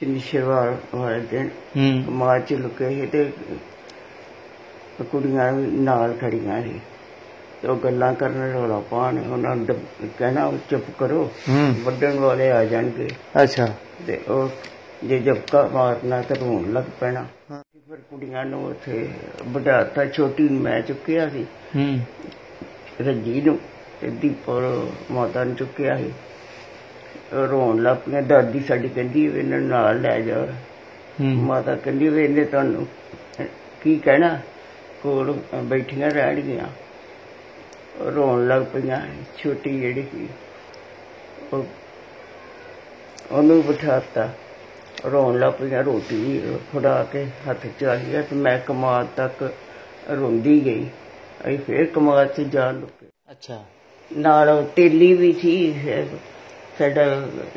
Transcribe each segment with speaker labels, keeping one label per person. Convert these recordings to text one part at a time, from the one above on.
Speaker 1: शनिवार वाले दिन कमाद च लुके ही ते कुड़ियां भी नाल खड़ियां ही ते ओह गल्लां करन रौला पान उन्हां नूं कहना चुप करो वड्डण वाले आ जाणगे। अच्छा ते ओह जे झपका मारना ते रोन लग पैना। फिर कुड़ियां नूं उत्थे बिठाता, छोटी नूं मैं चुक्किया सी, रज्जी नूं ते दीपो माता नूं चुक्किया सी। रोन लग पईयां। दादी साडी कहंदी इन्हां नूं नाल लै जाओ। माता कहंदी वी इन्हें तुहानूं की कहना, कोल बैठियां रहणगियां। रोन लग पईयां। छोटी जिहड़ी सी ओहनूं बिठाता, रोन लग पईयां। रोटी फड़ा के हत्थ च आ गया ते मैं कमाद तक रोंदी गई। असीं फिर कमाद च जा लुके। अच्छा नाल तेली भी सी, साडा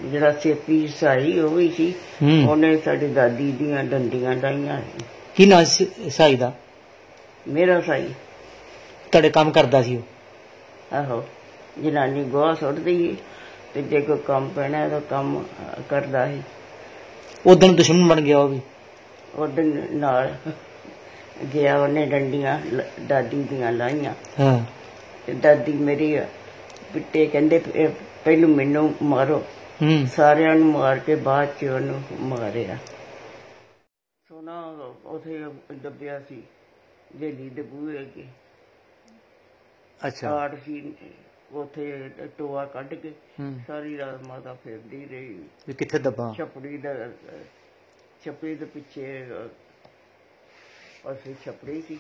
Speaker 1: जिहड़ा सेपी साई ओह भी सी, ਉਹਨੇ ਸਾਡੀ ਦਾਦੀ ਦੀਆਂ ਡੰਡੀਆਂ ਲਾਈਆਂ ਸੀ। ਕੀ ਨਾਂ ਸੀ ਸਾਈ ਦਾ? ਮੇਰਾ ਸਾਈ। ਤੁਹਾਡੇ ਕੰਮ ਕਰਦਾ ਸੀ ਉਹ? ਆਹੋ, ਜਨਾਨੀ ਗੋਹਾ ਸੁੱਟਦੀ ਸੀ ਤੇ ਜੇ ਕੋਈ ਕੰਮ ਪੈਣਾ ਤਾਂ ਕੰਮ ਕਰਦਾ ਸੀ। ਉਦਣ ਦੁਸ਼ਮਣ ਬਣ ਗਿਆ ਉਹ ਵੀ? ਉਦਣ ਨਾਲ ਗਿਆ, ਉਹਨੇ ਡੰਡੀਆਂ ਦਾਦੀ ਦੀਆਂ ਲਾਈਆਂ ਤੇ ਦਾਦੀ ਮੇਰੀ ਪਿੱਟੇ, ਕਹਿੰਦੇ ਪਹਿਲੋਂ ਮੈਨੂੰ ਮਾਰੋ, ਸਾਰਿਆਂ ਨੂੰ ਮਾਰ ਕੇ ਬਾਅਦ ਚ ਉਹਨੂੰ ਮਾਰਿਆ। ਸੋਨਾ ਉੱਥੇ ਦੱਬਿਆ ਸੀ ਹਵੇਲੀ ਦੇ ਬੂਹੇ ਅੱਗੇ। ਅੱਛਾ ਕਾਠ ਸੀ ਉੱਥੇ, ਟੋਆ ਕੱਢ ਕੇ ਸਾਰੀ ਰਾਤ ਮਾਤਾ ਫਿਰਦੀ ਰਹੀ। ਕਿੱਥੇ ਦੱਬਾ? ਛਪੜੀ ਦੇ ਪਿੱਛੇ ਅਸੀਂ ਛਪੜੀ ਸੀ,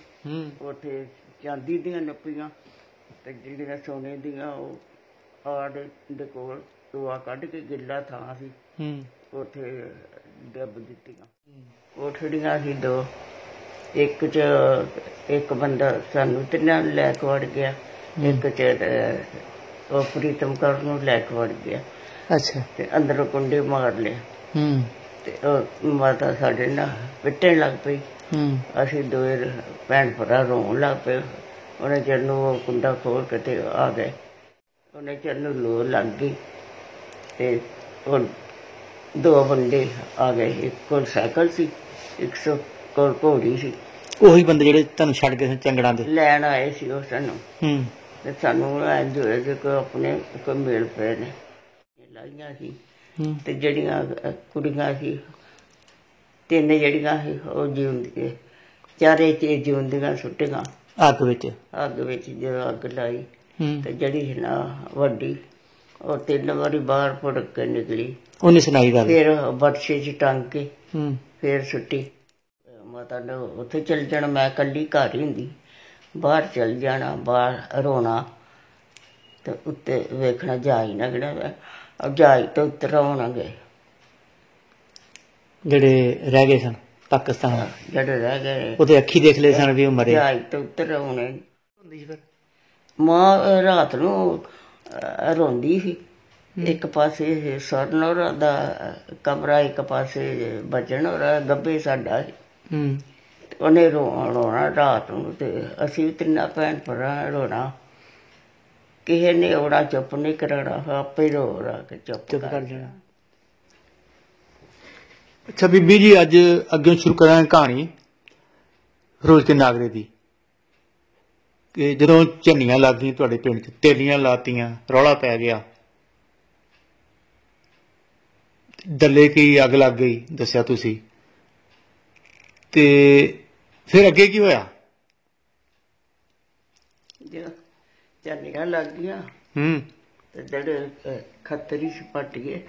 Speaker 1: ਉੱਥੇ ਚਾਂਦੀ ਦੀਆਂ ਨੱਪੀਆਂ ਤੇ ਜਿਹੜੀਆਂ ਸੋਨੇ ਦੀਆਂ ਉਹ ਆੜ ਦੇ ਕੋਲ ਟੋਆ ਕੱਢ ਕੇ ਗਿੱਲਾ ਥਾਂ ਸੀ, ਉੱਥੇ ਦੱਬ ਦਿੱਤੀਆਂ। ਕੋਠੜੀਆਂ ਸੀ ਦੋ, ਇੱਕ ਚ ਇੱਕ ਬੰਦਾ ਸਾਨੂੰ ਤਿੰਨਾਂ ਨੂੰ ਲੈ ਕੇ ਵੜ ਗਿਆ, ਇੱਕ ਚ ਉਹ ਪ੍ਰੀਤਮ ਕੌਰ ਨੂੰ ਲੈ ਕੇ ਵੜ ਗਿਆ। ਅੱਛਾ ਤੇ ਅੰਦਰੋਂ ਕੁੰਡੇ ਮਾਰ ਲਿਆ ਤੇ ਉਹ ਮਾਤਾ ਸਾਡੇ ਨਾਲ ਪਿੱਟਣ ਲੱਗ ਪਈ। ਅਸੀਂ ਦੋਵੇਂ ਭੈਣ ਭਰਾ ਰੋਣ ਲੱਗ ਪਏ। ਉਹਨੇ ਚਿਰ ਨੂੰ ਉਹ ਕੁੰਡਾ ਖੋਲ ਕੇ ਤੇ ਆ ਗਏ। ਉਹਨੇ ਚਿਰ ਨੂੰ ਲੋ ਲੱਗ ਗਈ ਤੇ ਉਹ ਦੋ ਬੰਦੇ ਆ ਗਏ। ਇੱਕ ਕੋਲ ਸਾਈਕਲ ਸੀ, ਇੱਕ ਕੋਲ ਘੋੜੀ ਸੀ। ਉਹੀ ਬੰਦੇ ਜਿਹੜੇ ਤੁਹਾਨੂੰ ਛੱਡ ਕੇ ਚੰਗੜਾਂ ਦੇ ਲੈਣ ਆਏ ਸੀ ਉਹ ਸਾਨੂੰ। ਤੇ ਸਾਨੂੰ ਇੰਝ ਹੋਇਆ ਕਿ ਕੋਈ ਆਪਣੇ ਕੋਈ ਮਿਲ ਪਏ ਨੇ। ਲਾਈਆਂ ਸੀ ਤੇ ਜਿਹੜੀਆਂ ਕੁੜੀਆਂ ਸੀ ਤਿੰਨ ਜਿਹੜੀਆਂ ਸੀ ਉਹ ਜਿਉਂਦੀਆਂ, ਚਾਰੇ ਚ ਜਿਉਂਦੀਆਂ ਸੁੱਟੀਆਂ ਅੱਗ ਵਿੱਚ। ਜਦੋਂ ਅੱਗ ਲਾਈ ਤੇ ਜਿਹੜੀ ਸੀ ਨਾ ਵੱਡੀ, ਉਹ 3 ਵਾਰੀ ਬਾਹਰ ਭੁੜਕ ਕੇ ਨਿਕਲੀ। ਉਹਨੇ ਸੁਣਾਈ ਗੱਲ? ਫਿਰ ਬਰਛੇ ਚ ਟੰਗ ਕੇ ਫਿਰ ਸੁੱਟੀ। ਮਾਤਾ ਨੇ ਉੱਥੇ ਚੱਲ ਜਾਣਾ, ਮੈਂ ਇਕੱਲੀ ਘਰ ਹੀ ਹੁੰਦੀ। ਬਾਹਰ ਚੱਲ ਜਾਣਾ, ਬਾਹਰ ਰੋਣਾ ਤੇ ਉੱਤੇ ਵੇਖਣਾ ਜਹਾਜ਼ ਨਾ ਗਿਣਾ, ਜਹਾਜ਼ ਤੋਂ ਉੱਤਰ ਆਉਣਾ ਗਏ ਜਿਹੜੇ ਰਹਿ ਗਏ ਸਨ ਪਾਕਿਸਤਾਨ, ਜਿਹੜੇ ਰਹਿ ਗਏ ਉਹਦੇ ਅੱਖੀ ਦੇਖ ਲਏ ਸਨ ਵੀ ਉਹ ਮਰੇ। ਜਹਾਜ਼ ਤੋਂ ਉੱਤਰ ਆਉਣੇ ਹੁੰਦੀ ਸੀ। ਫਿਰ ਮਾਂ ਰਾਤ ਨੂੰ ਰੋਂਦੀ ਸੀ। ਇੱਕ ਪਾਸੇ ਸਰਨ ਹੋਰਾਂ ਦਾ ਕਮਰਾ, ਇੱਕ ਪਾਸੇ ਬਚਨ ਹੋਰਾਂ, ਗੱਭੇ ਸਾਡਾ ਸੀ। ਉਹਨੇ ਰੋਣਾ ਰਾਤ ਨੂੰ ਤੇ ਅਸੀਂ ਵੀ ਤਿੰਨਾਂ ਭੈਣ ਭਰਾ ਰੋਣਾ। ਕਿਸੇ ਨੇ ਆਉਣਾ ਚੁੱਪ ਨਹੀਂ ਕਰਾਉਣਾ, ਆਪੇ ਰੋ ਰਾ ਕੇ ਚੁੱਪ ਕਰ ਜਾਣਾ। ਅੱਛਾ ਬੀਬੀ ਜੀ, ਅੱਜ ਅੱਗੇ ਸ਼ੁਰੂ ਕਰਾਂਗੇ ਕਹਾਣੀ ਫਿਰੋਜ਼ ਕੇ ਨਾਗਰੇ ਦੀ। ਕਿ ਜਦੋਂ ਝੰਡੀਆਂ ਲੱਗ ਗਈਆਂ ਤੁਹਾਡੇ ਪਿੰਡ 'ਚ, ਤੇਲੀਆਂ ਲਾਤੀਆਂ, ਰੌਲਾ ਪੈ ਗਿਆ, ਡੱਲੇ ਕੀ ਅੱਗ ਲੱਗ ਗਈ ਦੱਸਿਆ ਤੁਸੀਂ, ਤੇ ਫਿਰ ਅੱਗੇ ਕੀ ਹੋਇਆ? ਝੰਡੀਆਂ ਲੱਗ ਗਈਆਂ ਤੇ ਜਿਹੜੇ ਖੱਤਰੀ ਪੱਟ ਗਏ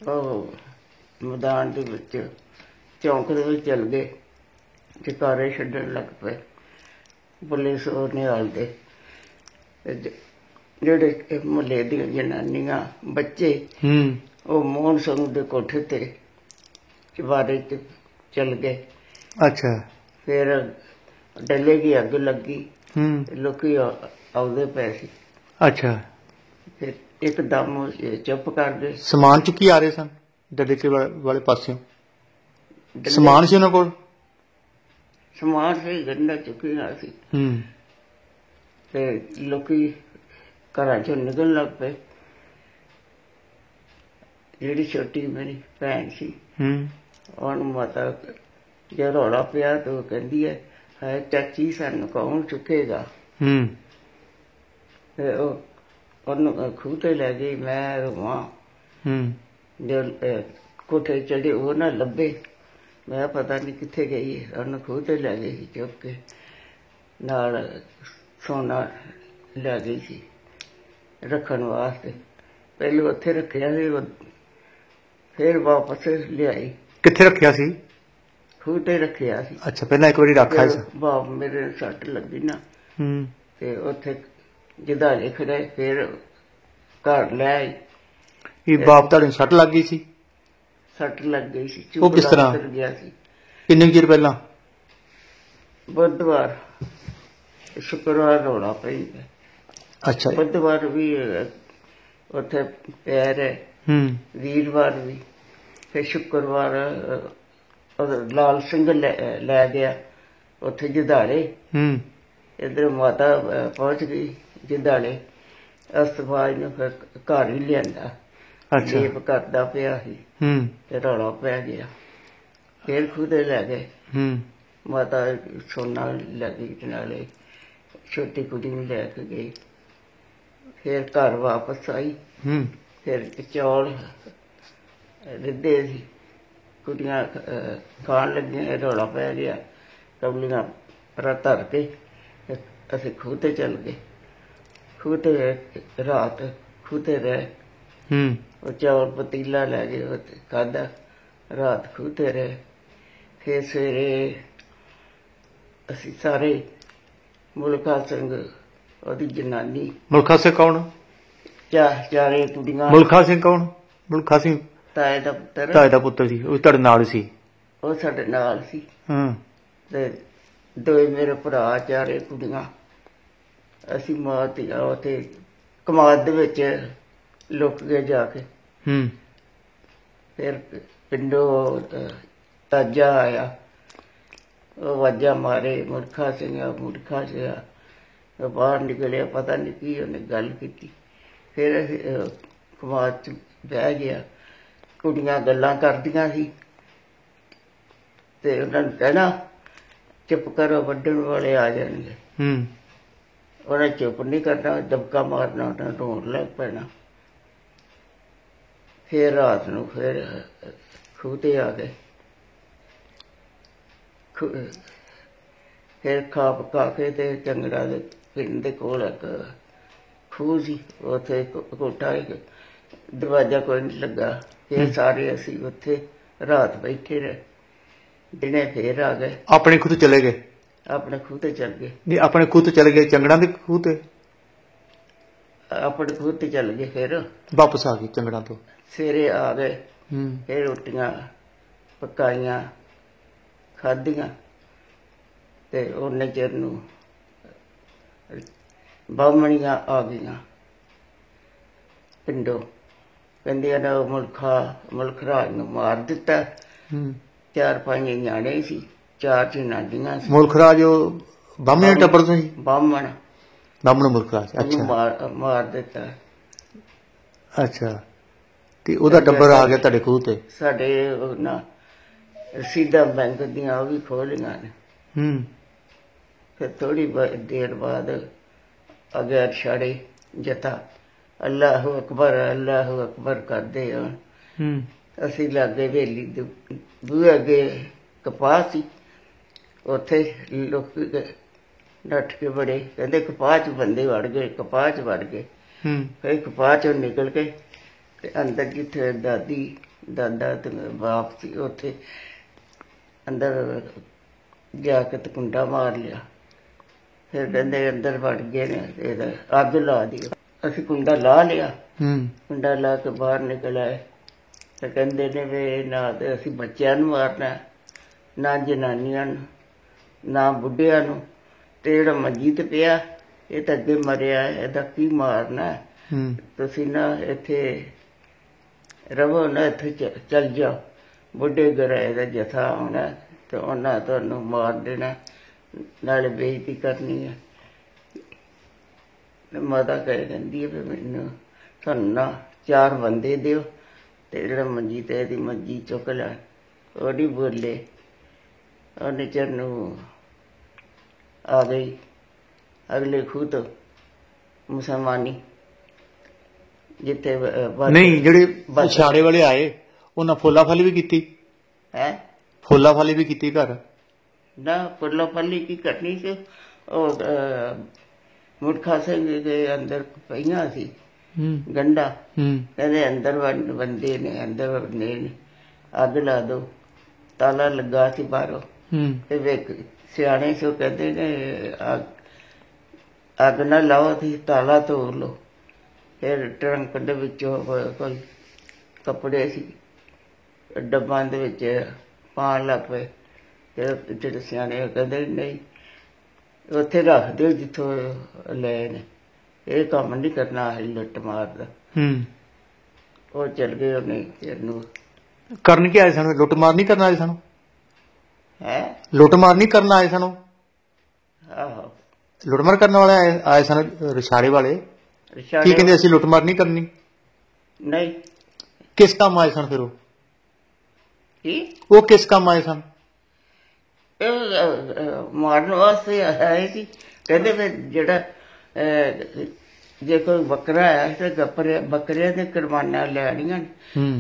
Speaker 1: ਉਹ ਮੈਦਾਨ ਦੇ ਵਿੱਚ, ਚੌਂਕ ਦੇ ਵਿੱਚ ਚੱਲ ਗਏ, ਜਕਾਰੇ ਛੱਡਣ ਲੱਗ ਪਏ ਪੁਲਿਸ ਉਹ ਨਿਹਾਲ ਦੇ। ਜਿਹੜੇ ਮੁਹੱਲੇ ਦੀਆਂ ਜਨਾਨੀਆਂ ਬੱਚੇ ਉਹ ਮੋਹਨ ਸਿੰਘ ਦੇ ਕੋਠੇ ਤੇ ਚੁਬਾਰੇ ਚ ਚੱਲ ਗਏ। ਅੱਛਾ ਫਿਰ ਡੱਲੇ ਦੀ ਅੱਗ ਲੱਗੀ, ਲੋਕੀ ਆਉਂਦੇ ਪਏ ਸੀ। ਅੱਛਾ ਫਿਰ ਇੱਕਦਮ ਚੁੱਪ ਕਰ ਗਏ। ਸਮਾਨ ਚੁੱਕੀ ਆ ਰਹੇ ਸਨ ਡੱਲੇ ਕੇ ਵਾਲੇ ਪਾਸਿਓਂ? ਸਮਾਨ ਸੀ ਉਹਨਾਂ ਕੋਲ? ਸਮਾਨ ਸੀ, ਗੰਢਾਂ ਚੁੱਕੀਆਂ ਸੀ ਤੇ ਲੋਕੀ ਘਰਾਂ ਚੋਂ ਨਿਕਲਣ ਲੱਗ ਪਏ। ਜਿਹੜੀ ਛੋਟੀ ਮੇਰੀ ਭੈਣ ਸੀ ਉਹਨੂੰ ਮਾਤਾ ਜੇ ਰੌਲਾ ਪਿਆ ਤਾਂ ਉਹ ਕਹਿੰਦੀ ਹੈ ਹਾਏ ਚਾਚੀ ਸਾਨੂੰ ਕੌਣ ਚੁੱਕੇਗਾ। ਤੇ ਉਹਨੂੰ ਖੂਹ ਤੇ ਲੈ ਗਈ। ਮੈਂ ਰੋਵਾਂ ਜੋ ਕੋਠੇ ਚੜੇ ਉਹ ਨਾ ਲੱਭੇ। ਮੈਂ ਪਤਾ ਨਹੀਂ ਕਿੱਥੇ ਗਈ ਹੈ। ਉਹਨੂੰ ਖੂਹ ਤੇ ਲੈ ਗਈ ਸੀ ਚੁੱਕ ਕੇ, ਨਾਲ ਸੋਨਾ ਲੈ ਗਈ ਸੀ ਰੱਖਣ ਵਾਸਤੇ। ਪਹਿਲਾਂ ਉੱਥੇ ਰੱਖਿਆ ਸੀ, ਫਿਰ ਵਾਪਸ ਲਿਆਈ।
Speaker 2: ਕਿੱਥੇ ਰੱਖਿਆ ਸੀ?
Speaker 1: ਖੂਹ ਤੇ ਰੱਖਿਆ ਸੀ।
Speaker 2: ਅੱਛਾ, ਪਹਿਲਾਂ ਇੱਕ ਵਾਰੀ ਰੱਖਿਆ ਸੀ।
Speaker 1: ਬਾਪ ਮੇਰੇ ਸੱਟ ਲੱਗੀ ਨਾ ਤੇ ਉੱਥੇ ਜਦਾਲੇ ਖੜੇ, ਫਿਰ ਘਰ ਲੈ ਆਈ।
Speaker 2: ਇਹ ਬਾਪ ਤੁਹਾਡੇ ਨੂੰ ਸੱਟ ਲੱਗ ਗਈ ਸੀ?
Speaker 1: ਸੱਟ ਲੱਗ ਗਈ ਸੀ।
Speaker 2: ਉਹ ਕਿਸ ਤਰ੍ਹਾਂ
Speaker 1: ਗਿਆ ਸੀ?
Speaker 2: ਕਿੰਨੇ ਚਿਰ ਪਹਿਲਾਂ?
Speaker 1: ਬੁੱਧਵਾਰ ਸ਼ੁੱਕਰਵਾਰ ਰੌਲਾ ਪਈ।
Speaker 2: ਅੱਛਾ,
Speaker 1: ਬੁੱਧਵਾਰ ਵੀ ਉੱਥੇ ਪਿਆ ਰਹੇ, ਵੀਰਵਾਰ ਵੀ, ਫਿਰ ਸ਼ੁੱਕਰਵਾਰ ਲਾਲ ਸਿੰਘ ਲੈ ਗਿਆ ਉੱਥੇ ਜਦਾਲੇ। ਇੱਧਰ ਮਾਤਾ ਪਹੁੰਚ ਗਈ ਜਦਾਲੇ। ਅਸਤਵਾਜ ਨੂੰ ਫਿਰ ਘਰ ਹੀ ਲਿਆਂਦਾ। ਜੇਬ ਕਰਦਾ ਪਿਆ ਸੀ ਤੇ ਰੌਲਾ ਪੈ ਗਿਆ। ਫਿਰ ਖੂਹ ਤੇ ਲੈ ਗਏ। ਮਾਤਾ ਸੋਨਾ ਲੈ ਗਈ, ਨਾਲੇ ਛੋਟੀ ਕੁੜੀ ਨੂੰ ਲੈ ਕੇ ਗਈ। ਫਿਰ ਘਰ ਵਾਪਸ ਆਈ। ਫਿਰ ਚੌਲ ਰਿੱਧੇ ਸੀ, ਕੁੜੀਆਂ ਖਾਣ ਲੱਗੀਆਂ। ਰੌਲਾ ਪੈ ਗਿਆ। ਕਬਲੀਆਂ ਪਰ ਧਰ ਕੇ ਅਸੀਂ ਖੂਹ ਤੇ ਚੱਲ ਗਏ। ਖੂਹ ਤੇ ਰਾਤ ਖੂਹ ਤੇ ਰਹੇ। ਉਹ ਚੌਲ ਪਤੀਲਾ ਲੈ ਗਏ, ਉੱਥੇ ਖਾਧਾ। ਰਾਤ ਖੂਹ ਤੇ ਰਹੇ। ਫਿਰ ਸਵੇਰੇ ਅਸੀਂ ਸਾਰੇ ਮੁਲਖਾ ਸਿੰਘ, ਉਹਦੀ ਜਨਾਨੀ।
Speaker 2: ਮੁਲਖਾ ਸਿੰਘ ਕੌਣ?
Speaker 1: ਚਾਰੇ ਕੁੜੀਆਂ।
Speaker 2: ਮੁਲਖਾ ਸਿੰਘ ਕੌਣ? ਮੁਲਖਾ ਸਿੰਘ
Speaker 1: ਤਾਏ ਦਾ ਪੁੱਤਰ।
Speaker 2: ਤਾਏ ਦਾ ਪੁੱਤਰ ਸੀ। ਉਹ ਤੁਹਾਡੇ ਨਾਲ ਸੀ?
Speaker 1: ਉਹ ਸਾਡੇ ਨਾਲ ਸੀ। ਤੇ ਦੋ ਮੇਰੇ ਭਰਾ, ਚਾਰੇ ਕੁੜੀਆਂ। ਅਸੀਂ ਮਾਂ ਧੀਆਂ ਉੱਥੇ ਕਮਾਦ ਦੇ ਵਿੱਚ ਲੁਕ ਗਏ ਜਾ ਕੇ। ਫਿਰ ਪਿੰਡੋਂ ਤਾਜਾ ਆਇਆ। ਉਹ ਵਾਜਾਂ ਮਾਰੇ, ਮੁਲਖਾ ਸਿੰਘ ਆ, ਮੁਲਖਾ ਸਿੰਘ ਆ। ਉਹ ਬਾਹਰ ਨਿਕਲਿਆ, ਪਤਾ ਨਹੀਂ ਕੀ ਉਹਨੇ ਗੱਲ ਕੀਤੀ। ਫਿਰ ਅਸੀਂ ਕਮਾਦ 'ਚ ਬਹਿ ਗਿਆ। ਕੁੜੀਆਂ ਗੱਲਾਂ ਕਰਦੀਆਂ ਸੀ ਤੇ ਉਹਨਾਂ ਨੂੰ ਕਹਿਣਾ ਚੁੱਪ ਕਰੋ, ਵੱਢਣ ਵਾਲੇ ਆ ਜਾਣਗੇ। ਉਹਨੇ ਚੁੱਪ ਨਹੀਂ ਕਰਨਾ, ਦਬਕਾ ਮਾਰਨਾ, ਉਹਨਾਂ ਰੋਣ ਲੱਗ ਪੈਣਾ। ਫਿਰ ਰਾਤ ਨੂੰ ਫਿਰ ਖੂਹ ਤੇ ਆ ਗਏ। ਫਿਰ ਖਾ ਪਕਾ ਕੇ ਤੇ ਚੰਗੜਾ ਦੇ ਪਿੰਡ ਦੇ ਕੋਲ ਇੱਕ ਖੂਹ ਸੀ, ਉੱਥੇ ਕੋਠਾ, ਦਰਵਾਜ਼ਾ ਕੋਈ ਨਹੀਂ ਲੱਗਾ। ਫਿਰ ਸਾਰੇ ਅਸੀਂ ਉੱਥੇ ਰਾਤ ਬੈਠੇ ਰਹੇ। ਦਿਨੇ ਫੇਰ ਆ ਗਏ।
Speaker 2: ਆਪਣੇ ਖੂਹ ਤੇ ਚਲੇ ਗਏ?
Speaker 1: ਆਪਣੇ ਖੂਹ ਤੇ ਚੱਲ ਗਏ।
Speaker 2: ਨਹੀਂ, ਆਪਣੇ ਖੂਹ ਤੇ ਚਲੇ ਗਏ, ਚੰਗੜਾਂ ਦੇ ਖੂਹ ਤੇ?
Speaker 1: ਆਪਣੇ ਖੂਹ ਤੇ ਚੱਲ ਗਏ। ਫਿਰ
Speaker 2: ਵਾਪਸ ਆ ਗਏ ਚੰਗੜਾਂ ਤੋਂ?
Speaker 1: ਸਵੇਰੇ ਆ ਗਏ। ਫਿਰ ਰੋਟੀਆਂ ਪਕਾਈਆਂ, ਖਾਧੀਆਂ। ਤੇ ਉਹਨੇ ਚਿਰ ਨੂੰ ਬਾਹਮਣੀਆਂ ਆ ਗਈਆਂ ਪਿੰਡੋਂ। ਕਹਿੰਦੀਆਂ ਨਾ ਮੁਲਖਰਾਜ ਨੂੰ ਮਾਰ ਦਿੱਤਾ। 4-5 ਨਿਆਣੇ ਸੀ, 4 ਜਨਾਨੀਆਂ ਸੀ।
Speaker 2: ਮੁਲਖਰਾਜ ਉਹ ਬਾਹਮਣ ਟੱਬਰ ਤੋਂ ਸੀ?
Speaker 1: ਬਾਹਮਣ
Speaker 2: ਮੁਲਖਰਾਜ। ਅੱਛਾ,
Speaker 1: ਮਾਰ ਦਿੱਤਾ।
Speaker 2: ਅੱਛਾ, ਤੇ ਉਹਦਾ ਟੱਬਰ ਆ ਗਿਆ ਤੁਹਾਡੇ ਖੂਹ ਤੇ? ਸਾਡੇ
Speaker 1: ਨਾ ਰਸੀਦਾਂ ਬੈਂਕ ਦੀਆਂ ਉਹ ਵੀ ਖੋਲੀਆਂ ਨੇ। ਫਿਰ ਥੋੜੀ ਦੇਰ ਬਾਅਦ ਆ ਗਿਆ ਛਾੜੇ ਜਥਾ। ਅੱਲਾਹੁ ਅਕਬਰ ਕਰਦੇ ਆ। ਅਸੀਂ ਲਾਗੇ ਹਵੇਲੀ ਦੇ ਬੂਹੇ ਅੱਗੇ ਕਪਾਹ ਸੀ। ਉੱਥੇ ਲੋਕ ਨੱਠ ਕੇ ਬੜੇ, ਕਹਿੰਦੇ ਕਪਾਹ 'ਚ ਬੰਦੇ ਵੜ ਗਏ, ਕਪਾਹ 'ਚ ਵੜ ਗਏ। ਫਿਰ ਕਪਾਹ 'ਚੋਂ ਨਿਕਲ ਕੇ ਤੇ ਅੰਦਰ ਜਿੱਥੇ ਦਾਦੀ ਦਾਦਾ ਤੇ ਬਾਪ ਸੀ, ਉੱਥੇ ਅੰਦਰ ਜਾ ਕੇ ਤੇ ਕੁੰਡਾ ਮਾਰ ਲਿਆ। ਫਿਰ ਕਹਿੰਦੇ ਅੰਦਰ ਵੜ ਗਏ ਨੇ, ਇਹਦਾ ਅੱਗ ਲਾ ਦਿਓ। ਅਸੀਂ ਕੁੰਡਾ ਲਾ ਲਿਆ। ਕੁੰਡਾ ਲਾ ਕੇ ਬਾਹਰ ਨਿਕਲ ਆਏ। ਤੇ ਕਹਿੰਦੇ ਨੇ ਵੀ ਨਾ ਤੇ ਅਸੀਂ ਬੱਚਿਆਂ ਨੂੰ ਮਾਰਨਾ, ਨਾ ਜਨਾਨੀਆਂ ਨੂੰ, ਨਾ ਬੁੱਢਿਆਂ ਨੂੰ। ਤੇ ਜਿਹੜਾ ਮੰਜੀ ਤੇ ਪਿਆ ਇਹ ਤਾਂ ਅੱਗੇ ਮਰਿਆ, ਇਹਦਾ ਕੀ ਮਾਰਨਾ? ਤੁਸੀਂ ਨਾ ਇੱਥੇ ਰਵੋ ਨਾ, ਇੱਥੇ ਚੱਲ ਜਾਓ। ਬੁੱਢੇ ਗਰਾਏ ਦਾ ਜਥਾ ਆਉਣਾ ਤੇ ਉਹਨਾਂ ਤੁਹਾਨੂੰ ਮਾਰ ਦੇਣਾ, ਨਾਲੇ ਬੇਇੱਜ਼ਤੀ ਕਰਨੀ ਹੈ। ਮਾਤਾ ਕਹਿ ਕਹਿੰਦੀ ਹੈ ਵੀ ਮੈਨੂੰ ਤੁਹਾਨੂੰ ਨਾ 4 ਬੰਦੇ ਦਿਓ ਤੇ ਜਿਹੜਾ ਮੰਜੀ ਤੇ ਇਹਦੀ ਮੰਜੀ ਚੁੱਕ ਲੈ, ਉਹ ਨਹੀਂ ਬੋਲੇ। ਉਹਨੇ ਚਿਰ ਨੂੰ ਆ ਗਈ ਅਗਲੇ ਖੂਹ ਤੋਂ ਮੁਸਲਮਾਨੀ, ਜਿੱਥੇ
Speaker 2: ਨਹੀਂ ਜਿਹੜੇ ਛਾੜੇ ਵਾਲੇ ਆਏ ਉਹਨਾਂ ਫੋਲਾ ਫਾਲੀ ਵੀ ਕੀਤੀ
Speaker 1: ਹੈ।
Speaker 2: ਫੋਲਾ ਫਾਲੀ ਵੀ ਕੀਤੀ ਘਰ
Speaker 1: ਨਾ ਫੁੱਲਾ ਫੱਲੀ ਕੀ ਕਰਨੀ ਸੀ। ਉਹ ਮੁਰਖਾ ਸਿੰਘ ਦੇ ਅੰਦਰ ਪਈਆਂ ਸੀ ਗੰਢਾ, ਕਹਿੰਦੇ ਅੰਦਰ ਬੰਦੇ ਨੇ, ਅੰਦਰ ਬੰਦੇ ਨੇ, ਅੱਗ ਲਾ ਦੋ। ਤਾਲਾ ਲੱਗਾ ਸੀ ਬਾਹਰੋਂ, ਤੇ ਵੇਖ ਸਿਆਣੇ ਸੋ ਕਹਿੰਦੇ ਨੇ ਅੱਗ ਨਾ ਲਾਓ, ਤੁਸੀਂ ਤਾਲਾ ਤੋੜ ਲਓ। ਫਿਰ ਟਰੰਕ ਦੇ ਵਿੱਚੋਂ ਕੋਈ ਕੱਪੜੇ ਸੀ ਡੱਬਾਂ ਦੇ ਵਿੱਚ ਪਾਉਣ ਲੱਗ ਪਏ। ਤੇ ਜਿਹੜੇ ਸਿਆਣੇ ਕਹਿੰਦੇ ਨਹੀਂ, ਉੱਥੇ ਰੱਖ ਦਿਓ ਜਿੱਥੋਂ ਲਏ ਨੇ, ਇਹ ਕੰਮ ਨਹੀਂ ਕਰਨਾ ਹੈ ਲੁੱਟ ਮਾਰ ਦਾ। ਉਹ ਚੱਲ ਗਏ। ਉਹਨੇ ਚਿਰ ਨੂੰ
Speaker 2: ਕਰਨ ਕੀ ਆਏ ਸਨ? ਲੁੱਟ ਮਾਰ ਨਹੀਂ ਕਰਨ ਆਏ ਸਨ?
Speaker 1: ਹੈ
Speaker 2: ਲੁੱਟ ਮਾਰ ਨਹੀਂ ਕਰਨ ਆਏ ਸਨ?
Speaker 1: ਆਹੋ
Speaker 2: ਲੁੱਟ ਮਾਰ ਕਰਨ ਵਾਲੇ ਆਏ ਸਨ ਰਿਸ਼ਾੜੇ ਵਾਲੇ। ਕੀ ਕਹਿੰਦੇ ਅਸੀਂ ਲੁੱਟ ਮਾਰ ਨਹੀਂ ਕਰਨੀ?
Speaker 1: ਨਹੀਂ।
Speaker 2: ਕਿਸ ਕੰਮ ਆਏ ਸਨ ਫਿਰ ਉਹ?
Speaker 1: ਕੀ
Speaker 2: ਉਹ ਕਿਸ ਕੰਮ ਆਏ ਸਨ?
Speaker 1: ਮਾਰਨ ਵਾਸਤੇ ਆਏ ਸੀ। ਕਹਿੰਦੇ ਫਿਰ ਜਿਹੜਾ ਜੇ ਕੋਈ ਬੱਕਰਾ ਹੈ ਤੇ ਬੱਕਰਿਆਂ ਦੇ ਕੁਰਬਾਨੀਆਂ ਲੈਣੀਆਂ।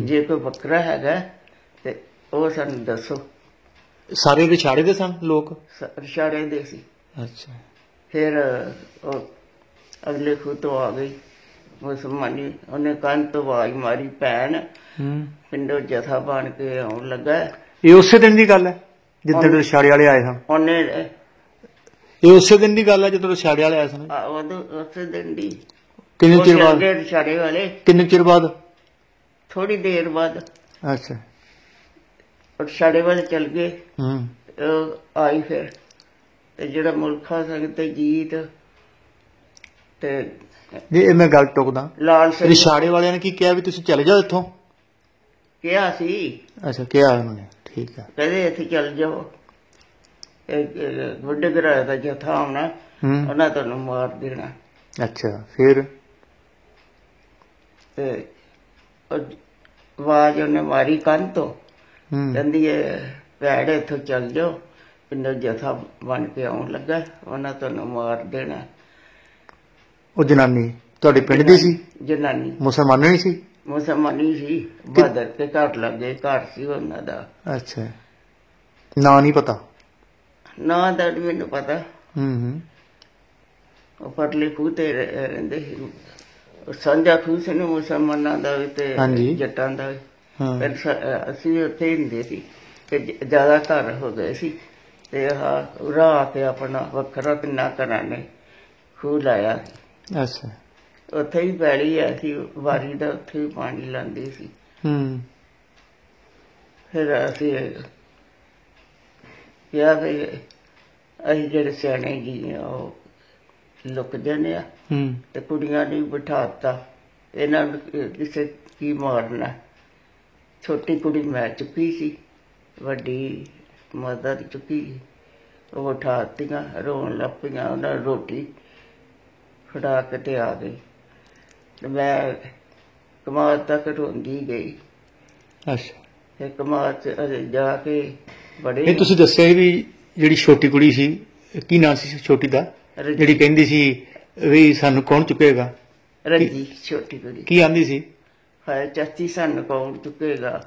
Speaker 1: ਜੇ ਕੋਈ ਬੱਕਰਾ ਹੈਗਾ ਤੇ ਉਹ ਸਾਨੂੰ ਦੱਸੋ।
Speaker 2: ਸਾਰੇ ਰਿਸ਼ਾੜੇ ਦੇ ਸਨ ਲੋਕ?
Speaker 1: ਰਿਸ਼ਾੜੇ ਦੇ ਸੀ।
Speaker 2: ਅੱਛਾ।
Speaker 1: ਫਿਰ ਉਹ ਅਗਲੇ ਖੂਹ ਤੋਂ ਆ ਗਈ ਮੁਸਲਮਾਨੀ। ਉਹਨੇ ਕੰਨ ਤੋਂ ਆਵਾਜ਼ ਮਾਰੀ, ਭੈਣ। ਪਿੰਡੋਂ ਜਥਾ ਬਣ ਕੇ ਆਉਣ ਲੱਗਾ।
Speaker 2: ਇਹ ਉਸੇ ਦਿਨ ਦੀ ਗੱਲ ਹੈ ਜਿੱਦਣ ਰਿਸ਼ਾੜੇ ਵਾਲੇ ਆਏ ਸਨ?
Speaker 1: ਉਹਨੇ
Speaker 2: ਇਹ ਉਸੇ ਦਿਨ ਦੀ ਗੱਲ ਹੈ ਜਦੋਂ ਰਿਸ਼ਾੜੇ ਵਾਲੇ ਆਏ ਸਨ?
Speaker 1: ਉਦੋਂ ਉਸੇ ਦਿਨ ਦੀ।
Speaker 2: ਕਿੰਨੇ ਚਿਰ ਬਾਅਦ?
Speaker 1: ਰਿਸ਼ਾੜੇ ਵਾਲੇ
Speaker 2: ਕਿੰਨੇ ਚਿਰ ਬਾਅਦ?
Speaker 1: ਥੋੜੀ ਦੇਰ ਬਾਅਦ।
Speaker 2: ਅੱਛਾ।
Speaker 1: ਰਿਸ਼ਾੜੇ ਵਾਲੇ ਚਲ ਗਏ। ਆਈ ਫਿਰ ਤੇ ਜਿਹੜਾ ਮੁਲਖਾ ਸਿੰਘ ਤੇ ਜੀਤ ਤੇ
Speaker 2: ਇਹ ਮੈਂ ਗੱਲ ਟੋਕਦਾ।
Speaker 1: ਲਾਲ ਸਿੰਘ
Speaker 2: ਰਿਸ਼ਾੜੇ ਵਾਲਿਆਂ ਨੇ ਕੀ ਕਿਹਾ ਵੀ ਤੁਸੀਂ ਚਲੇ ਜਾਓ ਇੱਥੋਂ?
Speaker 1: ਕਿਹਾ ਸੀ।
Speaker 2: ਅੱਛਾ, ਕਿਹਾ ਉਹਨਾਂ ਨੇ। ਠੀਕ ਹੈ।
Speaker 1: ਕਹਿੰਦੇ ਇੱਥੇ ਚੱਲ ਜਾਓ, ਵੱਡੇ ਘਰਾਂ ਦਾ ਜਥਾ ਆਉਣਾ, ਉਹਨਾਂ ਤੁਹਾਨੂੰ ਮਾਰ ਦੇਣਾ।
Speaker 2: ਅੱਛਾ। ਫਿਰ
Speaker 1: ਤੇ ਆਵਾਜ਼ ਉਹਨੇ ਮਾਰੀ ਕੰਨ ਤੋਂ, ਕਹਿੰਦੀ ਭੈੜ ਇੱਥੋਂ ਚੱਲ ਜਾਓ, ਪਿੰਡੋਂ ਜਥਾ ਬਣ ਕੇ ਆਉਣ ਲੱਗਾ, ਉਹਨਾਂ ਤੁਹਾਨੂੰ ਮਾਰ ਦੇਣਾ।
Speaker 2: ਉਹ ਜਨਾਨੀ ਤੁਹਾਡੇ ਪਿੰਡ ਦੀ ਸੀ?
Speaker 1: ਜਨਾਨੀ
Speaker 2: ਮੁਸਲਮਾਨੀ ਸੀ?
Speaker 1: ਮੁਸਲਮਾਨੀ ਸੀ। ਬਹਾਦਰ ਕੇ ਘਰ ਲੱਗੇ ਘਰ ਸੀ ਉਹਨਾਂ ਦਾ।
Speaker 2: ਅੱਛਾ। ਨਾਂ ਨਹੀਂ ਪਤਾ? ਨਾਂ
Speaker 1: ਦਾ ਮੈਨੂੰ ਪਤਾ। ਉਹ ਪਰਲੇ ਖੂਹ ਤੇ ਰਹਿੰਦੇ ਸੀ। ਸਾਂਝਾ ਖੂਹ ਸੀ ਨਾ ਮੁਸਲਮਾਨਾਂ ਦਾ ਵੀ ਤੇ ਜੱਟਾਂ ਦਾ ਵੀ। ਫਿਰ ਅਸੀਂ ਉੱਥੇ ਹੀ ਹੁੰਦੇ ਸੀ ਤੇ ਜ਼ਿਆਦਾ ਘਰ ਹੋ ਗਏ ਸੀ ਤੇ ਰਾਹ ਕੇ ਆਪਣਾ ਵੱਖਰਾ ਕਿੰਨਾ ਘਰਾਂ ਨੇ ਖੂਹ ਲਾਇਆ।
Speaker 2: ਅੱਛਾ।
Speaker 1: ਉੱਥੇ ਹੀ ਪੈਲੀ ਆ ਸੀ ਵਾਰੀ ਦਾ, ਉੱਥੇ ਹੀ ਪਾਣੀ ਲਾਉਂਦੇ ਸੀ। ਫਿਰ ਅਸੀਂ ਕਿਹਾ ਵੀ ਅਸੀਂ ਜਿਹੜੇ ਸਿਆਣੇ ਜੀ ਉਹ ਲੁਕ ਜਾਂਦੇ ਆ ਤੇ ਕੁੜੀਆਂ ਨੂੰ ਬਿਠਾਤਾ। ਇਹਨਾਂ ਨੂੰ ਕਿਸੇ ਕੀ ਮਾਰਨਾ। ਛੋਟੀ ਕੁੜੀ ਮੈਂ ਚੁੱਕੀ ਸੀ, ਵੱਡੀ ਮਦਰ ਚੁੱਕੀ। ਉਹ ਉਠਾਤੀਆਂ, ਰੋਣ ਲੱਗ ਪਈਆਂ। ਉਹਨਾਂ ਨੂੰ ਰੋਟੀ ਫੜਾ ਕੇ ਤੇ ਆ ਗਈ। ਮੈਂ ਕਮਾਦ ਤੱਕ ਰੋਂਦੀ ਗਈ।
Speaker 2: ਅੱਛਾ।
Speaker 1: ਤੇ ਕਮਾਦ ਚ ਜਾ ਕੇ ਬੜੇ।
Speaker 2: ਤੁਸੀਂ ਦੱਸਿਆ ਵੀ ਜਿਹੜੀ ਛੋਟੀ ਕੁੜੀ ਸੀ, ਕੀ ਨਾਂ ਸੀ ਛੋਟੀ ਦਾ, ਜਿਹੜੀ ਕਹਿੰਦੀ ਸੀ ਵੀ ਸਾਨੂੰ ਕੌਣ ਚੁੱਕੇਗਾ?
Speaker 1: ਰੱਜੀ ਛੋਟੀ ਕੁੜੀ।
Speaker 2: ਕੀ ਆਂਦੀ ਸੀ?
Speaker 1: ਹਾਏ ਚਾਚੀ ਸਾਨੂੰ ਕੌਣ ਚੁੱਕੇਗਾ।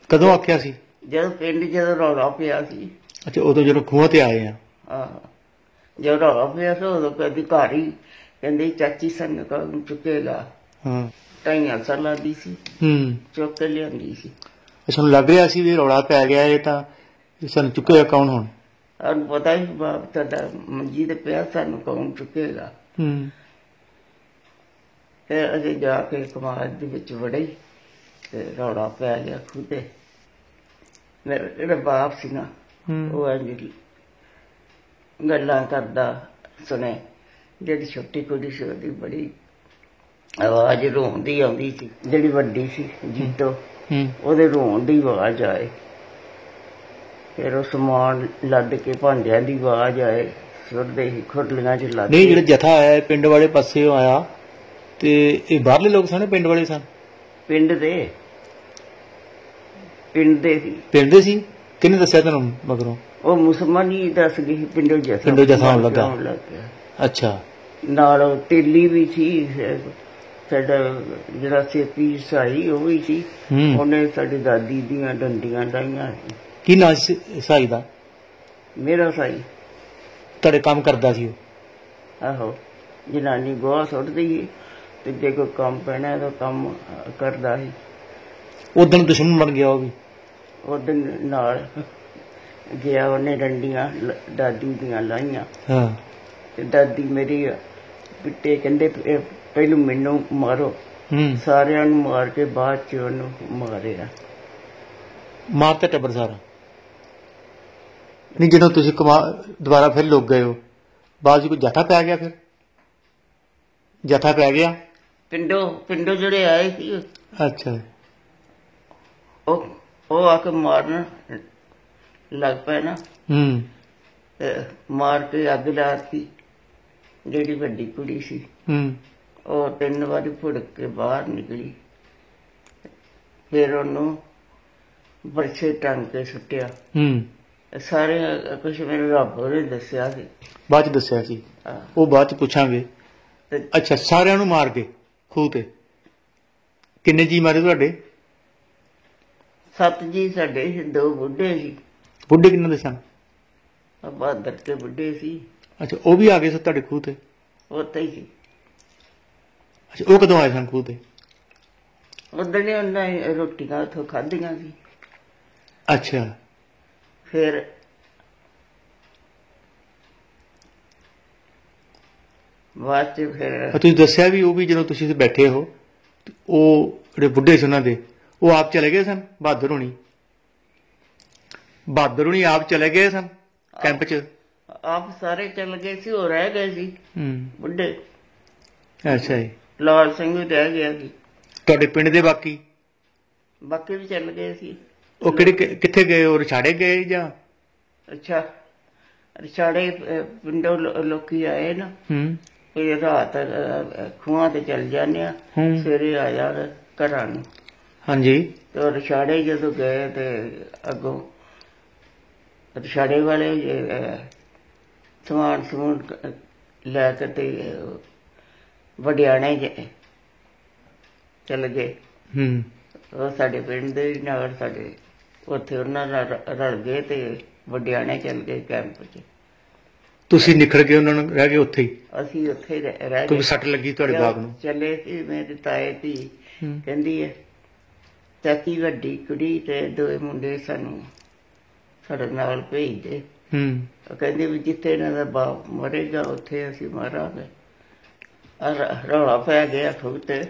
Speaker 2: ਕਦੋਂ ਆਖਿਆ ਸੀ?
Speaker 1: ਜਦੋਂ ਰੌਲਾ ਪਿਆ ਸੀ।
Speaker 2: ਅੱਛਾ, ਉਦੋਂ ਜਦੋਂ ਖੂਹਾਂ ਤੇ ਆਏ ਆ?
Speaker 1: ਆਹੋ, ਜਦੋਂ ਰੌਲਾ ਪਿਆ ਸੀ ਉਦੋਂ ਕਦੀ ਘਰ ਹੀ ਕਹਿੰਦੀ ਚਾਚੀ ਸਾਨੂੰ ਕੌਣ ਚੁੱਕੇਗਾ। 2.5 ਸਾਲਾਂ ਦੀ ਸੀ। ਚੁੱਕ ਕੇ ਲਿਆਂਦੀ ਸੀ।
Speaker 2: ਸਾਨੂੰ ਲੱਗ ਰਿਹਾ ਸੀ ਵੀ ਰੌਲਾ ਪੈ ਗਿਆ, ਇਹ ਤਾਂ ਸਾਨੂੰ ਚੁੱਕੇਗਾ ਕੌਣ ਹੁਣ?
Speaker 1: ਸਾਨੂੰ ਪਤਾ ਹੀ ਬਾਪ ਤੁਹਾਡਾ ਮੰਜੀ ਤੇ ਪਿਆ, ਸਾਨੂੰ ਕੌਣ ਚੁੱਕੇਗਾ। ਫਿਰ ਅਸੀਂ ਜਾ ਕੇ ਕਮਾਦ ਦੇ ਵਿੱਚ ਵੜੇ ਤੇ ਰੌਲਾ ਪੈ ਗਿਆ ਖੂਹ ਤੇ। ਮੇਰਾ ਜਿਹੜਾ ਬਾਪ ਸੀ ਨਾ, ਉਹ ਇੰਝ ਗੱਲਾਂ ਕਰਦਾ ਸੁਣੇ। ਜਿਹੜੀ ਛੋਟੀ ਕੁੜੀ ਸੀ ਉਹਦੀ ਬੜੀ ਆਵਾਜ਼ ਰੋਣ ਦੀ ਆਉਂਦੀ ਸੀ। ਜਿਹੜੀ ਵੱਡੀ ਸੀ ਜੀਤੋ, ਉਹਦੇ ਰੋਣ ਦੀ ਆਵਾਜ਼ ਆਏ। ਫਿਰ ਉਹ ਸਮਾਨ ਲੱਦ ਕੇ ਭਾਂਡਿਆਂ ਦੀ ਆਵਾਜ਼ ਆਏ, ਸੁੱਟਦੇ ਸੀ ਖੁਰਲੀਆਂ ਚ ਲੱਦ।
Speaker 2: ਨਹੀਂ, ਜਿਹੜਾ ਜਥਾ ਆਇਆ ਪਿੰਡ ਵਾਲੇ ਪਾਸੇ ਆਇਆ ਤੇ ਇਹ ਬਾਹਰਲੇ ਲੋਕ ਸਨ, ਪਿੰਡ ਵਾਲੇ ਸਨ?
Speaker 1: ਪਿੰਡ ਦੇ ਸੀ।
Speaker 2: ਪਿੰਡ ਦੇ ਸੀ। ਕਿਹਨੇ ਦੱਸਿਆ ਤੁਹਾਨੂੰ ਮਗਰੋਂ?
Speaker 1: ਉਹ ਮੁਸਲਮਾਨ ਹੀ ਦੱਸ ਗਈ ਸੀ, ਪਿੰਡੋਂ
Speaker 2: ਜਥਾ ਆਉਣ ਲੱਗਾ। ਅੱਛਾ।
Speaker 1: ਨਾਲ ਤੇਲੀ ਵੀ ਸੀ, ਸਾਡਾ ਜਿਹੜਾ ਸੇਪੀ ਸਾਈ ਉਹ ਵੀ ਸੀ। ਉਹਨੇ ਸਾਡੀ ਦਾਦੀ ਦੀਆਂ ਡੰਡੀਆਂ ਲਾਈਆਂ।
Speaker 2: ਕੀ ਨਾਂ ਸੀ ਸਾਈ ਦਾ?
Speaker 1: ਮੇਰਾ ਸਾਈ।
Speaker 2: ਤੁਹਾਡੇ ਕੰਮ ਕਰਦਾ ਸੀ ਉਹ?
Speaker 1: ਆਹੋ, ਜਨਾਨੀ ਗੋਹਾ ਸੁੱਟਦੀ ਸੀ ਤੇ ਜੇ ਕੋਈ ਕੰਮ ਪੈਣਾ ਤਾਂ ਕੰਮ ਕਰਦਾ ਸੀ।
Speaker 2: ਉਦਣ ਦੁਸ਼ਮਣ ਬਣ ਗਿਆ ਉਹ ਵੀ?
Speaker 1: ਉਦਣ ਨਾਲ ਗਿਆ, ਉਹਨੇ ਡੰਡੀਆਂ ਦਾਦੀ ਦੀਆਂ ਲਾਈਆਂ। ਤੇ ਦਾਦੀ ਮੇਰੀ ਪਿੱਟੇ, ਕਹਿੰਦੇ ਪਹਿਲੋਂ ਮੈਨੂੰ ਮਾਰੋ, ਸਾਰਿਆਂ ਨੂੰ ਮਾਰ ਕੇ ਬਾਅਦ ਚ ਉਹਨੂੰ ਮਾਰਿਆ।
Speaker 2: ਮਾਰਤਾ ਟੱਬਰ ਸਾਰਾ? ਨਹੀਂ, ਜਦੋਂ ਤੁਸੀਂ ਦੁਬਾਰਾ ਫਿਰ ਲੁੱਕ ਗਏ ਹੋ, ਬਾਅਦ ਚ ਕੋਈ ਜਥਾ ਪੈ ਗਿਆ? ਫਿਰ ਜਥਾ ਪੈ ਗਿਆ
Speaker 1: ਪਿੰਡੋਂ ਜਿਹੜੇ ਆਏ ਸੀ।
Speaker 2: ਅੱਛਾ।
Speaker 1: ਉਹ ਆ ਕੇ ਮਾਰਨ ਲੱਗ ਪਏ ਨਾ। ਮਾਰ ਕੇ ਅੱਗ ਲਾਤੀ। ਜਿਹੜੀ ਵੱਡੀ ਕੁੜੀ ਸੀ ਉਹ 3 ਵਾਰੀ ਭੁੜਕ ਕੇ ਬਾਹਰ ਨਿਕਲੀ। ਫਿਰ ਉਹਨੂੰ ਬਰਛੇ ਟੰਗ ਕੇ ਸੁੱਟਿਆ। ਸਾਰੇ ਕੁਛ ਮੈਨੂੰ ਰੱਬ ਨੇ ਦੱਸਿਆ ਸੀ। ਬਾਅਦ ਚ ਦੱਸਿਆ ਸੀ? ਉਹ ਬਾਅਦ ਚ ਪੁੱਛਾਂਗੇ। ਅੱਛਾ, ਸਾਰਿਆਂ ਨੂੰ ਮਾਰ ਕੇ ਖੂਹ ਤੇ? ਕਿੰਨੇ ਜੀ ਮਾਰੇ ਤੁਹਾਡੇ? 7 ਜੀ ਸਾਡੇ, 2 ਬੁੱਢੇ ਸੀ। ਬੁੱਢੇ ਕਿੰਨੇ ਦੇ ਸਨ? ਬਹਾਦਰ ਕੇ ਬੁੱਢੇ ਸੀ। ਅੱਛਾ, ਉਹ ਵੀ ਆ ਗਏ ਸੀ ਤੁਹਾਡੇ ਖੂਹ ਤੇ? ਉੱਥੇ ਹੀ ਸੀ। ਅੱਛਾ, ਉਹ ਕਦੋਂ ਆਏ ਸਨ ਖੂਹ ਤੇ? ਉਦਣ ਹੀ ਉਹਨਾਂ ਰੋਟੀਆਂ ਉੱਥੋਂ ਖਾਧੀਆਂ ਸੀ। ਅੱਛਾ। ਫਿਰ ਬਾਅਦ ਚ ਫਿਰ ਤੁਸੀਂ ਦੱਸਿਆ ਵੀ ਉਹ ਵੀ ਜਦੋਂ ਤੁਸੀਂ ਬੈਠੇ ਹੋ, ਉਹ ਜਿਹੜੇ ਬੁੱਢੇ ਸੀ ਉਹਨਾਂ ਦੇ, ਉਹ ਆਪ ਚਲੇ ਗਏ ਸਨ? ਬਹਾਦਰ ਹੋਣੀ ਆਪ ਚਲੇ ਗਏ ਸਨ ਕੈਂਪ ਚ? ਆਪ ਸਾਰੇ ਚਲੇ ਗਏ ਸੀ, ਉਹ ਰਹਿ ਗਏ ਸੀ ਬੁੱਢੇ। ਅੱਛਾ ਜੀ। ਲਾਲ ਸਿੰਘ ਵੀ ਰਹਿ ਗਿਆ ਸੀ। ਤੁਹਾਡੇ ਪਿੰਡ ਦੇ ਬਾਕੀ ਵੀ ਚੱਲ ਗਏ ਸੀ। ਉਹ ਕਿੱਥੇ ਗਏ? ਉਹ ਰਛਾੜੇ ਗਏ ਜਾਂ? ਅੱਛਾ, ਰਛਾੜੇ ਪਿੰਡੋਂ ਲੋਕੀ ਆਏ ਨਾ, ਰਾਤ ਖੂਹਾਂ ਤੇ ਚੱਲ ਜਾਂਦੇ ਆ, ਸਵੇਰੇ ਆ ਜਾ ਘਰਾਂ ਨੂੰ। ਹਾਂਜੀ। ਤੇ ਰਛਾੜੇ ਜਦੋਂ ਗਏ ਤੇ ਅੱਗੋਂ ਰਛਾੜੇ ਵਾਲੇ ਸਮਾਨ ਸਮੂਨ ਲੈ ਕੇ ਤੇ ਵਡਿਆਣੇ ਚੱਲ ਗਏ। ਉਹ ਸਾਡੇ ਪਿੰਡ ਦੇ ਨਾਲ, ਸਾਡੇ ਉੱਥੇ ਉਹਨਾਂ ਨਾਲ ਰਲ ਗਏ ਤੇ ਵਡਿਆਣੇ ਚੱਲ ਗਏ ਕੈਂਪ ਚ। ਤੁਸੀਂ ਨਿਖੜ ਗਏ, ਉਹਨਾਂ ਨੂੰ ਰਹਿ ਗਏ ਉੱਥੇ ਹੀ? ਅਸੀਂ ਉੱਥੇ ਹੀ ਰਹਿ ਗਏ। ਸੱਟ ਲੱਗੀ ਤੁਹਾਡੇ ਬਾਗ ਨੂੰ? ਚੱਲੇ ਸੀ। ਮੇਰੇ ਤਾਏ ਦੀ ਕਹਿੰਦੀ ਹੈ, ਚਾਚੀ ਵੱਡੀ ਕੁੜੀ ਤੇ 2 ਮੁੰਡੇ ਸਾਨੂੰ ਸਾਡੇ ਨਾਲ ਭੇਜ ਦੇ। ਉਹ ਕਹਿੰਦੇ ਵੀ ਜਿੱਥੇ ਇਹਨਾਂ ਦਾ ਬਾਪ ਮਰੇਗਾ ਉੱਥੇ ਅਸੀਂ ਮਾਰਾਂਗੇ। ਰੌਲਾ ਪੈ ਗਿਆ ਖੂਹ ਤੇ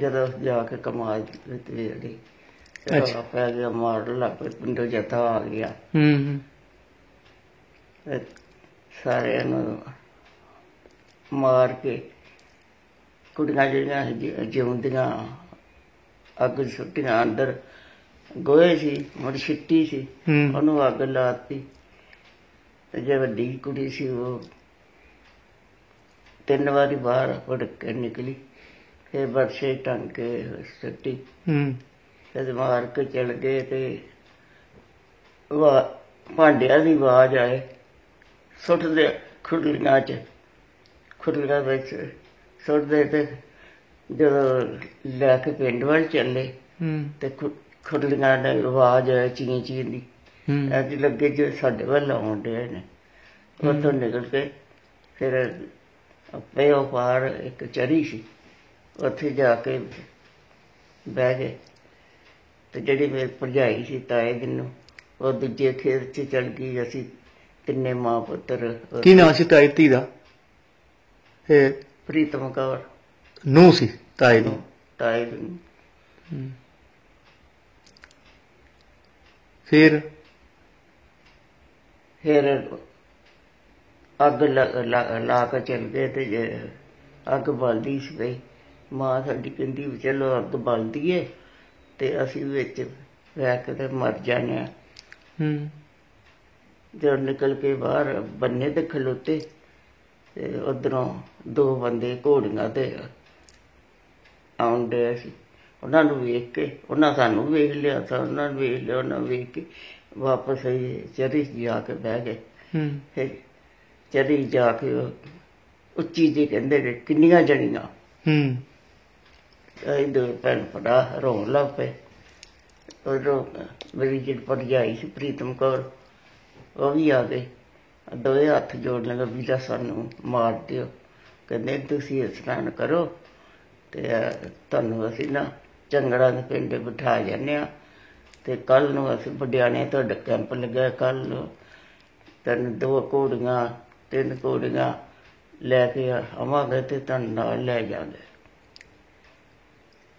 Speaker 1: ਜਦੋਂ ਜਾ ਕੇ ਕਮਾਲ ਜਿਹੜੀ ਰੌਲਾ ਪੈ ਗਿਆ, ਮਾਰਨ ਲੱਗ ਪਏ। ਪਿੰਡੋਂ ਜਥਾ ਆ ਗਿਆ, ਸਾਰਿਆਂ ਨੂੰ ਮਾਰ ਕੇ। ਕੁੜੀਆਂ ਜਿਹੜੀਆਂ ਜਿਉਂਦੀਆਂ ਅੱਗ ਸੁੱਟੀਆਂ, ਅੰਦਰ ਗੋਹੇ ਸੀ, ਮੁੜ ਛਿੱਟੀ ਸੀ, ਉਹਨੂੰ ਅੱਗ ਲਾਤੀ। ਤੇ ਜੇ ਵੱਡੀ ਕੁੜੀ ਸੀ ਉਹ 3 ਵਾਰੀ ਬਾਹਰ ਭੁੜਕ ਕੇ ਨਿਕਲੀ। ਫਿਰ ਬਰਛੇ ਟੰਗ ਕੇ ਸੁੱਟੀ। ਤੇ ਮਾਰ ਕੇ ਚਲ ਗਏ। ਤੇ ਭਾਂਡਿਆਂ ਦੀ ਆਵਾਜ਼ ਆਏ, ਸੁੱਟਦੇ ਖੁਰਲੀਆਂ ਵਿੱਚ ਸੁੱਟਦੇ। ਤੇ ਜਦੋਂ ਲੈ ਕੇ ਪਿੰਡ ਵੱਲ ਚੱਲੇ ਤੇ ਖੁਰਲੀਆਂ ਦੀ ਆਵਾਜ਼ ਆਏ, ਚੀਂ ਚੀਂ ਦੀ। ਅੱਜ ਲੱਗੇ ਜੋ ਸਾਡੇ ਵੱਲ ਆਉਣ ਡਏ ਨੇ। ਉੱਥੋਂ ਨਿਕਲ ਕੇ ਫਿਰ ਪਿਓ ਪਾਰ ਇੱਕ ਚਰੀ ਸੀ, ਉੱਥੇ ਜਾ ਕੇ ਬਹਿ ਗਏ। ਤੇ ਜਿਹੜੀ ਮੇਰੀ ਭਰਜਾਈ ਸੀ ਤਾਏ ਦੀ ਨੂੰ, ਉਹ ਦੂਜੇ ਖੇਤ ਚ ਚਲ ਗਈ। ਅਸੀਂ 3 ਮਾਂ ਪੁੱਤਰ। ਕੀ ਨਾਂ ਸੀ ਤਾਏ ਧੀ ਦਾ? ਪ੍ਰੀਤਮ ਕੌਰ ਨੂੰਹ ਸੀ ਤਾਏ ਦੀ? ਤਾਏ ਦੀ। ਫਿਰ ਅੱਗ ਲਾ ਕੇ ਚੱਲ ਗਏ। ਤੇ ਅੱਗ ਬਲਦੀ ਸੀ ਪਈ। ਮਾਂ ਸਾਡੀ ਕਹਿੰਦੀ ਵੀ ਚਲੋ ਅੱਗ ਬਲਦੀ ਏ ਤੇ ਅਸੀਂ ਵਿੱਚ ਬਹਿ ਕੇ ਤੇ ਮਰ ਜਾਣੇ ਆ। ਜਦੋਂ ਨਿਕਲ ਕੇ ਬਾਹਰ ਬੰਨੇ ਤੇ ਖਲੋਤੇ ਤੇ ਉੱਧਰੋਂ 2 ਬੰਦੇ ਘੋੜੀਆਂ ਤੇ ਆਉਣ ਡਿਆ ਸੀ। ਉਹਨਾਂ ਨੂੰ ਵੇਖ ਕੇ ਉਹਨਾਂ ਸਾਨੂੰ ਵੇਖ ਲਿਆ ਤਾਂ ਉਹਨਾਂ ਨੂੰ ਵੇਖ ਲਿਆ, ਉਹਨਾਂ ਵੇਖ ਕੇ ਵਾਪਸ ਚਰੀ ਜਾ ਕੇ ਬਹਿ ਗਏ। ਫਿਰ ਚਰੀ ਜਾ ਕੇ ਉੱਚੀ ਜੀ ਕਹਿੰਦੇ ਨੇ ਕਿੰਨੀਆਂ ਜਣੀਆਂ ਦੋ ਭੈਣ ਭਰਾ ਰੋਣ ਲੱਗ ਪਏ। ਉਧਰੋਂ ਮੇਰੀ ਜਿਹੜੀ ਭਰਜਾਈ ਸੀ ਪ੍ਰੀਤਮ ਕੌਰ ਉਹ ਵੀ ਆ ਗਏ, ਦੋਵੇਂ ਹੱਥ ਜੋੜ ਲਗਾ ਵੀਰਾ ਸਾਨੂੰ ਮਾਰ ਦਿਓ। ਕਹਿੰਦੇ ਤੁਸੀਂ ਇਸ਼ਨਾਨ ਕਰੋ ਤੇ ਤੁਹਾਨੂੰ ਅਸੀਂ ਨਾ ਚੰਗੜਾਂ ਦੇ ਪਿੰਡ ਬਿਠਾ ਜਾਂਦੇ ਹਾਂ ਤੇ ਕੱਲ੍ਹ ਨੂੰ ਅਸੀਂ ਵਡਿਆਣੇ ਤੁਹਾਡਾ ਕੈਂਪ ਲੱਗਾ, ਕੱਲ੍ਹ ਨੂੰ ਤੈਨੂੰ 2 ਘੋੜੀਆਂ 3 ਘੋੜੀਆਂ ਲੈ ਕੇ ਆਵਾਂਗੇ ਤੇ ਤੁਹਾਨੂੰ ਨਾਲ ਲੈ ਜਾਵਾਂਗੇ।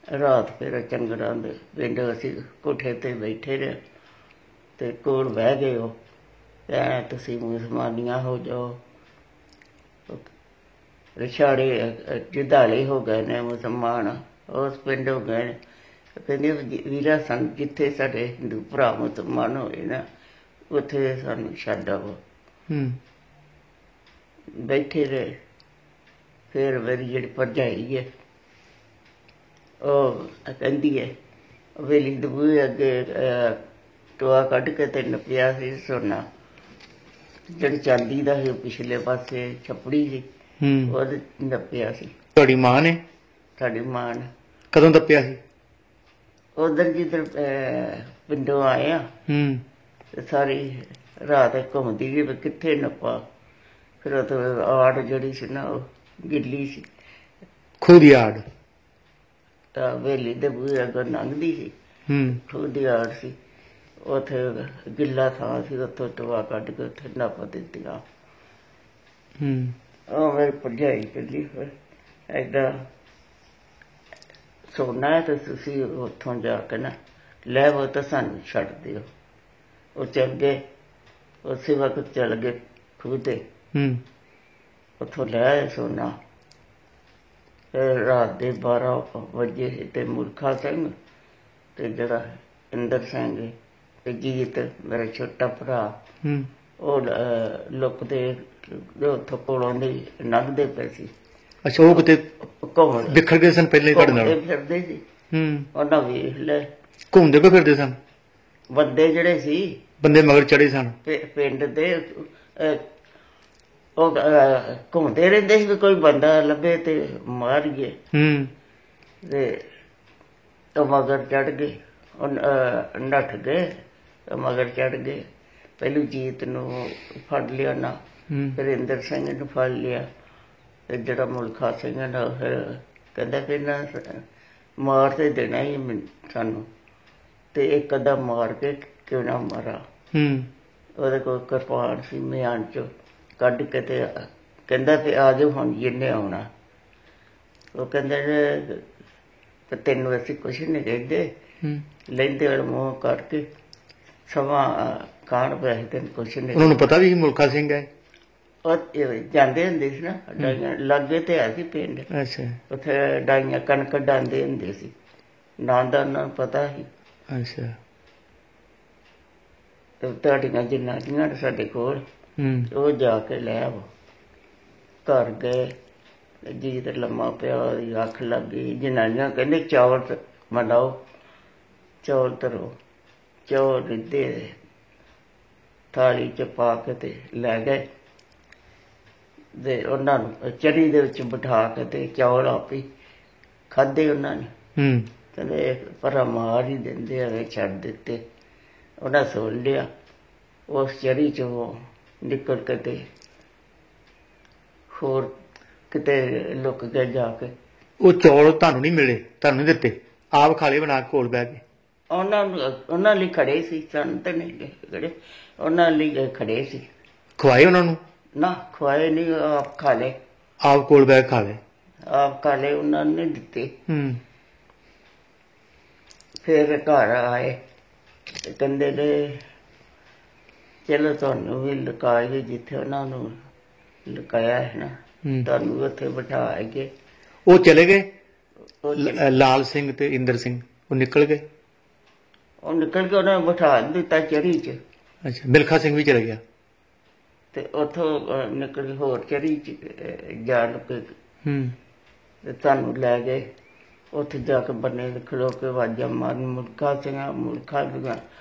Speaker 1: ਰਾਤ ਫਿਰ ਚੰਗੜਾਂ ਦੇ ਪਿੰਡ ਅਸੀਂ ਕੋਠੇ 'ਤੇ ਬੈਠੇ ਰਹੇ ਤੇ ਕੋਲ ਬਹਿ ਗਏ। ਉਹ ਕਹਿ ਤੁਸੀਂ ਮੁਸਲਮਾਨੀਆਂ ਹੋ ਜਾਓ, ਰਿਛਾੜੇ ਜਿਦਾਲੇ ਹੋ ਗਏ ਨੇ ਮੁਸਲਮਾਨ, ਉਸ ਪਿੰਡ ਹੋ ਗਏ ਨੇ। ਕਹਿੰਦੇ ਵੀਰਾ ਸਾਨੂੰ ਜਿੱਥੇ ਸਾਡੇ ਹਿੰਦੂ ਭਰਾ ਮੁਸਲਮਾਨ ਹੋਏ ਨਾ ਉੱਥੇ ਸਾਨੂੰ ਛੱਡ ਆਵੋ। ਬੈਠੇ ਰਹੇ। ਫਿਰ ਮੇਰੀ ਜਿਹੜੀ ਭਰਜਾਈ ਹੈ ਉਹ ਕਹਿੰਦੀ ਹੈ ਵੇਲੀ ਦੇ ਬੂਹੇ ਅੱਗੇ ਟੋਆ ਕੱਢ ਕੇ ਤੇ ਨੱਪਿਆ ਸੀ ਸੋਨਾ, ਜਿਹੜੀ ਚਾਂਦੀ ਦਾ ਸੀ ਪਿਛਲੇ ਪਾਸੇ ਛੱਪੜੀ ਸੀ ਉਹਦੇ ਨੱਪਿਆ ਸੀ।
Speaker 2: ਤੁਹਾਡੀ ਮਾਂ ਨੇ? ਸਾਡੀ
Speaker 1: ਮਾਂ ਨੇ।
Speaker 2: ਕਦੋਂ ਦੱਪਿਆ ਸੀ?
Speaker 1: ਉਧਰ ਜਿੱਧਰ ਪਿੰਡੋਂ ਆਏ ਆ ਤੇ ਸਾਰੀ ਰਾਤ ਘੁੰਮਦੀ ਗਈ ਵੀ ਕਿੱਥੇ ਨੱਪਾ। ਫਿਰ ਉੱਥੇ ਆੜ ਜਿਹੜੀ ਸੀ ਨਾ ਉਹ ਗਿੱਲੀ ਸੀ,
Speaker 2: ਖੂਹ ਦੀ ਆੜ
Speaker 1: ਵੇਲੀ ਦੇ ਬੂਹੇ ਅੱਗੋਂ ਲੰਘਦੀ ਸੀ, ਖੂਹ ਦੀ ਆੜ ਸੀ। ਉੱਥੇ ਗਿੱਲਾ ਥਾਂ ਸੀ, ਉੱਥੋਂ ਟੋਆ ਕੱਢ ਕੇ ਉੱਥੇ ਨੱਪ ਦਿੱਤੀਆਂ। ਉਹ ਮੇਰੀ ਭਰਜਾਈ ਕਹਿੰਦੀ ਫਿਰ ਏਦਾਂ ਸੋਨਾ ਹੈ ਤੇ ਤੁਸੀਂ ਉੱਥੋਂ ਜਾ ਕੇ ਨਾ ਲੈ ਆਵੋ ਤਾਂ ਸਾਨੂੰ ਛੱਡ ਦਿਓ। ਉਹ ਚੱਲ ਗਏ, ਉਸੇ ਵਕਤ ਚੱਲ ਗਏ ਖੂਹ 'ਤੇ, ਉੱਥੋਂ ਲੈ ਆਏ ਸੋਨਾ। ਫਿਰ ਰਾਤ ਦੇ 12 ਵਜੇ ਤੇ ਮੁਲਖਾ ਸਿੰਘ ਤੇ ਜਿਹੜਾ ਇੰਦਰ ਸਿੰਘ ਤੇ ਜੀਤ ਮੇਰਾ ਛੋਟਾ ਭਰਾ ਉਹ ਲੁਕਦੇ ਉੱਥੋਂ ਕੋਲੋਂ ਦੀ ਲੰਘਦੇ ਪਏ ਸੀ।
Speaker 2: ਅੱਛਾ, ਉਹ ਕਿਤੇ
Speaker 1: ਘੁੰਮਦੇ
Speaker 2: ਬਿਖਰ ਗਏ ਸਨ ਪਹਿਲੇ ਤੁਹਾਡੇ ਨਾਲ?
Speaker 1: ਫਿਰਦੇ ਸੀ। ਉਹਨਾਂ ਵੇਖ ਲੈ
Speaker 2: ਘੁੰਮਦੇ ਪਏ ਫਿਰਦੇ ਸਨ
Speaker 1: ਬੰਦੇ ਜਿਹੜੇ ਸੀ,
Speaker 2: ਬੰਦੇ ਮਗਰ ਚੜੇ ਸਨ
Speaker 1: ਪਿੰਡ ਦੇ। ਉਹ ਘੁੰਮਦੇ ਰਹਿੰਦੇ ਸੀ ਵੀ ਕੋਈ ਬੰਦਾ ਲੱਭੇ ਤੇ ਮਾਰੀਏ। ਤੇ ਉਹ ਮਗਰ ਚੜ ਗਏ, ਨੱਠ ਗਏ, ਮਗਰ ਚੜ ਗਏ। ਪਹਿਲੂ ਜੀਤ ਨੂੰ ਫੜ ਲਿਆ ਨਾ, ਫਿਰ ਇੰਦਰ ਸਿੰਘ ਨੂੰ ਫੜ ਲਿਆ ਤੇ ਜਿਹੜਾ ਮੁਲਖਾ ਸਿੰਘ ਨਾ ਫਿਰ ਕਹਿੰਦਾ ਫਿਰ ਨਾ ਮਾਰ ਤੇ ਦੇਣਾ ਹੀ ਸਾਨੂੰ, ਤੇ ਇੱਕ ਅੱਧਾ ਮਾਰ ਕੇ ਕਿਉਂ ਨਾ ਮਾਰਾ। ਉਹਦੇ ਕੋਲ ਕਿਰਪਾਨ ਸੀ, ਮਿਆਨ ਚੋਂ ਕੱਢ ਕੇ ਤੇ ਕਹਿੰਦਾ ਵੀ ਆ ਜਾਓ ਹੁਣ ਜਿਹਨੇ ਆਉਣਾ। ਉਹ ਕਹਿੰਦੇ ਤੈਨੂੰ ਅਸੀਂ ਕੁਛ ਨਹੀਂ ਕਹਿੰਦੇ, ਲੈਂਦੇ ਵਾਲੇ ਮੂੰਹ ਕਰਕੇ ਸਮਾਂ ਖਾਣ ਪਿਆ ਸੀ, ਤੈਨੂੰ ਕੁਛ ਨਹੀਂ।
Speaker 2: ਉਹਨਾਂ ਨੂੰ ਪਤਾ ਵੀ ਮੁਲਖਾ ਸਿੰਘ ਹੈ?
Speaker 1: ਉਹ ਜਾਂਦੇ ਹੁੰਦੇ ਸੀ ਨਾ ਡਾਈਆਂ ਲਾਗੇ ਤੇ ਆ ਸੀ ਪਿੰਡ।
Speaker 2: ਅੱਛਾ,
Speaker 1: ਉੱਥੇ ਡਾਈਆਂ ਕਣਕ ਡਾਂਦੇ ਹੁੰਦੇ ਸੀ, ਨਾਂ ਦਾ ਉਹਨਾਂ ਨੂੰ ਪਤਾ ਸੀ।
Speaker 2: ਅੱਛਾ,
Speaker 1: ਤੁਹਾਡੀਆਂ ਜਨਾਨੀਆਂ ਸਾਡੇ ਕੋਲ ਉਹ ਜਾ ਕੇ ਲੈ ਆਵੋ। ਘਰ ਗਏ, ਜੀਤ ਲੰਮਾ ਪਿਆ, ਉਹਦੀ ਅੱਖ ਲੱਗ ਗਈ। ਜਨਾਨੀਆਂ ਕਹਿੰਦੇ ਚੌਲ ਮੰਡਾਓ, ਚੌਲ ਧਰੋ। ਚੌਲ ਰਿੱਧੇ ਥਾਲੀ 'ਚ ਪਾ ਕੇ ਤੇ ਲੈ ਗਏ ਤੇ ਉਹਨਾਂ ਨੂੰ ਚਰੀ ਦੇ ਵਿੱਚ ਬਿਠਾ ਕੇ ਤੇ ਚੌਲ ਆਪੇ ਖਾਧੇ ਉਹਨਾਂ ਨੇ। ਕਹਿੰਦੇ ਪਰ ਮਾਰ ਹੀ ਦਿੰਦੇ ਹੈਗੇ, ਛੱਡ ਦਿੱਤੇ। ਉਹਨਾਂ ਸੁਣ ਲਿਆ, ਉਸ ਚਰੀ 'ਚੋਂ ਨਿਕਲ ਕੇ ਤੇ ਹੋਰ ਕਿਤੇ ਲੁੱਕ ਗਏ ਜਾ ਕੇ।
Speaker 2: ਉਹ ਚੌਲ ਤੁਹਾਨੂੰ ਨਹੀਂ ਮਿਲੇ, ਤੁਹਾਨੂੰ ਨਹੀਂ ਦਿੱਤੇ, ਆਪ ਖਾ ਲਏ ਬਣਾ ਕੇ ਕੋਲ ਬਹਿ ਕੇ?
Speaker 1: ਉਹਨਾਂ ਲਈ ਖੜੇ ਸੀ, ਸਾਨੂੰ ਤਾਂ ਨਹੀਂ ਖੜੇ, ਉਹਨਾਂ ਲਈ ਖੜੇ ਸੀ।
Speaker 2: ਖਵਾਏ ਉਹਨਾਂ ਨੂੰ?
Speaker 1: ਨਾ ਖਵਾਏ ਨਹੀਂ, ਆਪ ਖਾ ਲਏ।
Speaker 2: ਆਪ ਕੋਲ ਬਹਿ ਖਾ ਲਏ?
Speaker 1: ਆਪ ਖਾ ਲਏ, ਉਹਨਾਂ ਨੇ ਦਿੱਤੇ। ਫਿਰ ਘਰ ਆਏ ਤੇ ਕਹਿੰਦੇ ਨੇ ਚਲੋ ਤੁਹਾਨੂੰ ਵੀ ਲੁਕਾਈਏ, ਜਿੱਥੇ ਉਹਨਾਂ ਨੂੰ ਲੁਕਾਇਆ ਹੈ ਨਾ ਤੁਹਾਨੂੰ ਉੱਥੇ ਬਿਠਾ ਕੇ।
Speaker 2: ਉਹ ਚਲੇ ਗਏ? ਲਾਲ ਸਿੰਘ ਤੇ ਇੰਦਰ ਸਿੰਘ ਉਹ ਨਿਕਲ ਗਏ?
Speaker 1: ਉਹ ਨਿਕਲ ਕੇ ਉਹਨਾਂ ਨੂੰ ਬਿਠਾ ਦਿੱਤਾ ਚਰੀ 'ਚ।
Speaker 2: ਅੱਛਾ, ਮਿਲਖਾ ਸਿੰਘ ਵੀ ਚਲੇ ਗਿਆ?
Speaker 1: ਤੇ ਉੱਥੋਂ ਨਿਕਲ ਹੋਰ ਚਰੀ 'ਚ ਜਾ ਲੁਕੇ ਤੇ ਤੁਹਾਨੂੰ ਲੈ ਗਏ। ਉੱਥੇ ਜਾ ਕੇ ਬੰਨੇ ਤੇ ਖਲੋ ਕੇ ਆਵਾਜ਼ਾਂ ਮਾਰਨ, ਮੁਲਕਾਂ ਸੀਆਂ, ਮੁਲਕਾਂ ਦੀਆਂ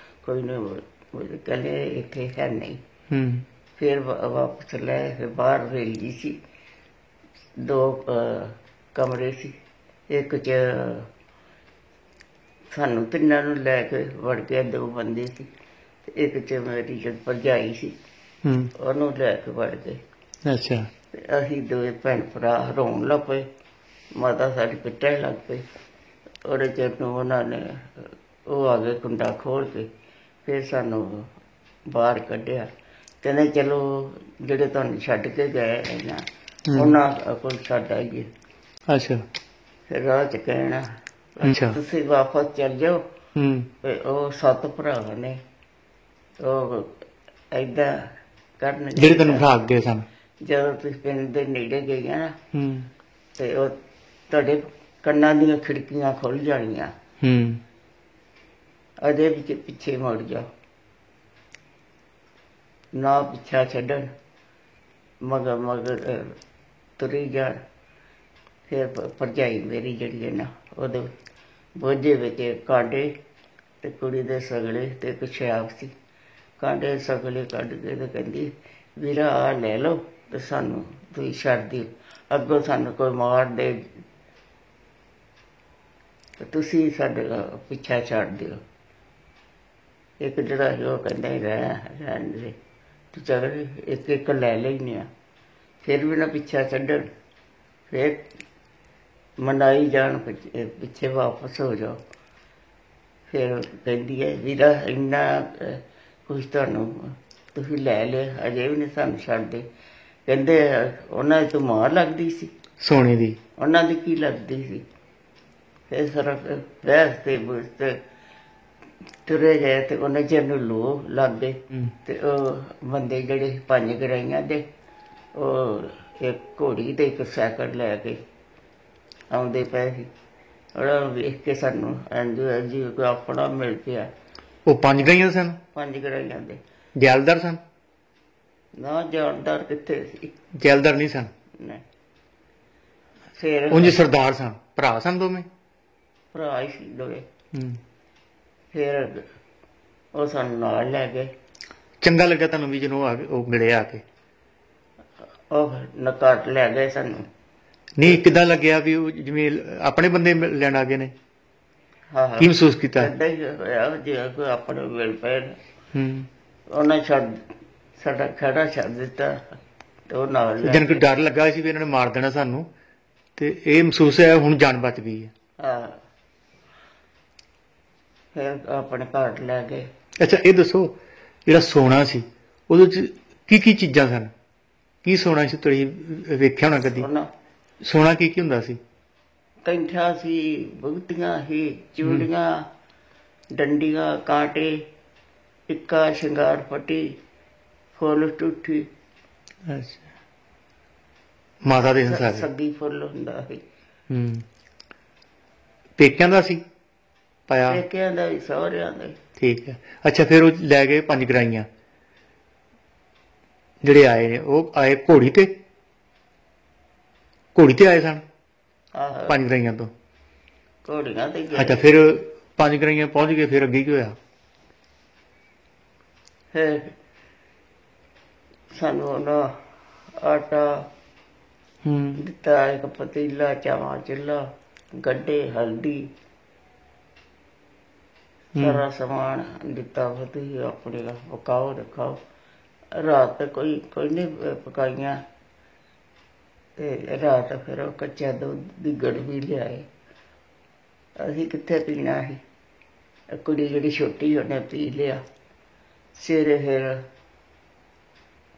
Speaker 1: ਕੋਈ ਨਹੀਂ, ਕਹਿੰਦੇ ਇੱਥੇ ਹੈ ਨਹੀਂ। ਫਿਰ ਵਾਪਸ ਲੈ, ਫਿਰ ਬਾਹਰ ਰੇਲੀ ਸੀ, 2 ਕਮਰੇ ਸੀ, ਇੱਕ 'ਚ ਸਾਨੂੰ ਤਿੰਨਾਂ ਨੂੰ ਲੈ ਕੇ ਵੜ ਕੇ 2 ਬੰਦੇ ਸੀ, ਇੱਕ 'ਚ ਮੇਰੀ ਜਦ ਭਰਜਾਈ ਸੀ ਉਹਨੂੰ ਲੈ ਕੇ ਵੜ ਗਏ।
Speaker 2: ਅੱਛਾ।
Speaker 1: ਅਸੀਂ 2 ਭੈਣ ਭਰਾ ਰੋਣ ਲੱਗ ਪਏ, ਮਾਤਾ ਸਾਡੀ ਪਿੱਟਣ ਲੱਗ ਪਈ। ਉਹਦੇ 'ਚ ਉਹਨਾਂ ਨੇ ਉਹ ਆ ਗਏ ਕੁੰਡਾ ਖੋਲ ਕੇ, ਫਿਰ ਸਾਨੂੰ ਬਾਹਰ ਕੱਢਿਆ। ਕਹਿੰਦੇ ਚਲੋ ਜਿਹੜੇ ਤੁਹਾਨੂੰ ਛੱਡ ਕੇ ਗਏ ਨਾ ਉਹਨਾਂ ਕੋਲ ਛੱਡ ਆਈਏ।
Speaker 2: ਅੱਛਾ।
Speaker 1: ਫਿਰ ਰਾਹ 'ਚ ਕਹਿਣਾ
Speaker 2: ਅੱਛਾ
Speaker 1: ਤੁਸੀਂ ਵਾਪਸ ਚੱਲ ਜਾਓ। ਉਹ 7 ਭਰਾ ਨੇ ਉਹ ਏਦਾਂ ਕਰਨ,
Speaker 2: ਜਿਹੜੇ ਤੈਨੂੰ ਭਾਗ ਗਏ ਸਨ।
Speaker 1: ਜਦੋਂ ਤੁਸੀਂ ਪਿੰਡ ਦੇ ਨੇੜੇ ਗਈਆਂ ਨਾ ਤੇ ਉਹ ਤੁਹਾਡੇ ਕੰਨਾਂ ਦੀਆਂ ਖਿੜਕੀਆਂ ਖੁੱਲ ਜਾਣੀਆਂ, ਅਜੇ ਵੀ ਪਿੱਛੇ ਮੁੜ ਜਾਓ, ਨਾ ਪਿੱਛਾ ਛੱਡਣ, ਮਗਰ ਮਗਰ ਤੁਰੀ ਜਾਣ। ਫਿਰ ਭਰਜਾਈ ਮੇਰੀ ਜਿਹੜੀ ਹੈ ਨਾ ਉਹਦੇ ਬੋਝੇ ਵਿੱਚ ਕਾਂਡੇ ਤੇ ਕੁੜੀ ਦੇ ਸਗਲੇ ਤੇ ਇੱਕ ਸ਼ਰਾਬ ਸੀ, ਕਾਂਡੇ ਸਗਲੇ ਕੱਢ ਕੇ ਤੇ ਕਹਿੰਦੀ ਵੀਰਾ ਆਹ ਲੈ ਲਓ ਤੇ ਸਾਨੂੰ ਤੁਸੀਂ ਛੱਡ ਦਿਓ, ਅੱਗੋਂ ਸਾਨੂੰ ਕੋਈ ਮਾਰ ਦੇ ਤੇ ਤੁਸੀਂ ਸਾਡੇ ਪਿੱਛਾ ਛੱਡ ਦਿਓ। ਇੱਕ ਜਿਹੜਾ ਸੀ ਉਹ ਕਹਿੰਦਾ ਰਹਿਣ ਦੇ ਤੂੰ ਚੱਲ, ਇੱਕ ਇੱਕ ਲੈ ਲੈਂਦੇ ਹਾਂ। ਫਿਰ ਵੀ ਨਾ ਪਿੱਛਾ ਛੱਡਣ, ਫਿਰ ਮਨਾਈ ਜਾਣ ਪਿੱਛੇ ਵਾਪਸ ਹੋ ਜਾਓ। ਫਿਰ ਕਹਿੰਦੀ ਹੈ ਵੀਰਾ ਇੰਨਾ ਕੁਛ ਤੁਹਾਨੂੰ ਤੁਸੀਂ ਲੈ ਲਿਆ, ਅਜੇ ਵੀ ਨਹੀਂ ਸਾਨੂੰ ਛੱਡਦੇ। ਕਹਿੰਦੇ ਉਹਨਾਂ ਦੀ ਮਾਂ ਲੱਗਦੀ ਸੀ
Speaker 2: ਸੋਨੇ ਦੀ,
Speaker 1: ਉਹਨਾਂ ਦੀ ਕੀ ਲੱਗਦੀ ਸੀ। ਫਿਰ ਸਾਰਾ ਬਹਿਸ ਤੇ ਬੁਝਤੇ ਤੁਰੇ ਗਏ ਤੇ ਉਹਨੇ ਚਿਰ ਨੂੰ ਲੋ ਲੱਗ ਗਏ। ਤੇ ਉਹ ਬੰਦੇ ਜਿਹੜੇ 5 ਗਰਾਈਆਂ ਦੇ ਉਹ ਇੱਕ ਘੋੜੀ ਤੇ ਇੱਕ ਸਾਈਕਲ ਲੈ ਕੇ ਆਉਂਦੇ ਪਏ ਸੀ। ਉਹਨਾਂ ਨੂੰ ਵੇਖ ਕੇ ਸਾਨੂੰ ਇੰਝ ਕੋਈ ਆਪਣਾ ਮਿਲ ਪਿਆ।
Speaker 2: ਉਹ 5 ਗਰਾਈਆਂ ਸਨ?
Speaker 1: 5 ਗਰਾਈਆਂ ਦੇ।
Speaker 2: ਜੈਲਦਾਰ ਸਨ?
Speaker 1: ਨਾ ਜਾਣਦਾਰ ਕਿੱਥੇ ਸੀ,
Speaker 2: ਜੈਲਦਾਰ ਨਹੀਂ ਸਨ।
Speaker 1: ਫਿਰ
Speaker 2: ਉਂਝ ਸਰਦਾਰ ਸਨ, ਭਰਾ ਸਨ ਦੋਵੇਂ?
Speaker 1: ਭਰਾ ਹੀ ਸੀ ਦੋਵੇਂ। ਫਿਰ ਉਹ ਸਾਨੂੰ ਨਾਲ ਲੈ ਗਏ।
Speaker 2: ਚੰਗਾ ਲੱਗਾ ਤੁਹਾਨੂੰ ਵੀ ਜਦੋਂ ਉਹ ਮਿਲੇ ਆ ਕੇ?
Speaker 1: ਉਹ ਨਕਾਟ ਲੈ ਗਏ ਸਾਨੂੰ।
Speaker 2: ਨਹੀਂ, ਕਿੱਦਾਂ ਲੱਗਿਆ ਵੀ ਉਹ ਜਿਵੇਂ ਆਪਣੇ ਬੰਦੇ ਲੈਣ ਆ ਗਏ ਨੇ? ਕੀ ਮਹਿਸੂਸ ਕੀਤਾ?
Speaker 1: ਏਦਾਂ ਹੀ ਹੋਇਆ ਜਿਵੇਂ ਕੋਈ ਆਪਣੇ ਮਿਲ ਪਏ। ਉਹਨਾਂ ਸਾਡਾ ਖੜਾ ਛੱਡ ਦਿੱਤਾ ਤੇ ਉਹ ਨਾਲ
Speaker 2: ਜਨ ਕੋਈ ਡਰ ਲੱਗਾ ਸੀ ਵੀ ਇਹਨਾਂ ਨੇ ਮਾਰ ਦੇਣਾ ਸਾਨੂੰ, ਤੇ ਇਹ ਮਹਿਸੂਸ ਹੈ ਹੁਣ ਜਾਨ ਬਚ ਗਈ ਹੈ।
Speaker 1: ਹਾਂ, ਫਿਰ ਆਪਣੇ ਘਰ ਲੈ ਗਏ।
Speaker 2: ਅੱਛਾ, ਇਹ ਦੱਸੋ ਜਿਹੜਾ ਸੋਨਾ ਸੀ ਉਹਦੇ ਚ ਕੀ ਕੀ ਚੀਜ਼ਾਂ ਸਨ? ਕੀ ਸੋਨਾ ਸੀ? ਤੁਸੀਂ ਵੇਖਿਆ ਹੋਣਾ ਕਦੀ ਸੋਨਾ? ਕੀ ਕੀ ਹੁੰਦਾ ਸੀ?
Speaker 1: ਕੈਂਠਾ ਸੀ, ਬੁਗਤੀਆਂ ਸੀ, ਚੂੜੀਆਂ, ਡੰਡੀਆਂ, ਕਾਂਟੇ, ਟਿੱਕਾ, ਸ਼ਿੰਗਾਰ ਪੱਟੀ, ਫੁੱਲ ਟੁੱਠੀ।
Speaker 2: ਅੱਛਾ, ਮਾਤਾ ਦੇ ਹਿਸਾਬ
Speaker 1: ਸੱਗੀ ਫੁੱਲ ਹੁੰਦਾ ਸੀ।
Speaker 2: ਪੇਕਿਆਂ ਦਾ ਸੀ ਪਾਇਆ?
Speaker 1: ਪੇਕਿਆਂ ਦਾ ਵੀ, ਸਹੁਰਿਆਂ ਦਾ। ਠੀਕ
Speaker 2: ਹੈ। ਅੱਛਾ, ਫਿਰ ਉਹ ਲੈ ਗਏ 5 ਗਰਾਈਆਂ ਜਿਹੜੇ ਆਏ ਨੇ, ਉਹ ਆਏ ਘੋੜੀ ਤੇ? ਘੋੜੀ ਤੇ ਆਏ ਸਨ 5 ਗਰਾਈਆਂ ਤੋਂ?
Speaker 1: ਘੋੜੀਆਂ ਤੇ।
Speaker 2: ਅੱਛਾ, ਫਿਰ 5 ਗਰਾਈਆਂ ਪਹੁੰਚ ਗਏ, ਫਿਰ ਅੱਗੇ ਕੀ ਹੋਇਆ?
Speaker 1: ਫਿਰ ਸਾਨੂੰ ਉਹਨਾਂ ਆਟਾ ਦਿੱਤਾ, ਇੱਕ ਪਤੀਲਾ, ਚਾਵਾਂ ਚੁੱਲ੍ਹਾ, ਗੱਡੇ, ਹਲਦੀ, ਸਾਰਾ ਸਮਾਨ ਦਿੱਤਾ। ਤੁਸੀਂ ਆਪਣੇ ਪਕਾਓ ਤੇ ਖਾਓ। ਰਾਤ ਕੋਈ ਨਹੀਂ ਪਕਾਈਆਂ ਤੇ ਰਾਤ ਫਿਰ ਉਹ ਕੱਚਾ ਦੁੱਧ ਦੀ ਗੜਵੀ ਲਿਆਏ। ਅਸੀਂ ਕਿੱਥੇ ਪੀਣਾ ਸੀ, ਕੁੜੀ ਜਿਹੜੀ ਛੋਟੀ ਉਹਨੇ ਪੀ ਲਿਆ। ਸਵੇਰੇ ਫਿਰ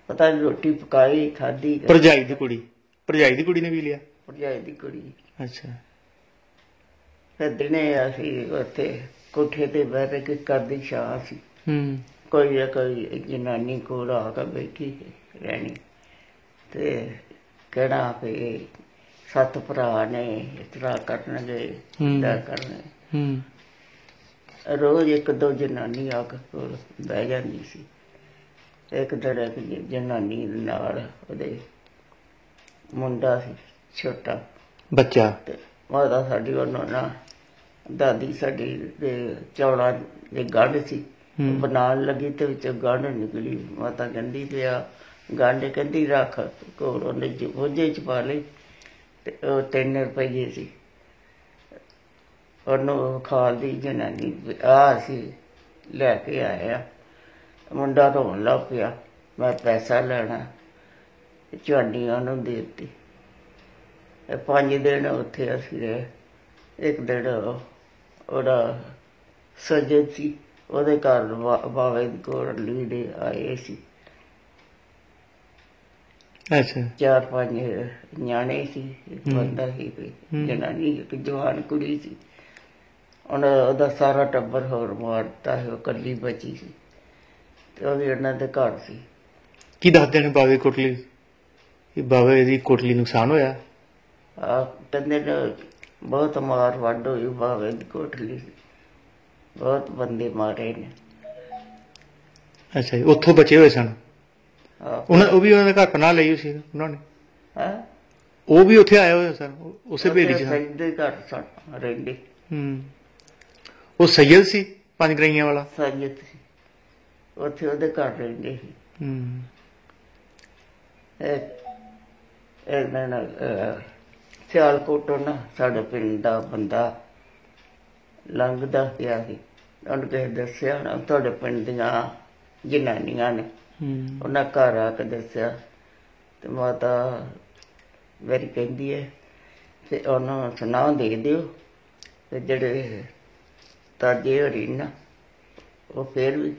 Speaker 1: ਪਤਾ ਨੀ ਰੋਟੀ ਪਕਾਈ, ਖਾਧੀ।
Speaker 2: ਭਰਜਾਈ ਦੀ ਕੁੜੀ ਨੇ ਪੀ ਲਿਆ? ਭਰਜਾਈ
Speaker 1: ਦੀ ਕੁੜੀ।
Speaker 2: ਅੱਛਾ।
Speaker 1: ਫਿਰ ਦਿਨੇ ਅਸੀਂ ਉੱਥੇ ਕੋਠੇ ਤੇ ਬਹਿ ਕੇ ਕਰਦੀ ਛਾਂ ਸੀ, ਕੋਈ ਜਨਾਨੀ ਕੋਲ ਆ ਕੇ ਬੈਠੀ ਰਹਿਣੀ ਤੇ ਕਹਿਣਾ ਵੀ 7 ਭਰਾ ਨੇ, ਇਸ ਤਰ੍ਹਾਂ ਕਰਨਗੇ, ਏਦਾਂ ਕਰਨੇ। ਰੋਜ਼ 1-2 ਜਨਾਨੀ ਆ ਕੇ ਕੋਲ ਬਹਿ ਜਾਂਦੀ ਸੀ। ਇੱਕ ਦਿਨ ਜਨਾਨੀ ਨਾਲ ਉਹਦੇ ਮੁੰਡਾ ਸੀ ਛੋਟਾ
Speaker 2: ਬੱਚਾ,
Speaker 1: ਮਾਤਾ ਸਾਡੀ ਉਹਨਾਂ ਨਾਲ ਦਾਦੀ ਸਾਡੀ ਦੇ ਚੌਲਾਂ ਦੇ ਗੰਢ ਸੀ ਬਣਾਉਣ ਲੱਗੀ ਤੇ ਵਿੱਚੋਂ ਗੰਢ ਨਿਕਲੀ। ਮਾਤਾ ਕਹਿੰਦੀ ਪਿਆ ਗੰਢ ਕਹਿੰਦੀ ਰੱਖ ਕੋਲ, ਉਹਨੇ ਬੋਝੇ ਚ ਪਾ ਲਈ ਤੇ ਉਹ 3 ਰੁਪਏ ਸੀ। ਉਹਨੂੰ ਖਾਲ ਦੀ ਜਨਾਨੀ ਆ ਸੀ ਲੈ ਕੇ ਆਇਆ। ਮੁੰਡਾ ਰੋਣ ਲੱਗ ਪਿਆ, ਮੈਂ ਪੈਸਾ ਲੈਣਾ। ਝਾਂਡੀ ਉਹਨੂੰ ਦੇ ਦਿੱਤੀ। 5 ਦਿਨ ਉੱਥੇ ਅਸੀਂ ਰਹੇ। ਇੱਕ ਦਿਨ ਉਹਦਾ ਸਜਦ ਸੀ, ਉਹਦੇ ਘਰ ਬਾਵੇ ਕੋਲ ਲੀੜੇ ਆਏ ਸੀ।
Speaker 2: ਅੱਛਾ।
Speaker 1: 4-5 ਨਿਆਣੇ ਸੀ, ਇੱਕ ਬੰਦਾ ਸੀ, ਜਨਾਨੀ, ਇੱਕ ਜਵਾਨ ਕੁੜੀ ਸੀ। ਉਹਦਾ ਸਾਰਾ ਟੱਬਰ ਹੋਰ ਮਾਰਤਾ ਸੀ, ਉਹ ਇਕੱਲੀ ਬਚੀ ਸੀ ਤੇ ਉਹ ਵੀ ਉਹਨਾਂ ਦੇ ਘਰ ਸੀ।
Speaker 2: ਕੀ ਦੱਸਦੇ ਨੇ ਬਾਵੇ ਕੋਟਲੀ? ਬਾਵੇ ਦੀ ਕੋਟਲੀ ਨੁਕਸਾਨ ਹੋਇਆ?
Speaker 1: ਕਹਿੰਦੇ ਨੇ ਬਹੁਤ ਮਾਰ ਵੱਢ ਹੋਈ ਬਾਵੇ ਦੀ ਕੋਟਲੀ, ਬਹੁਤ ਬੰਦੇ ਮਾਰੇ ਨੇ।
Speaker 2: ਅੱਛਾ ਜੀ, ਉੱਥੋਂ ਬਚੇ ਹੋਏ ਸਨ? ਉਹ ਵੀ ਉਹਨਾਂ ਦੇ ਘਰ ਪਨਾਹ ਲਈ ਸੀ ਉਹਨਾਂ ਨੇ? ਉਹ ਵੀ ਉੱਥੇ ਆਏ ਹੋਏ ਸਨ ਉਸੇ ਭੇੜੀ ਚ?
Speaker 1: ਦੇ ਘਰ ਸਨ ਰਹਿੰਦੇ।
Speaker 2: ਉਹ ਸੈਯਦ ਸੀ ਪੰਜ ਗਰਾਈਆਂ ਵਾਲਾ?
Speaker 1: ਸੈਯਦ ਸੀ, ਉੱਥੇ ਉਹਦੇ ਘਰ ਰਹਿੰਦੇ ਸੀ। ਸਿਆਲਕੋਟੋਂ ਨਾ ਸਾਡੇ ਪਿੰਡ ਦਾ ਬੰਦਾ ਲੰਘਦਾ ਪਿਆ ਸੀ, ਉਹਨੂੰ ਕਿਸੇ ਦੱਸਿਆ ਨਾ ਤੁਹਾਡੇ ਪਿੰਡ ਦੀਆਂ ਜਨਾਨੀਆਂ ਨੇ। ਉਹਨਾਂ ਘਰ ਆ ਕੇ ਦੱਸਿਆ ਤੇ ਮਾਤਾ ਮੇਰੀ ਕਹਿੰਦੀ ਹੈ ਤੇ ਉਹਨੂੰ ਸੁਣਾ ਦੇ ਦਿਓ ਤੇ ਜਿਹੜੇ ਤਾਜੇ ਹਰੀ ਨਾ ਉਹ ਫਿਰ ਵੀ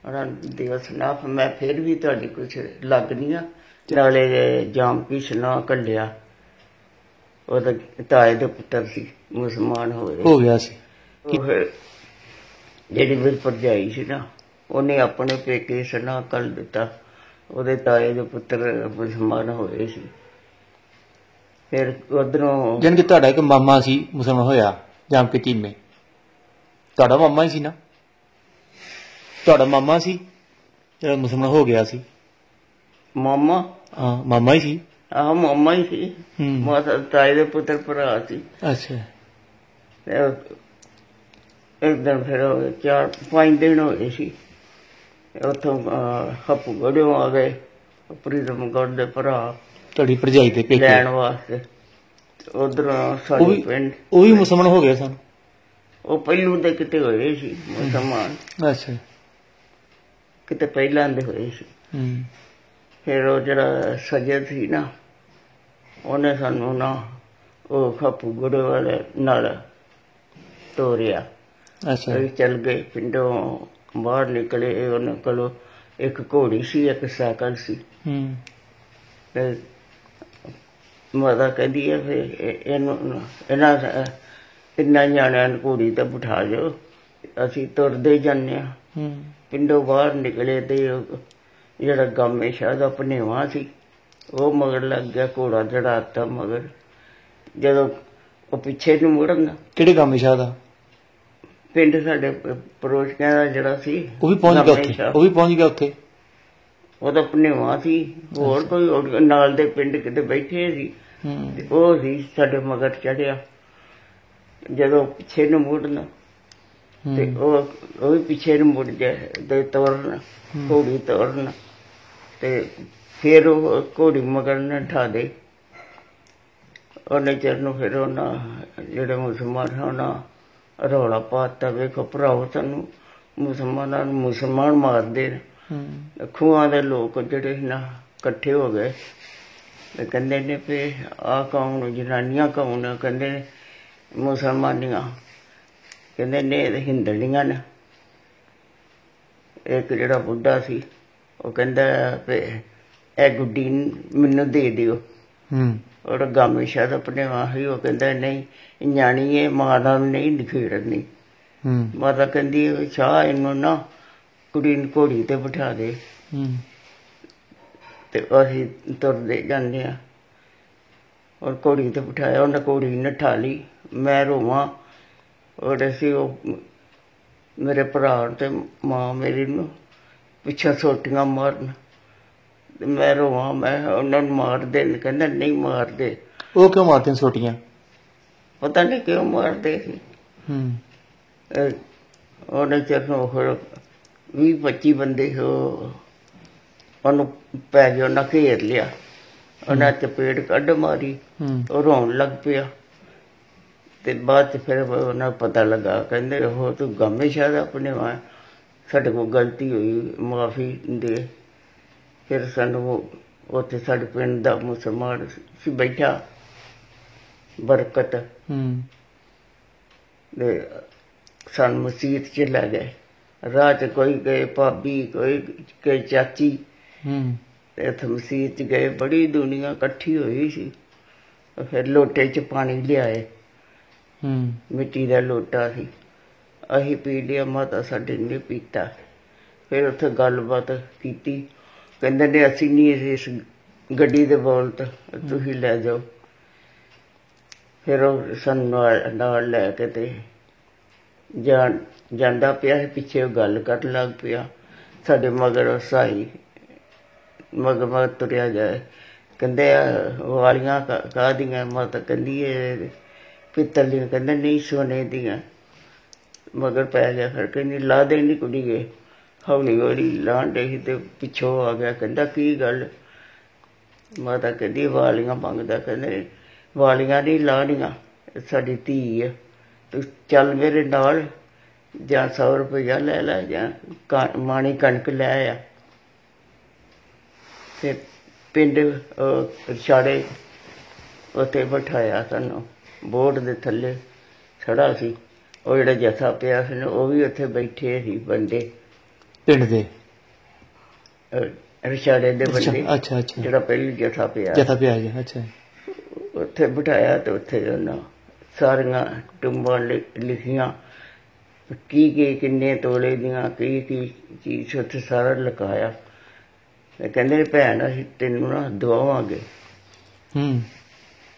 Speaker 1: ਉਹਨਾਂ ਨੂੰ ਦਿਓ ਸੁਣਾ, ਮੈਂ ਫਿਰ ਵੀ ਤੁਹਾਡੀ ਕੁਛ ਲੱਗਣੀ ਆ। ਨਾਲੇ ਜਾਮ ਕੀ ਸੁਣਾ ਕੱਲਿਆ, ਉਹਦਾ ਤਾਏ ਦੇ ਪੁੱਤਰ ਸੀ, ਮੁਸਲਮਾਨ ਹੋ ਗਿਆ ਸੀ। ਜਿਹੜੀ ਮੇਰੀ ਭਰਜਾਈ ਸੀ ਨਾ, ਉਹਨੇ ਆਪਣੇ ਪੇਕੇ ਸੁਣਾ ਕੱਲ ਦਿੱਤਾ, ਉਹਦੇ ਤਾਏ ਦੇ ਪੁੱਤਰ ਮੁਸਲਮਾਨ ਹੋਏ ਸੀ। ਫਿਰ ਉਧਰੋਂ
Speaker 2: ਜਾਣੀ ਕਿ ਤੁਹਾਡਾ ਇੱਕ ਮਾਮਾ ਸੀ ਮੁਸਲਮਾਨ ਹੋਇਆ ਜਾਮ ਕੇ ਚੀਮੇ? ਤੁਹਾਡਾ ਮਾਮਾ ਹੀ ਸੀ ਨਾ? ਤੁਹਾਡਾ ਮਾਮਾ ਸੀ ਜਿਹੜਾ ਮੁਸਲਮਾਨ ਹੋ ਗਿਆ ਸੀ?
Speaker 1: ਮਾਮਾ?
Speaker 2: ਹਾਂ ਮਾਮਾ ਹੀ ਸੀ।
Speaker 1: ਆਹ ਮਾਮਾ ਹੀ ਸੀ, ਮਾਤਾ ਤਾਏ ਦੇ ਪੁੱਤਰ ਭਰਾ ਸੀ।
Speaker 2: ਅੱਛਾ।
Speaker 1: ਇੱਕ ਦਿਨ ਫਿਰ 4-5 ਦਿਨ ਹੋਏ ਸੀ, ਉੱਥੋਂ ਹਪੂਗੜ੍ਹੋਂ ਆ ਗਏ ਪ੍ਰੀਤਮਗੜ੍ਹ ਦੇ ਭਰਾ
Speaker 2: ਤੁਹਾਡੀ ਭਰਜਾਈ ਦੇ ਪੇਕੇ
Speaker 1: ਲੈਣ ਵਾਸਤੇ। ਉਧਰੋਂ ਸਾਡੇ ਪਿੰਡ
Speaker 2: ਉਹ ਵੀ ਮੁਸਲਮਾਨ ਹੋ ਗਏ ਸਨ?
Speaker 1: ਉਹ ਪਹਿਲੂ ਦੇ ਕਿਤੇ ਹੋਏ ਸੀ ਮੁਸਲਮਾਨ।
Speaker 2: ਅੱਛਾ।
Speaker 1: ਕਿਤੇ ਪਹਿਲਾਂ ਦੇ ਹੋਏ ਸੀ। ਫਿਰ ਉਹ ਜਿਹੜਾ ਸਜਦ ਸੀ ਨਾ, ਉਹਨੇ ਸਾਨੂੰ ਨਾ ਉਹ ਹਪੂਗੜ੍ਹ ਵਾਲੇ ਨਾਲ ਤੋਰਿਆ। ਅਸੀਂ ਚੱਲ ਗਏ, ਪਿੰਡੋਂ ਬਾਹਰ ਨਿਕਲੇ। ਉਹਨਾਂ ਕੋਲੋਂ ਇੱਕ ਘੋੜੀ ਸੀ, ਇੱਕ ਸਾਈਕਲ ਸੀ। ਮਾਤਾ ਕਹਿੰਦੀ ਹੈ ਫਿਰ ਇਹਨਾਂ ਜਾਣਿਆਂ ਨੂੰ ਘੋੜੀ ਤੇ ਬਿਠਾ ਜਾਓ, ਅਸੀਂ ਤੁਰਦੇ ਜਾਂਦੇ ਹਾਂ। ਪਿੰਡੋਂ ਬਾਹਰ ਨਿਕਲੇ ਤੇ ਜਿਹੜਾ ਗਾਮੇ ਸ਼ਾਹ ਦਾ ਭਨੇਵਾ ਸੀ ਉਹ ਮਗਰ ਲੱਗ ਗਿਆ, ਘੋੜਾ ਚੜਾਤਾ ਮਗਰ। ਜਦੋਂ ਉਹ ਪਿੱਛੇ ਨੂੰ ਮੁੜਨ,
Speaker 2: ਕਿਹੜੇ ਗਾਮੇ ਸ਼ਾਹ ਦਾ?
Speaker 1: ਪਿੰਡ ਸਾਡੇ ਪੜੋਸੀਆਂ ਦਾ ਜਿਹੜਾ ਸੀ,
Speaker 2: ਉਹ ਵੀ ਪਹੁੰਚ ਗਿਆ ਉੱਥੇ? ਉਹਦਾ
Speaker 1: ਭਨੇਵਾ ਸੀ, ਹੋਰ ਕੋਈ ਨਾਲ ਦੇ ਪਿੰਡ ਕਿਤੇ ਬੈਠੇ ਸੀ ਤੇ ਉਹ ਸੀ ਸਾਡੇ ਮਗਰ ਚੜਿਆ। ਜਦੋਂ ਪਿੱਛੇ ਨੂੰ ਮੁੜਨ ਤੇ ਉਹ ਵੀ ਪਿੱਛੇ ਨੂੰ ਮੁੜ ਜਾਏ ਤੇ ਤੋਰਨ, ਘੋੜੀ ਤੋਰਨ, ਤੇ ਫਿਰ ਉਹ ਘੋੜੀ ਮਗਰ ਨਾ ਠਾ ਦੇ। ਉਹਨੇ ਚਿਰ ਨੂੰ ਫਿਰ ਉਹਨਾਂ ਜਿਹੜੇ ਮੁਸਲਮਾਨ ਉਹਨਾਂ ਰੌਲਾ ਪਾਤਾ, ਵੇਖੋ ਭਰਾਓ ਸਾਨੂੰ ਮੁਸਲਮਾਨਾਂ ਨੂੰ ਮੁਸਲਮਾਨ ਮਾਰਦੇ ਨੇ। ਖੂਹਾਂ ਦੇ ਲੋਕ ਜਿਹੜੇ ਨਾ ਇਕੱਠੇ ਹੋ ਗਏ ਤੇ ਕਹਿੰਦੇ ਨੇ ਵੀ ਆਹ ਕੌਣ ਜਨਾਨੀਆਂ ਕੌਣ? ਕਹਿੰਦੇ ਮੁਸਲਮਾਨੀਆਂ। ਕਹਿੰਦੇ ਨੇ ਹਿੰਦੜੀਆਂ ਨੇ। ਇੱਕ ਜਿਹੜਾ ਬੁੱਢਾ ਸੀ ਉਹ ਕਹਿੰਦਾ ਵੀ ਇਹ ਗੁੱਡੀ ਮੈਨੂੰ ਦੇ ਦਿਓ। ਔਰ ਗਾਮੇ ਸ਼ਾਹ ਦਾ ਭਨੇਵਾ ਸੀ, ਉਹ ਕਹਿੰਦਾ ਨਹੀਂ ਨਿਆਣੀ ਹੈ, ਮਾਂ ਨਾਲ ਨਹੀਂ ਨਿਖੇੜਨੀ। ਮਾਤਾ ਕਹਿੰਦੀ ਸ਼ਾਹ ਇਹਨੂੰ ਨਾ ਕੁੜੀ ਨੂੰ ਘੋੜੀ ਤੇ ਬਿਠਾ ਦੇ। ਤੇ ਅਸੀਂ ਤੁਰਦੇ ਜਾਂਦੇ ਹਾਂ, ਔਰ ਘੋੜੀ ਤੇ ਬਿਠਾਇਆ, ਉਹਨੇ ਘੋੜੀ ਨਠਾ ਲਈ। ਮੈਂ ਰੋਵਾਂ ਔਰ ਅਸੀਂ ਉਹ ਮੇਰੇ ਭਰਾ ਤੇ ਮਾਂ ਮੇਰੀ ਨੂੰ ਪਿੱਛੇ ਸੋਟੀਆਂ ਮਾਰਨ, ਮੈਂ ਰੋਵਾਂ, ਮੈਂ ਉਹਨਾਂ ਨੂੰ ਮਾਰਦੇ। ਕਹਿੰਦਾ ਨਹੀਂ ਮਾਰਦੇ।
Speaker 2: ਉਹ ਕਿਉਂ ਮਾਰਦੇ ਸੋਟੀਆਂ?
Speaker 1: ਪਤਾ ਨਹੀਂ ਕਿਉਂ ਮਾਰਦੇ ਸੀ। ਉਹਨੇ ਚਿਰ ਨੂੰ ਫਿਰ 20-25 ਬੰਦੇ ਉਹਨੂੰ ਪੈ ਗਿਆ, ਉਹਨਾਂ ਘੇਰ ਲਿਆ, ਉਹਨਾਂ ਚਪੇੜ ਕੱਢ ਮਾਰੀ, ਉਹ ਰੋਣ ਲੱਗ ਪਿਆ। ਤੇ ਬਾਅਦ ਚ ਫਿਰ ਉਹਨਾਂ ਪਤਾ ਲੱਗਾ, ਕਹਿੰਦੇ ਉਹ ਤੂੰ ਗਾਮੇ ਸ਼ਾਇਦ ਆਪਣੇ ਸਾਡੇ ਕੋਲ ਗਲਤੀ ਹੋਈ, ਮਾਫੀ ਦੇ। ਫਿਰ ਸਾਨੂੰ ਉੱਥੇ ਸਾਡੇ ਪਿੰਡ ਦਾ ਮੁਸਲਮਾਨ ਸੀ ਬੈਠਾ, ਬਰਕਤ, ਤੇ ਸਾਨੂੰ ਮਸੀਤ ਚ ਲੈ ਗਏ। ਰਾਹ ਚ ਕੋਈ ਗਏ ਭਾਬੀ, ਕੋਈ ਚਾਚੀ, ਤੇ ਉੱਥੇ ਮਸੀਤ ਚ ਗਏ, ਬੜੀ ਦੁਨੀਆ ਇਕੱਠੀ ਹੋਈ ਸੀ। ਫਿਰ ਲੋਟੇ ਚ ਪਾਣੀ ਲਿਆਏ, ਮਿੱਟੀ ਦਾ ਲੋਟਾ ਸੀ, ਅਸੀਂ ਪੀ ਲਿਆ, ਮਾਤਾ ਸਾਡੇ ਨੇ ਪੀਤਾ। ਫਿਰ ਉੱਥੇ ਗੱਲਬਾਤ ਕੀਤੀ, ਕਹਿੰਦੇ ਨੇ ਅਸੀਂ ਨਹੀਂ ਇਸ ਗੱਡੀ ਦੇ ਬੋਲਤ, ਤੁਸੀਂ ਲੈ ਜਾਓ। ਫਿਰ ਉਹ ਸਾਨੂੰ ਨਾਲ ਲੈ ਕੇ ਤੇ ਜਾਂਦਾ ਪਿਆ ਸੀ, ਪਿੱਛੇ ਉਹ ਗੱਲ ਕਰਨ ਲੱਗ ਪਿਆ, ਸਾਡੇ ਮਗਰ ਸਾਈ ਮਗਰ ਤੁਰਿਆ ਜਾਏ। ਕਹਿੰਦੇ ਵਾਲੀਆਂ ਕਾਹਦੀਆਂ? ਮਾਤਾ ਕਹਿੰਦੀ ਇਹ ਪਿੱਤਲ ਦੀਆਂ। ਕਹਿੰਦੇ ਨਹੀਂ, ਸੋਨੇ ਦੀਆਂ। ਮਗਰ ਪੈ ਗਿਆ। ਫਿਰ ਕਹਿੰਦੀ ਲਾ ਦੇਣੀ ਕੁੜੀਏ। ਹੌਲੀ ਹੌਲੀ ਲਾਣ ਡੇ ਸੀ ਤੇ ਪਿੱਛੋਂ ਆ ਗਿਆ, ਕਹਿੰਦਾ ਕੀ ਗੱਲ? ਮਾਤਾ ਕਹਿੰਦੀ ਵਾਲੀਆਂ ਮੰਗਦਾ। ਕਹਿੰਦੇ ਵਾਲੀਆਂ ਨਹੀਂ ਲਾਉਣੀਆਂ, ਸਾਡੀ ਧੀ ਆ, ਤੂੰ ਚੱਲ ਮੇਰੇ ਨਾਲ, ਜਾਂ 100 ਰੁਪਇਆ ਲੈ ਲੈ, ਜਾਂ ਮਾਣੀ ਕਣਕ ਲੈ ਆ। ਤੇ ਪਿੰਡ ਰਛਾੜੇ ਉੱਥੇ ਬਿਠਾਇਆ ਸਾਨੂੰ, ਬੋਰਡ ਦੇ ਥੱਲੇ ਖੜਾ ਸੀ। ਉਹ ਜਿਹੜਾ ਜਥਾ ਪਿਆ ਸੀ ਨਾ, ਉਹ ਵੀ ਉੱਥੇ ਬੈਠੇ ਸੀ ਬੰਦੇ
Speaker 2: ਪਿੰਡ ਦੇ,
Speaker 1: ਰਛਾੜੇ ਦੇ ਬੰਦੇ।
Speaker 2: ਅੱਛਾ,
Speaker 1: ਜਿਹੜਾ ਪਹਿਲੀ ਜਥਾ ਪਿਆ
Speaker 2: ਅੱਛਾ,
Speaker 1: ਉੱਥੇ ਬਿਠਾਇਆ। ਤੇ ਉੱਥੇ ਉਹਨਾਂ ਸਾਰੀਆਂ ਟੁੰਬਾਂ ਲਿਖੀਆਂ, ਕੀ ਕਿੰਨੇ ਤੋਲੇ ਦੀਆਂ ਕੀ ਚੀਜ਼ ਉੱਥੇ ਸਾਰਾ ਲਿਖਾਇਆ। ਤੇ ਕਹਿੰਦੇ ਭੈਣ ਅਸੀਂ ਤੈਨੂੰ ਨਾ ਦਵਾਵਾਂਗੇ।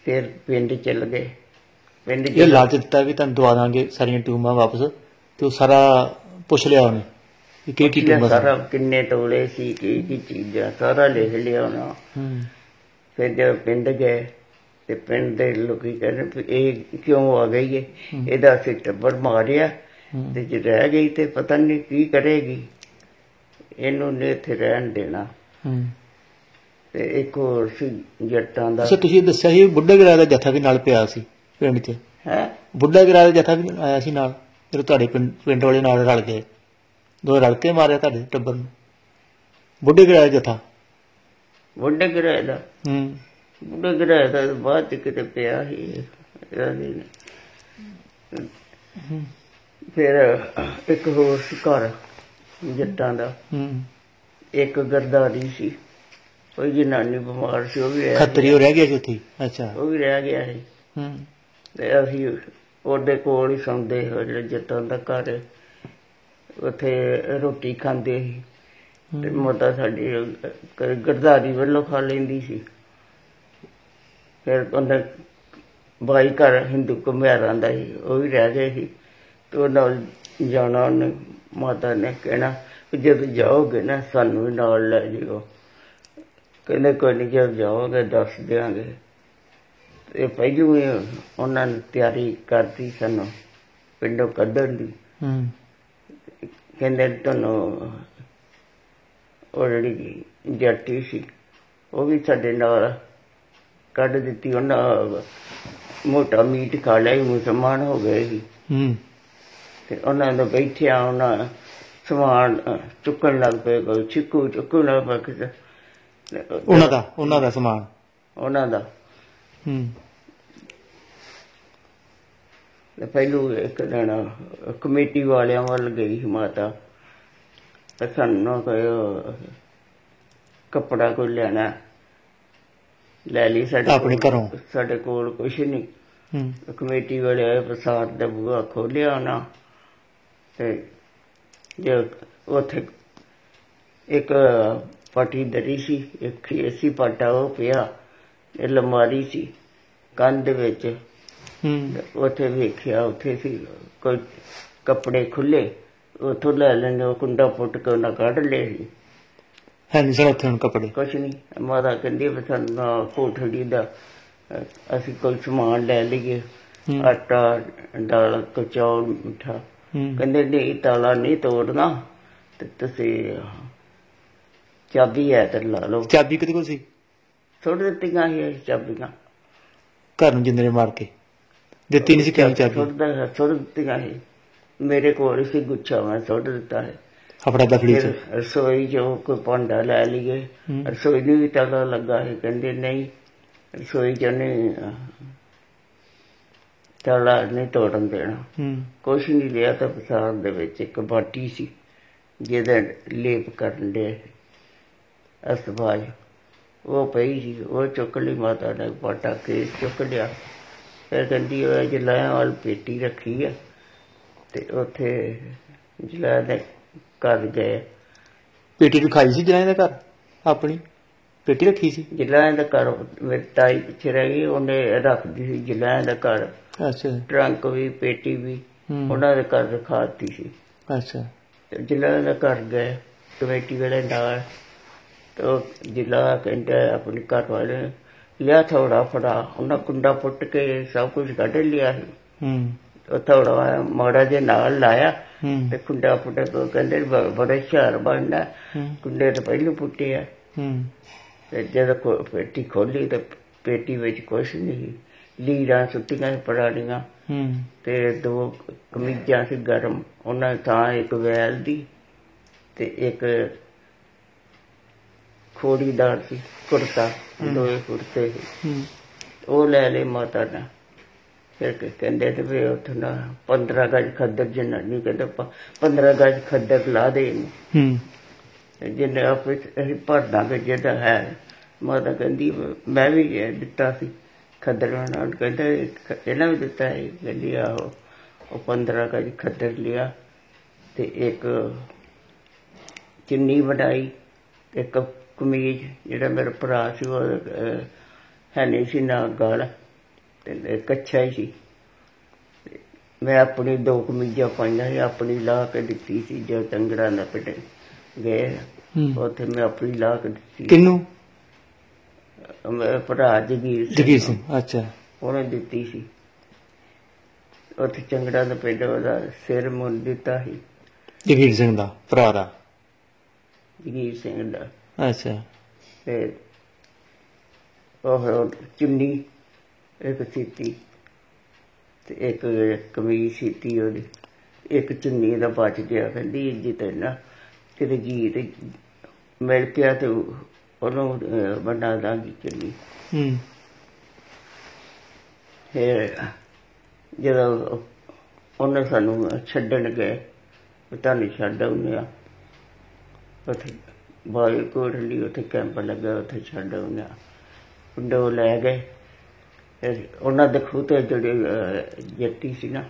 Speaker 1: ਫਿਰ ਪਿੰਡ ਚੱਲ ਗਏ। ਪਿੰਡ ਚ
Speaker 2: ਲਾਲਚ ਦਿੱਤਾ ਵੀ ਤੁਹਾਨੂੰ ਦਵਾ ਦਾਂਗੇ ਸਾਰੀਆਂ ਟੂਮਾਂ ਵਾਪਸ, ਤੇ ਉਹ ਸਾਰਾ ਪੁੱਛ ਲਿਆ ਉਹਨੇ ਸਾਰਾ, ਕਿੰਨੇ ਤੋਲੇ ਸੀ, ਕੀ ਚੀਜ਼ਾਂ, ਸਾਰਾ ਲਿਖ ਲਿਆ ਉਹਨਾਂ। ਫਿਰ ਜਦੋਂ ਪਿੰਡ ਗਏ ਤੇ ਪਿੰਡ ਦੇ ਲੋਕੀ ਕਹਿੰਦੇ ਇਹ ਕਿਉਂ ਆ ਗਈ ਹੈ, ਇਹਦਾ ਅਸੀਂ ਟੱਬਰ ਮਾਰਿਆ, ਤੇ ਜੇ ਰਹਿ ਗਈ ਤੇ ਪਤਾ ਨਹੀਂ ਕੀ ਕਰੇਗੀ, ਇਹਨੂੰ ਨਹੀਂ ਇੱਥੇ ਰਹਿਣ ਦੇਣਾ। ਤੇ ਇੱਕ ਹੋਰ ਸੀ ਜੱਟਾਂ ਦਾ। ਤੁਸੀਂ ਦੱਸਿਆ ਸੀ ਬੁੱਢਾ ਗਰਾ ਦਾ ਜਥਾ ਵੀ ਨਾਲ ਪਿਆ ਸੀ ਪਿੰਡ ਚ? ਬੁੱਢਾ ਗਰਾ ਦਾ ਜਥਾ ਵੀ ਆਇਆ ਸੀ ਨਾਲ, ਜਦੋਂ ਤੁਹਾਡੇ ਪਿੰਡ ਵਾਲੇ ਨਾਲ ਰਲ ਗਏ, ਦੋ ਰਲ ਕੇ ਮਾਰਿਆ ਤੁਹਾਡੇ ਟੱਬਰ ਨੂੰ? ਬੁੱਢੇ ਗਰਾ ਦਾ ਜਥਾ?
Speaker 1: ਬੁੱਢੇ ਗਰਾ ਦਾ ਬੁੱਢੇ ਗਰਾ ਦਾ ਬਾਅਦ ਚ ਕਿਤੇ ਪਿਆ ਸੀ। ਫਿਰ ਇੱਕ ਹੋਰ ਸੀ ਘਰ ਜੱਟਾਂ ਦਾ, ਇੱਕ ਗਰਦਾਰੀ ਸੀ, ਕੋਈ ਜਨਾਨੀ ਬਿਮਾਰ ਸੀ, ਉਹ ਵੀ
Speaker 2: ਖੱਤਰੀ ਰਹਿ ਗਿਆ ਸੀ ਉੱਥੇ। ਅੱਛਾ, ਉਹ
Speaker 1: ਵੀ ਰਹਿ ਗਿਆ ਸੀ। ਤੇ ਅਸੀਂ ਉਹਦੇ ਕੋਲ ਹੀ ਸੌਂਦੇ, ਜਿਹੜੇ ਜੱਟਾਂ ਦਾ ਘਰ, ਉੱਥੇ ਰੋਟੀ ਖਾਂਦੇ ਸੀ। ਤੇ ਮਾਤਾ ਸਾਡੀ ਗਰਦਾਰੀ ਵੱਲੋਂ ਖਾ ਲੈਂਦੀ ਸੀ। ਫਿਰ ਉਹਨੇ ਬਾਈ ਘਰ ਹਿੰਦੂ ਘੁਮਿਆਰਾਂ ਦਾ ਸੀ, ਉਹ ਵੀ ਰਹਿ ਗਏ ਸੀ। ਤੇ ਉਹ ਨਾਲ ਜਾਣਾ, ਉਹਨੇ ਮਾਤਾ ਨੇ ਕਹਿਣਾ ਜਦੋਂ ਜਾਓਗੇ ਨਾ ਸਾਨੂੰ ਵੀ ਨਾਲ ਲੈ ਜਾਇਓ। ਕਹਿੰਦੇ ਕੋਈ ਨਹੀਂ, ਜਦ ਜਾਓਗੇ ਦੱਸ ਦਿਆਂਗੇ। ਤੇ ਪਹਿਲੋਂ ਹੀ ਉਹਨਾਂ ਨੇ ਤਿਆਰੀ ਕਰਤੀ ਸਾਨੂੰ ਪਿੰਡੋਂ ਕੱਢਣ ਦੀ। ਕਹਿੰਦੇ ਤੁਹਾਨੂੰ ਉਹ ਜਿਹੜੀ ਜੱਟੀ ਸੀ ਉਹ ਵੀ ਸਾਡੇ ਨਾਲ ਕੱਢ ਦਿੱਤੀ। ਉਹਨਾਂ ਮੋਟਾ ਮੀਟ ਖਾ ਲਿਆ, ਮੁਸਲਮਾਨ ਹੋ ਗਏ ਸੀ। ਤੇ ਉਹਨਾਂ ਦਾ ਬੈਠਿਆ, ਉਹਨਾਂ ਸਮਾਨ ਚੁੱਕਣ ਲੱਗ ਪਏ, ਕੋਈ ਚਿੱਕੂ ਚੁੱਕਣ ਲੱਗ ਪਏ, ਉਹਨਾਂ ਦਾ ਸਮਾਨ ਉਹਨਾਂ ਦਾ। ਪਹਿਲੂ ਇੱਕ ਦਿਨ ਕਮੇਟੀ ਵਾਲਿਆਂ ਵੱਲ ਗਈ ਮਾਤਾ, ਸਾਨੂੰ ਕੋਈ ਕੱਪੜਾ ਕੋਈ ਲੈਣਾ, ਲੈ ਲਈ ਸਾਡੇ ਆਪਣੇ ਘਰੋਂ। ਸਾਡੇ ਕੋਲ ਕੁਛ ਨੀ। ਕਮੇਟੀ ਵਾਲੇ ਆਏ, ਪ੍ਰਸਾਦ ਦਾ ਬੂਹਾ ਖੋਲਿਆ ਉਹਨਾਂ, ਤੇ ਜੇ ਉੱਥੇ ਇੱਕ ਪਾਟੀ ਦਰੀ ਸੀ, ਇੱਕ ਏਸੀ ਪਾਟਾ ਉਹ ਪਿਆ, ਅਲਮਾਰੀ ਸੀ ਕੰਧ ਵਿੱਚ। ਉੱਥੇ ਵੇਖਿਆ, ਉੱਥੇ ਸੀ ਕੋਈ ਕੱਪੜੇ ਖੁੱਲੇ, ਉੱਥੋਂ ਲੈ ਲੈਣੇ। ਉਹ ਕੁੰਡਾ ਪੁੱਟ ਕੇ ਉਹਨਾਂ ਕੱਢ ਲਏ ਸੀ। ਹੈ ਨਹੀਂ ਸਰ ਉੱਥੇ ਹੁਣ ਕੱਪੜੇ? ਕੁਛ ਨਹੀਂ। ਮਾਤਾ ਕਹਿੰਦੀ ਵੀ ਸਾਨੂੰ ਕੋਠੜੀ ਦਾ ਅਸੀਂ ਕੋਈ ਸਮਾਨ ਲੈ ਲਈਏ, ਆਟਾ ਦਾਲ ਚੌਲ ਮਿੱਠਾ। ਕਹਿੰਦੇ ਨਹੀਂ ਤਾਲਾ ਨਹੀਂ ਤੋੜਨਾ ਤੇ ਤੁਸੀਂ ਚਾਬੀ ਹੈ ਤੇ ਲਾ ਲਓ।
Speaker 2: ਚਾਬੀ ਕਿਹਦੇ ਕੋਲ ਸੀ?
Speaker 1: ਸੁੱਟ ਦਿੱਤੀਆਂ ਸੀ ਚਾਬੀਆਂ
Speaker 2: ਘਰ ਨੂੰ ਜਿੰਦਰੇ ਮਾਰ ਕੇ ਦਿੱਤੀ ਨਹੀਂ ਸੀ ਕਿਉਂ ਚਾਬੀ?
Speaker 1: ਸੁੱਟ ਦਿੱਤੀਆਂ ਸੀ ਮੇਰੇ ਕੋਲ ਸੀ ਗੁੱਛਾ, ਮੈਂ ਸੁੱਟ ਦਿੱਤਾ ਹੈ।
Speaker 2: ਆਪਣਾ ਦਫੜੀ ਚ
Speaker 1: ਰਸੋਈ ਚੋਂ ਕੋਈ ਭਾਂਡਾ ਲੈ ਲਈਏ, ਰਸੋਈ ਨੂੰ ਵੀ ਤਾਲਾ ਲੱਗਾ ਸੀ। ਕਹਿੰਦੇ ਨਹੀਂ ਰਸੋਈ ਚ ਨਹੀਂ ਤਾਲਾ ਨਹੀਂ ਤੋੜਨ ਦੇਣਾ। ਕੁਛ ਨਹੀਂ ਲਿਆ ਤਾਂ ਪਸਾਰ ਦੇ ਵਿੱਚ ਇੱਕ ਬਾਟੀ ਸੀ ਜਿਹਦਾ ਲੇਪ ਕਰਨ ਦੇ ਅਸਬਾਜ ਉਹ ਪਈ ਸੀ, ਉਹ ਚੁੱਕ ਲਈ ਮਾਤਾ ਨੇ, ਬਾਟਾ ਕੇਸ ਚੁੱਕ ਲਿਆ। ਫਿਰ ਕਹਿੰਦੀ ਉਹ ਜਲਾਇਆ ਵਾਲ ਪੇਟੀ ਰੱਖੀ ਆ ਤੇ ਉੱਥੇ ਜਲਾਇਆ ਦੇ ਘਰ ਗਏ।
Speaker 2: ਪੇਟੀ ਰਖਾਈ ਸੀ ਜਲਾਇਆ ਦਾ ਘਰ? ਆਪਣੀ ਪੇਟੀ ਰੱਖੀ ਸੀ?
Speaker 1: ਜਲਾਇਆ ਦਾ ਘਰ ਮੇਰੀ ਤਾਈ ਪਿੱਛੇ ਰਹਿ ਗਈ, ਉਹਨੇ ਰੱਖਦੀ ਸੀ ਜਲਾਇਆ ਦਾ ਘਰ।
Speaker 2: ਅੱਛਾ।
Speaker 1: ਟਰੰਕ ਵੀ ਪੇਟੀ ਵੀ ਉਹਨਾਂ ਦੇ ਘਰ ਰਖਾ ਦਿੱਤੀ ਸੀ।
Speaker 2: ਅੱਛਾ।
Speaker 1: ਜਲਾਇਆ ਦਾ ਘਰ ਗਏ ਕਮੇਟੀ ਵਾਲੇ ਨਾਲ, ਜਿਲਾ ਕਹਿੰਦਾ ਆਪਣੇ ਘਰ ਵਾਲੇ ਲਿਆ ਥੋੜਾ ਫੜਾ, ਉਹਨਾਂ ਕੁੰਡਾ ਪੁੱਟ ਕੇ ਸਭ ਕੁਝ ਕੱਢ ਲਿਆ ਸੀ। ਉਹ ਥੋੜਾ ਮਾੜਾ ਜਿਹਾ ਨਾਲ ਲਾਇਆ ਤੇ ਕੁੰਡਾ ਪੁੱਟ ਕੇ ਕਹਿੰਦੇ ਬੜਾ ਹੁਸ਼ਿਆਰ ਬਣਦਾ, ਕੁੰਡੇ ਤਾਂ ਪਹਿਲਾਂ ਪੁੱਟੇ ਆ। ਤੇ ਜਦੋਂ ਪੇਟੀ ਖੋਲੀ ਤੇ ਪੇਟੀ ਵਿੱਚ ਕੁਛ ਨਹੀਂ, ਲੀਰਾਂ ਸੁੱਟੀਆਂ ਪੁਰਾਣੀਆਂ ਤੇ 2 ਕਮੀਜ਼ਾਂ ਸੀ ਗਰਮ, ਉਹਨਾਂ ਥਾਂ ਇੱਕ ਵੈਲ ਦੀ ਤੇ ਇੱਕ ਖੋੜੀਦਾਰ ਸੀ ਕੁੜਤਾ, 2 ਕੁੜਤੇ ਸੀ। ਉਹ ਲੈ ਲਏ ਮਾਤਾ ਨੇ। ਫਿਰ ਕਹਿੰਦੇ ਤੇ ਵੀ ਉੱਥੇ ਨਾ 15 ਗਜ ਖੱਦਰ ਜਨਾਨੀ, ਕਹਿੰਦੇ 15 ਗਜ ਖੱਦਰ ਲਾ ਦੇ ਇਹਨੂੰ, ਜਿਹਨੇ ਆਪੇ ਅਸੀਂ ਭਰ ਦਾਂਗੇ ਜਿਹਦਾ ਹੈ। ਮਾਤਾ ਕਹਿੰਦੀ ਮੈਂ ਵੀ ਦਿੱਤਾ ਸੀ ਖੱਦਰ ਉਹਨਾਂ ਨੂੰ। ਕਹਿੰਦਾ ਇਹਨਾਂ ਵੀ ਦਿੱਤਾ ਹੈ? ਕਹਿੰਦੀ ਆਹੋ। ਉਹ 15 ਗਜ ਖੱਦਰ ਲਿਆ ਤੇ ਇੱਕ ਚੁੰਨੀ ਬਣਾਈ, ਇੱਕ ਕਮੀਜ਼ ਜਿਹੜਾ ਮੇਰਾ ਭਰਾ ਸੀ ਉਹ ਹੈ ਨਹੀਂ ਸੀ ਨਾ ਗਲ ਤੇ ਕੱਛਾ ਹੀ ਸੀ। ਮੈਂ ਆਪਣੀ 2 ਕਮੀਜ਼ਾਂ ਪਾਈਆਂ ਸੀ, ਆਪਣੀ ਲਾਹ ਕੇ ਦਿੱਤੀ ਸੀ। ਜੋ ਚੰਗੜਾ ਦਾ ਪਿੰਡ ਗਏ ਉੱਥੇ ਮੈਂ ਆਪਣੀ ਲਾਹ ਕੇ ਦਿੱਤੀ। ਕਿਹਨੂੰ? ਮੇਰਾ ਭਰਾ ਜਗੀਰ ਸਿੰਘ।
Speaker 2: ਅੱਛਾ।
Speaker 1: ਉਹਨੇ ਦਿੱਤੀ ਸੀ। ਉੱਥੇ ਚੰਗੜਾ ਦਾ ਪਿੰਡ ਉਹਦਾ ਸਿਰ ਮੁੰਨ ਦਿੱਤਾ ਸੀ।
Speaker 2: ਜਗੀਰ ਸਿੰਘ ਦਾ ਭਰਾ ਦਾ?
Speaker 1: ਜਗੀਰ ਸਿੰਘ ਦਾ।
Speaker 2: ਅੱਛਾ।
Speaker 1: ਤੇ ਉਹ ਚੁੰਨੀ ਇੱਕ ਸੀਤੀ ਤੇ ਇੱਕ ਕਮੀਜ਼ ਸੀਤੀ ਉਹਦੀ, ਇੱਕ ਚੁੰਨੀ ਦਾ ਬਚ ਗਿਆ। ਕਹਿੰਦੀ ਇੱਜ਼ਤ ਨਾ ਕਿਤੇ ਗੀਤ ਮਿਲ ਪਿਆ ਤੇ ਉਹਨੂੰ ਬਣਾ ਦਾਂਗੀ ਚੁੰਨੀ। ਫਿਰ ਜਦੋਂ ਉਹਨੇ ਸਾਨੂੰ ਛੱਡਣ ਗਏ, ਤੁਹਾਨੂੰ ਛੱਡ ਆਉਂਦੇ ਆ ਉੱਥੇ ਬਾਈ ਕੋਟਲੀ, ਉੱਥੇ ਕੈਂਪ ਲੱਗਾ, ਉੱਥੇ ਛੱਡ ਆਉਂਦੇ ਆ। ਪਿੰਡੋਂ ਲੈ ਗਏ। ਫਿਰ ਉਹਨਾਂ ਦੇ ਖੂਹ ਤੇ ਜਿਹੜੇ ਜੱਟੀ ਸੀ ਨਾ,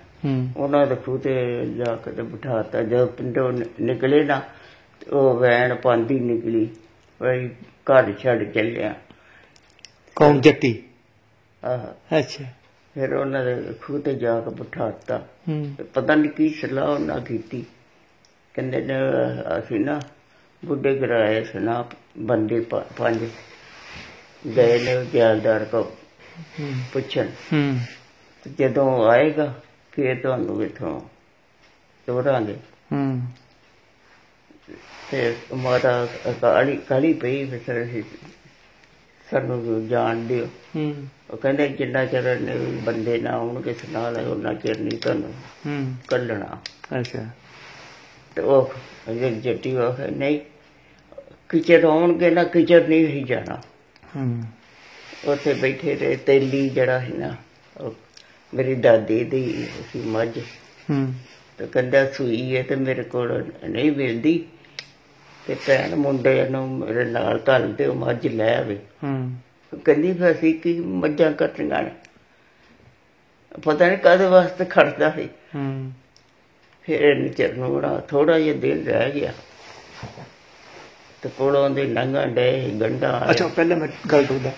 Speaker 1: ਉਹਨਾਂ ਦੇ ਖੂਹ ਤੇ ਜਾ ਕੇ ਤੇ ਬਿਠਾਤਾ। ਜਦੋਂ ਪਿੰਡੋਂ ਨਿਕਲੇ ਨਾ ਤੇ ਉਹ ਵੈਨ ਪਾਉਂਦੀ ਨਿਕਲੀ, ਬਈ ਘਰ ਛੱਡ ਚੱਲਿਆ।
Speaker 2: ਕੌਣ? ਜੱਟੀ?
Speaker 1: ਆਹ।
Speaker 2: ਅੱਛਾ।
Speaker 1: ਫਿਰ ਉਹਨਾਂ ਦੇ ਖੂਹ ਤੇ ਜਾ ਕੇ ਬਿਠਾਤਾ। ਪਤਾ ਨਹੀਂ ਕੀ ਸਲਾਹ ਉਹਨਾਂ ਕੀਤੀ। ਕਹਿੰਦੇ ਨੇ ਅਸੀਂ ਨਾ ਬੁੱਢੇ ਕਰਾਏ ਸੁਣਾ ਬੰਦੇ 5 ਗਏ ਨੇ ਜੈਲਦਾਰ ਕੋ ਪੁੱਛਣ, ਜਦੋਂ ਆਏਗਾ ਫਿਰ ਤੁਹਾਨੂੰ ਇੱਥੋਂ ਤੋਰਾਂਗੇ। ਤੇ ਮਾਤਾ ਕਾਹਲੀ ਪਈ, ਫਿਰ ਸਾਨੂੰ ਜਾਣ ਦਿਓ। ਉਹ ਕਹਿੰਦੇ ਜਿੰਨਾ ਚਿਰ ਬੰਦੇ ਨਾ ਆਉਣਗੇ ਸੁਣਾ ਲੈ, ਉਹਨਾਂ ਚਿਰ ਨਹੀਂ ਤੁਹਾਨੂੰ ਕੱਢਣਾ।
Speaker 2: ਅੱਛਾ।
Speaker 1: ਤੇ ਉਹ ਜੱਟੀ ਉਹ ਨਹੀਂ ਕਿਚਰ ਆਉਣਗੇ ਨਾ, ਕਿਚਰ ਨਹੀਂ ਸੀ ਜਾਣਾ। ਉੱਥੇ ਬੈਠੇ ਰਹੇ। ਤੇਲੀ ਜਿਹੜਾ ਸੀ ਨਾ ਉਹ ਮੇਰੀ ਦਾਦੀ ਦੀ ਸੀ ਮੱਝ, ਤੇ ਕਹਿੰਦਾ ਸੂਈ ਹੈ ਤੇ ਮੇਰੇ ਕੋਲ ਨਹੀਂ ਮਿਲਦੀ ਤੇ ਭੈਣ ਮੁੰਡੇ ਨੂੰ ਮੇਰੇ ਨਾਲ ਘੱਲ ਦਿਓ, ਮੱਝ ਲੈ ਆਵੇ। ਕਹਿੰਦੀ ਫਿਰ ਅਸੀਂ ਕੀ ਮੱਝਾਂ ਕੱਟਣੀਆਂ ਨੇ, ਪਤਾ ਨਹੀਂ ਕਾਹਦੇ ਵਾਸਤੇ ਖੜਦਾ ਸੀ। ਫਿਰ ਚਿਰ ਨੂੰ ਬੜਾ ਥੋੜਾ ਜਿਹਾ ਦਿਨ ਰਹਿ ਗਿਆ ਤੇ ਕੋਲੋਂ ਦੇ ਲੰਘਣ ਡੇ ਗੰਢਾ।
Speaker 2: ਅੱਛਾ, ਪਹਿਲਾਂ ਮੈਂ ਗੱਲ ਕਰਦਾ,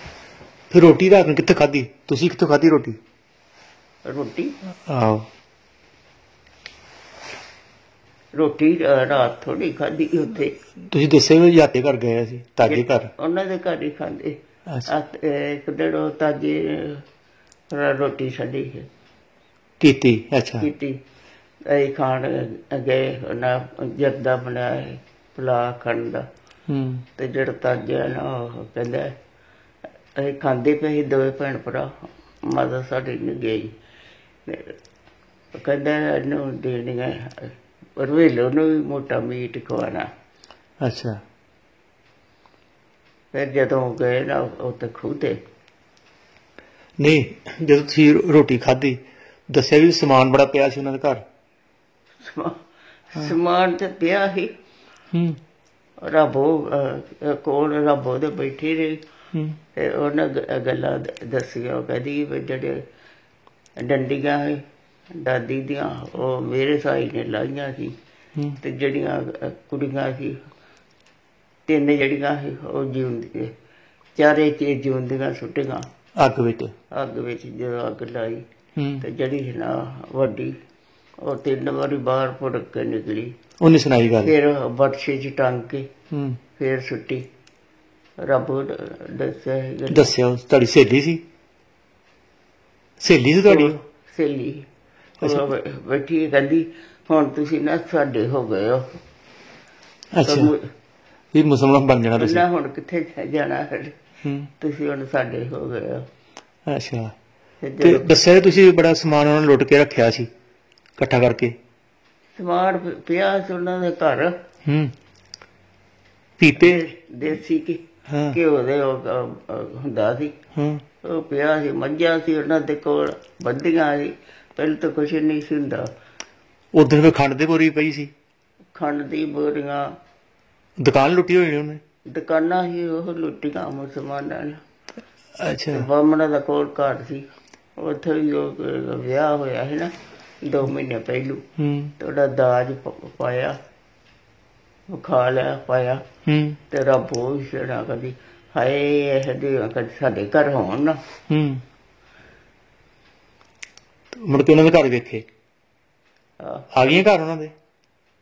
Speaker 2: ਫਿਰ ਰੋਟੀ ਰਾਤ ਨੂੰ ਕਿੱਥੇ ਖਾਧੀ? ਤੁਸੀਂ ਕਿੱਥੋਂ ਖਾਧੀ ਰੋਟੀ?
Speaker 1: ਰੋਟੀ?
Speaker 2: ਆਹੋ।
Speaker 1: ਰੋਟੀ ਰਾਤ ਥੋੜੀ ਖਾਧੀ ਉੱਥੇ।
Speaker 2: ਤੁਸੀਂ ਦੱਸਿਆ ਵੀ ਜਾਤੇ ਘਰ ਗਏ ਸੀ, ਤਾਜੇ ਘਰ?
Speaker 1: ਉਹਨਾਂ ਦੇ ਘਰ ਹੀ ਖਾਂਦੇ। ਇੱਕ ਦਿਨ ਉਹ ਤਾਜੇ ਰੋਟੀ ਛੱਡੀ
Speaker 2: ਕੀਤੀ ਅੱਛਾ
Speaker 1: ਕੀਤੀ। ਅਸੀਂ ਖਾਣ ਗਏ, ਉਹਨਾਂ ਜਰਦਾ ਬਣਾਇਆ ਪੁਲਾ ਖੰਡ ਦਾ, ਤੇ ਜਿਹੜਾ ਤਾਜਿਆ ਨਾ ਉਹ ਕਹਿੰਦਾ ਅਸੀਂ ਖਾਂਦੇ ਪਏ ਸੀ ਦੋਵੇਂ ਭੈਣ ਭਰਾ, ਮਾਤਾ ਸਾਡੀ ਨੂੰ ਗਈ, ਕਹਿੰਦਾ ਇਹਨੂੰ ਦੇਣੀਆਂ ਰਵੇਲੋ ਨੂੰ ਵੀ ਮੋਟਾ ਮੀਟ ਖਵਾਉਣਾ।
Speaker 2: ਅੱਛਾ।
Speaker 1: ਫਿਰ ਜਦੋਂ ਗਏ ਨਾ ਉੱਥੇ ਖੂਹ ਤੇ,
Speaker 2: ਨਹੀਂ ਜਦੋਂ ਤੁਸੀਂ ਰੋਟੀ ਖਾਧੀ ਦੱਸਿਆ ਵੀ ਸਮਾਨ ਬੜਾ ਪਿਆ ਸੀ ਉਹਨਾਂ ਦੇ ਘਰ?
Speaker 1: ਸਮਾਨ ਤੇ ਪਿਆ ਸੀ, ਰੱਬੋ ਕੋਲ ਰੱਬੋ ਦੇ ਬੈਠੀ ਰਹੀ, ਤੇ ਉਹਨਾਂ ਗੱਲਾਂ ਦੱਸੀਆਂ। ਉਹ ਕਹਿੰਦੀ ਵੀ ਜਿਹੜੇ ਡੰਡੀਆਂ ਸੀ ਦਾਦੀ ਦੀਆਂ ਉਹ ਮੇਰੇ ਸਾਈ ਨੇ ਲਾਈਆਂ ਸੀ, ਤੇ ਜਿਹੜੀਆਂ ਕੁੜੀਆਂ ਸੀ 3 ਜਿਹੜੀਆਂ ਸੀ ਉਹ ਜਿਉਂਦੀਆਂ, 4 ਜਿਉਂਦੀਆਂ ਸੁੱਟੀਆਂ
Speaker 2: ਅੱਗ ਵਿੱਚ।
Speaker 1: ਅੱਗ ਵਿੱਚ ਜਦੋਂ ਅੱਗ ਲਾਈ, ਤੇ ਜਿਹੜੀ ਸੀ ਨਾ ਵੱਡੀ ਉਹ 3 ਵਾਰੀ ਬਾਹਰ ਭੁੜਕ ਕੇ ਨਿਕਲੀ।
Speaker 2: ਉਹਨੇ ਸੁਣਾਈ ਗੱਲ?
Speaker 1: ਫਿਰ ਬਰਛੇ ਚ ਟੰਗ ਕੇ ਫਿਰ ਸੁੱਟੀ। ਰੱਬ ਦੱਸਿਆ
Speaker 2: ਤੁਹਾਡੀ ਸਹੇਲੀ ਸੀ? ਸਹੇਲੀ ਸੀ ਤੁਹਾਡੀ?
Speaker 1: ਸਹੇਲੀ ਬੈਠੀ ਕਹਿੰਦੀ ਹੁਣ ਤੁਸੀਂ ਨਾ ਸਾਡੇ ਹੋ ਗਏ ਹੋ।
Speaker 2: ਅੱਛਾ, ਇਹ ਮੁਸਲਮਾਨ ਬਣ ਜਾਣਾ ਤੁਸੀਂ?
Speaker 1: ਹੁਣ ਕਿੱਥੇ ਜਾਣਾ, ਤੁਸੀਂ ਹੁਣ ਸਾਡੇ ਹੋ ਗਏ ਹੋ।
Speaker 2: ਅੱਛਾ। ਤੇ ਦੱਸਿਆ ਤੁਸੀਂ ਬੜਾ ਸਮਾਨ ਉਹਨਾਂ ਨੇ ਲੁੱਟ ਕੇ ਰੱਖਿਆ ਸੀ ਇਕੱਠਾ ਕਰਕੇ? ਸਮਾਨ ਪਿਆ ਸੀ ਉਹਨਾਂ ਦੇ ਘਰ, ਪੀਪੇ ਦੇਸੀ ਘਿਓ ਦੇ ਹੁੰਦਾ ਸੀ, ਉਹ ਪਿਆ ਸੀ। ਮੱਝਾਂ ਸੀ ਉਹਨਾਂ ਦੇ ਕੋਲ, ਬੱਧੀਆਂ ਸੀ, ਪਹਿਲਾਂ ਤਾਂ ਕੁਛ ਨਹੀਂ ਸੀ ਹੁੰਦਾ। ਉਧਰ ਫਿਰ ਖੰਡ ਦੀ ਬੋਰੀ ਪਈ ਸੀ? ਖੰਡ ਦੀ ਬੋਰੀਆਂ। ਦੁਕਾਨ ਲੁੱਟੀ ਹੋਈ ਉਹਨੇ? ਦੁਕਾਨਾਂ ਸੀ ਉਹ ਲੁੱਟੀਆਂ ਮੁਸਲਮਾਨਾਂ ਨੇ। ਅੱਛਾ। ਬਾਹਮਣਾ ਦਾ ਕੋਲ ਘਰ ਸੀ, ਉੱਥੇ ਵੀ ਉਹ ਵਿਆਹ ਹੋਇਆ ਸੀ ਨਾ 2 ਮਹੀਨੇ ਪਹਿਲੂ, ਤੇ ਉਹਦਾ ਦਾਜ ਪਾਇਆ, ਖਾ ਲਿਆ ਪਾਇਆ, ਤੇ ਰੱਬ ਉਹ ਵੀ ਛੇੜਾ ਕਦੀ ਹਾਏ ਇਹਦੇ ਕਦੀ ਸਾਡੇ ਘਰ ਹੋਣ ਨਾ। ਮੁੜ ਕੇ ਉਹਨਾਂ ਦੇ ਘਰ ਵੇਖੇ? ਆ ਗਈਆਂ ਘਰ ਉਹਨਾਂ ਦੇ?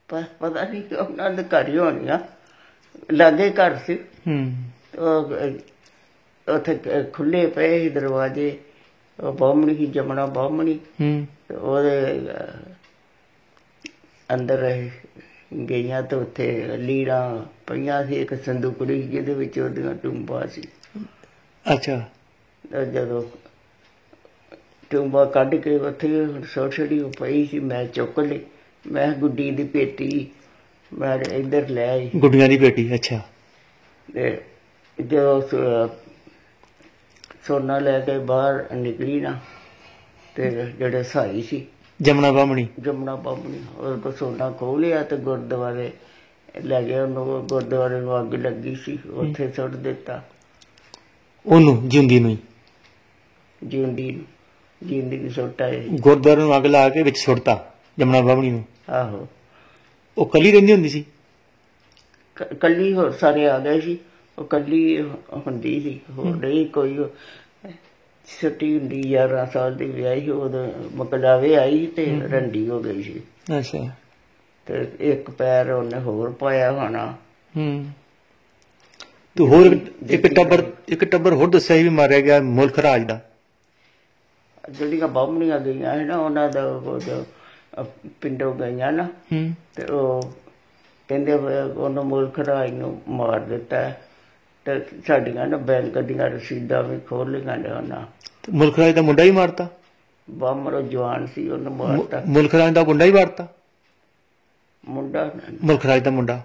Speaker 2: ਪਤਾ ਨਹੀਂ ਉਹਨਾਂ ਦੇ ਘਰ ਹੀ ਹੋਣੀਆਂ, ਲਾਗੇ ਘਰ ਸੀ। ਉੱਥੇ ਖੁੱਲੇ ਪਏ ਸੀ ਦਰਵਾਜ਼ੇ, ਬਾਹਮਣੀ ਸੀ ਜਮਣਾ ਬਾਹਮਣੀ, ਉਹਦੇ ਅੰਦਰ ਗਈਆਂ ਤੇ ਉੱਥੇ ਲੀੜਾਂ ਪਈਆਂ ਸੀ, ਇੱਕ ਸੰਦੂਕੜੀ ਜਿਹਦੇ ਵਿੱਚ ਉਹਦੀਆਂ ਟੂੰਬਾਂ ਸੀ। ਅੱਛਾ। ਜਦੋਂ ਟੂੰਬਾਂ ਕੱਢ ਕੇ ਉੱਥੇ ਛੋਟੀ ਪਈ ਸੀ, ਮੈਂ ਚੁੱਕ ਲਈ, ਮੈਂ ਗੁੱਡੀ ਦੀ ਪੇਟੀ ਮੈਂ ਇੱਧਰ ਲੈ ਆਈ। ਗੁੱਡੀਆਂ ਦੀ ਪੇਟੀ? ਅੱਛਾ। ਤੇ ਜਦੋਂ ਸੋਨਾ ਲੈ ਕੇ ਬਾਹਰ ਨਿਕਲੀ ਨਾ, ਤੇ ਜਿਹੜੇ ਸਾਈ ਸੀ ਜਮਨਾ ਬਾਹਮਣੀ ਉਹਦੇ ਕੋਲ ਸੋਨਾ ਖੋਹ ਲਿਆ, ਤੇ ਗੁਰਦੁਆਰੇ ਲੈ ਗਿਆ ਉਹਨੂੰ। ਗੁਰਦੁਆਰੇ ਨੂੰ ਅੱਗ ਲੱਗੀ ਸੀ, ਉੱਥੇ ਸੁੱਟ ਦਿੱਤਾ ਉਹਨੂੰ, ਜਿਉਂਦੀ ਨੂੰ? ਜਿਉਂਦੀ ਨੂੰ ਸੁੱਟ ਆਏ। ਗੁਰਦੁਆਰੇ ਨੂੰ ਅੱਗ ਲਾ ਕੇ ਵਿੱਚ ਸੁੱਟਤਾ ਜਮਨਾ ਬਾਹਮਣੀ ਨੂੰ? ਆਹੋ। ਉਹ ਕੱਲੀ ਰਹਿੰਦੀ ਹੁੰਦੀ ਸੀ? ਕੱਲੀ, ਹੋਰ ਸਾਰੇ ਆ ਗਏ ਸੀ, ਉਹ ਕੱਲੀ ਹੁੰਦੀ ਸੀ, ਹੋਰ ਨਹੀਂ ਕੋਈ। ਛੋਟੀ ਹੁੰਦੀ 11 ਸਾਲ ਦੀ ਵਿਆਹੀ ਸੀ, ਉਦੋਂ ਮਕਲਾਵੇ ਆਈ ਤੇ ਰੰਡੀ ਹੋ ਗਈ ਸੀ। ਅੱਛਾ। ਤੇ ਇੱਕ ਪੈਰ ਉਹਨੇ ਹੋਰ ਪਾਇਆ ਹੋਣਾ। ਤੇ ਹੋਰ ਇੱਕ ਟੱਬਰ ਹੋਰ ਦੱਸਿਆ ਸੀ ਵੀ ਮਾਰਿਆ ਗਿਆ ਮੁਲਖ ਰਾਜ ਦਾ? ਜਿਹੜੀਆਂ ਬਾਹਮਣੀਆਂ ਗਈਆਂ ਸੀ ਨਾ, ਉਹਨਾਂ ਦਾ ਪਿੰਡੋਂ ਗਈਆਂ ਨਾ, ਤੇ ਉਹ ਕਹਿੰਦੇ ਉਹਨੂੰ ਮੁਲਖ ਰਾਜ ਨੂੰ ਮਾਰ ਦਿੱਤਾ, ਤੇ ਸਾਡੀਆਂ ਨਾ ਬੈਂਕ ਦੀਆਂ ਰਸੀਦਾਂ ਵੀ ਖੋਲ ਲਈਆਂ ਨੇ ਉਹਨਾਂ। ਮੁਲਖ ਰਾਜ ਦਾ ਮੁੰਡਾ ਹੀ ਮਾਰਤਾ? ਬਾਹਮਣ ਜਵਾਨ ਸੀ, ਉਹਨੂੰ ਮਾਰਤਾ। ਮੁਲਖ ਰਾਜ ਦਾ ਮੁੰਡਾ ਹੀ ਮਾਰਤਾ? ਮੁੰਡਾ, ਮੁਲਖ ਰਾਜ ਦਾ ਮੁੰਡਾ?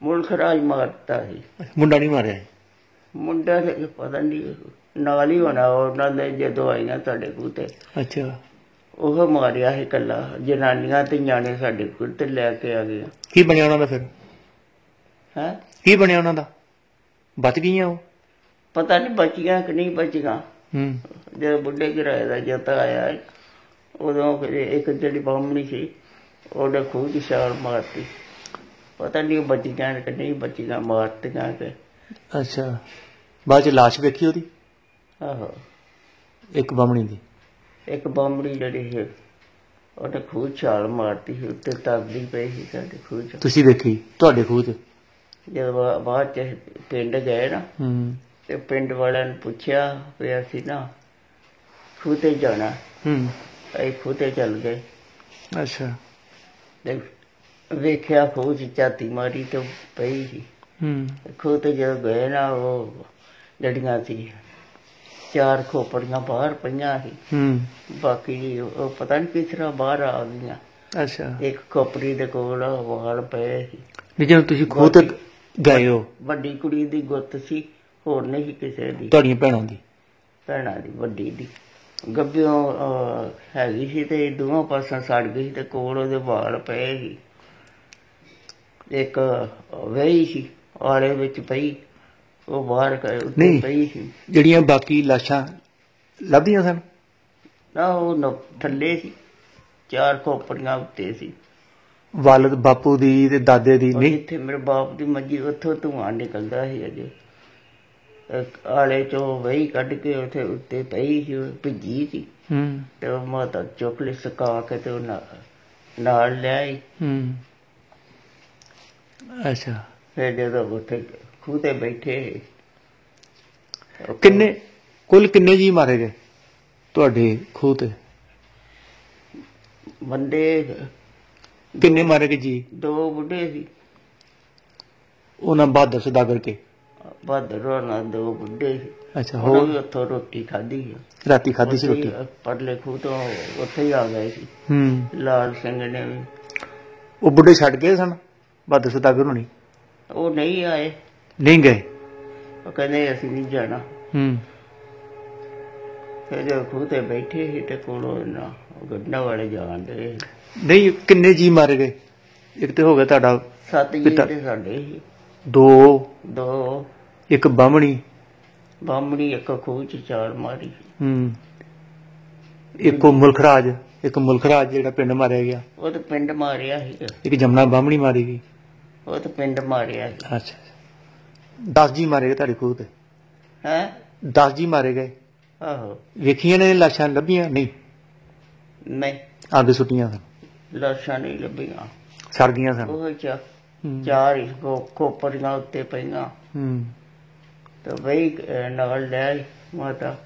Speaker 2: ਮੁਲਖ ਰਾਜ ਮਾਰਤਾ ਸੀ, ਮੁੰਡਾ ਨਹੀਂ ਮਾਰਿਆ? ਮੁੰਡਾ ਪਤਾ ਨਹੀਂ, ਨਾਲ ਹੀ ਹੋਣਾ ਉਹਨਾਂ ਦੇ ਜਦੋਂ ਆਈਆਂ ਸਾਡੇ ਕੋਲ ਤੇ। ਅੱਛਾ। ਉਹ ਮਾਰਿਆ ਸੀ ਇਕੱਲਾ, ਜਨਾਨੀਆਂ ਤੇ ਨਿਆਣੇ ਸਾਡੇ ਕੋਲ ਤੇ ਲੈ ਕੇ ਆ ਗਏ। ਕੀ ਬਣਿਆ ਉਹਨਾਂ ਦਾ ਫਿਰ? ਹੈਂ? ਕੀ ਬਣਿਆ ਉਹਨਾਂ ਦਾ? ਬਚ ਗਈਆਂ ਉਹ? ਪਤਾ ਨਹੀਂ ਬਚੀਆਂ ਕਿ ਨਹੀਂ ਬਚੀਆਂ। ਜਦੋਂ ਬੁੱਢੇ ਕਿਰਾਏ ਦਾ ਜੱਤਾ ਆਇਆ ਉਦੋਂ ਇੱਕ ਜਿਹੜੀ ਬਾਹਮਣੀ ਸੀ ਉਹਨੇ ਖੂਹ ਦੀ ਛਾਲ ਮਾਰਤੀ, ਪਤਾ ਨਹੀਂ ਬਚੀਆਂ ਕਿ ਨਹੀਂ ਬਚੀਆਂ, ਮਾਰਤੀਆਂ ਕਿ। ਅੱਛਾ। ਬਾਅਦ ਚ ਲਾਸ਼ ਵੇਖੀ ਉਹਦੀ? ਆਹੋ। ਇੱਕ ਬਾਹਮਣੀ ਦੀ? ਇੱਕ ਬਾਹਮਣੀ ਜਿਹੜੀ ਸੀ ਉਹਨੇ ਖੂਹ ਛਾਲ ਮਾਰਤੀ ਸੀ, ਉੱਤੇ ਤਰਦੀ ਪਈ ਸੀ ਸਾਡੇ ਖੂਹ ਚ। ਤੁਸੀਂ ਦੇਖੀ ਤੁਹਾਡੇ ਖੂਹ ਚ? ਜਦੋਂ ਬਾਅਦ ਚ ਪਿੰਡ ਗਏ ਨਾ, ਤੇ ਪਿੰਡ ਵਾਲਿਆਂ ਨੂੰ ਪੁੱਛਿਆ ਵੀ ਅਸੀਂ ਨਾ ਖੂਹ ਤੇ ਜਾਣਾ,
Speaker 1: ਅਸੀਂ ਖੂਹ ਤੇ ਚੱਲ ਗਏ।
Speaker 2: ਅੱਛਾ।
Speaker 1: ਤੇ ਵੇਖਿਆ ਖੂਹ 'ਚ ਝਾਤੀ ਮਾਰੀ ਤੇ ਪਈ ਸੀ। ਖੂਹ ਤੇ ਜਦੋਂ ਗਏ ਨਾ, ਉਹ ਜਿਹੜੀਆਂ ਸੀ 4 ਖੋਪੜੀਆਂ ਬਾਹਰ ਪਈਆਂ ਸੀ। ਬਾਕੀ ਉਹ ਪਤਾ ਨਹੀਂ ਕਿਸ ਤਰ੍ਹਾਂ ਬਾਹਰ ਆ ਗਈਆਂ।
Speaker 2: ਅੱਛਾ।
Speaker 1: ਇੱਕ ਖੋਪੜੀ ਦੇ ਕੋਲ ਵਾਲ ਪਏ ਸੀ।
Speaker 2: ਜਦੋਂ ਤੁਸੀਂ ਖੂਹ ਤੇ ਗਏ ਹੋ,
Speaker 1: ਵੱਡੀ ਕੁੜੀ ਦੀ ਗੁੱਤ ਸੀ, ਹੋਰ ਨਹੀਂ ਸੀ ਕਿਸੇ ਦੀ।
Speaker 2: ਤੁਹਾਡੀਆਂ ਭੈਣਾਂ ਦੀ
Speaker 1: ਵੱਡੀ ਦੀ ਗੱਭਿਓਂ ਹੈਗੀ ਸੀ ਤੇ ਦੋਵਾਂ ਪਾਸਿਓਂ ਸੜ ਗਈ ਸੀ ਤੇ ਕੋਲ ਉਹਦੇ ਵਾਲ ਪਏ ਸੀ। ਇੱਕ ਵਹੀ ਸੀ ਆਲੇ ਵਿੱਚ ਪਈ, ਉਹ ਬਾਹਰ ਪਈ ਸੀ।
Speaker 2: ਜਿਹੜੀਆਂ ਬਾਕੀ ਲਾਸ਼ਾਂ ਲੱਭਦੀਆਂ ਸਨ
Speaker 1: ਨਾ, ਉਹ ਥੱਲੇ ਸੀ, 4 ਖੋਪੜੀਆਂ ਉੱਤੇ ਸੀ।
Speaker 2: ਵਾਲਦ ਬਾਪੂ ਦੀ ਤੇ ਦਾਦੇ ਦੀ ਨਹੀਂ?
Speaker 1: ਜਿੱਥੇ ਮੇਰੇ ਬਾਪ ਦੀ ਮੰਜੀ ਉੱਥੋਂ ਧੂੰਆਂ ਨਿਕਲਦਾ ਸੀ। ਅਜੇ ਆਲੇ ਚੋਂ ਵਹੀ ਕੱਢ ਕੇ ਉੱਥੇ ਉੱਤੇ ਪਈ ਸੀ, ਭਿੱਜੀ ਸੀ। ਤੇ ਉਹ ਮਾਤਾ ਚੁੱਕ ਲਈ, ਸੁਕਾ ਕੇ ਤੇ ਉਹ ਨਾਲ ਲਿਆਈ।
Speaker 2: ਅੱਛਾ।
Speaker 1: ਫਿਰ ਜਦੋਂ ਉੱਥੇ ਖੂਹ ਤੇ ਬੈਠੇ,
Speaker 2: ਕੁੱਲ ਕਿੰਨੇ ਜੀਅ ਮਾਰੇ ਗਏ ਤੁਹਾਡੇ ਖੂਹ ਤੇ?
Speaker 1: ਬੰਦੇ
Speaker 2: ਕਿੰਨੇ ਮਾਰੇ ਗਏ ਜੀ?
Speaker 1: 2 ਬੁੱਢੇ ਸੀ।
Speaker 2: ਉਹਨਾਂ ਬਹਾਦਰ ਸੌਦਾਗਰ ਕੇ?
Speaker 1: ਬਹਾਦਰ ਹੋਣਾ 2 ਬੁੱਢੇ ਸੀ।
Speaker 2: ਅੱਛਾ।
Speaker 1: ਹੋਰ ਵੀ ਉੱਥੋਂ ਰੋਟੀ ਖਾਧੀ,
Speaker 2: ਰਾਤੀ ਖਾਧੀ ਸੀ ਰੋਟੀ?
Speaker 1: ਪਰਲੇ ਖੂਹ ਤੋਂ ਉੱਥੇ ਹੀ ਆ ਗਏ ਸੀ। ਲਾਲ ਸਿੰਘ ਨੇ ਵੀ।
Speaker 2: ਉਹ ਬੁੱਢੇ ਛੱਡ ਗਏ ਸਨ ਬਹਾਦਰ ਸੌਦਾਗਰ ਹੋਣੀ?
Speaker 1: ਉਹ ਨਹੀਂ ਆਏ।
Speaker 2: ਨਹੀਂ ਗਏ?
Speaker 1: ਉਹ ਕਹਿੰਦੇ ਅਸੀਂ ਨਹੀਂ ਜਾਣਾ। ਫਿਰ ਜਦੋਂ ਖੂਹ ਤੇ ਬੈਠੇ ਸੀ ਤੇ ਕੋਲੋਂ ਗੰਢਾਂ ਵਾਲੇ ਜਾਣ ਦੇ। ਨਹੀਂ,
Speaker 2: ਕਿੰਨੇ ਜੀਅ ਮਾਰੇ ਗਏ? ਇੱਕ ਤੇ ਹੋ ਗਿਆ ਤੁਹਾਡਾ
Speaker 1: 7 ਜੀਅ ਤੇ ਸਾਡੇ ਸੀ।
Speaker 2: 2 ਇੱਕ ਬਾਹਮਣੀ
Speaker 1: ਇੱਕ ਖੂਹ 'ਚ 4 ਮਾਰੀ।
Speaker 2: ਇੱਕ ਮੁਲਖਰਾਜ ਜਿਹੜਾ ਪਿੰਡ ਮਾਰਿਆ ਗਿਆ?
Speaker 1: ਉਹ ਤਾਂ ਪਿੰਡ ਮਾਰਿਆ ਸੀ।
Speaker 2: ਇੱਕ ਜਮਨਾ ਬਾਹਮਣੀ ਮਾਰੀ ਗਈ?
Speaker 1: ਉਹ ਤਾਂ ਪਿੰਡ ਮਾਰਿਆ ਸੀ।
Speaker 2: ਅੱਛਾ। 10 ਜੀਅ ਮਾਰੇ ਗਏ ਤੁਹਾਡੇ ਖੂਹ ਤੇ?
Speaker 1: ਹੈਂ?
Speaker 2: 10 ਜੀਅ ਮਾਰੇ ਗਏ?
Speaker 1: ਆਹੋ।
Speaker 2: ਵੇਖੀਆਂ ਨੇ ਲਾਸ਼ਾਂ ਲੱਭੀਆਂ? ਨਹੀਂ। ਅੱਗ ਸੁੱਟੀਆਂ ਸਨ?
Speaker 1: ਲਾਸ਼ਾਂ ਨਹੀਂ ਲੱਭੀਆਂ,
Speaker 2: ਸੜ ਗਈਆਂ ਸਨ।
Speaker 1: ਉਹ 4 ਖੋਪੜੀਆਂ ਉੱਤੇ ਪਈਆਂ ਤੇ ਵਹੀ ਨਾਲ ਲੈ ਆਈ ਮਾਤਾ।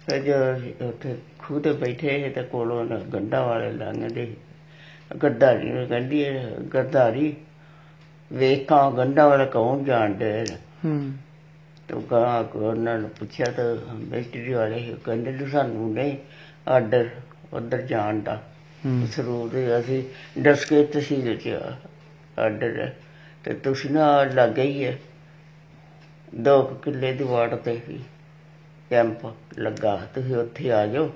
Speaker 1: ਫਿਰ ਜਦੋਂ ਉੱਥੇ ਖੂਹ ਤੇ ਬੈਠੇ ਸੀ ਤੇ ਕੋਲੋਂ ਗੰਢਾਂ ਵਾਲੇ ਲੰਘਦੇ। ਗਰਦਾਰੀ ਨੂੰ ਕਹਿੰਦੀ, ਗਰਦਾਰੀ ਵੇਖਾਂ ਗੰਢਾਂ ਵਾਲੇ ਕੌਣ ਜਾਣਦੇ? ਤੇ ਉਹਨਾਂ ਨੂੰ ਪੁੱਛਿਆ ਤਾਂ ਮਿਸਟਰੀ ਵਾਲੇ ਕਹਿੰਦੇ ਸਾਨੂੰ ਨਹੀਂ ਆਰਡਰ ਉੱਧਰ ਜਾਣ ਦਾ। ਸਰੂਰ ਅਸੀਂ ਡਸਕੇ ਤਹਿਸੀਲ 'ਚ ਆਰਡਰ ਹੈ ਤੇ ਤੁਸੀਂ ਨਾ ਲਾਗੇ ਹੀ ਹੈ 2 ਕਿੱਲੇ ਦੀ ਵਾਟ ਤੇ ਹੀ ਕੈਂਪ ਲੱਗਾ, ਤੁਸੀਂ ਉੱਥੇ ਆ ਜਾਓ।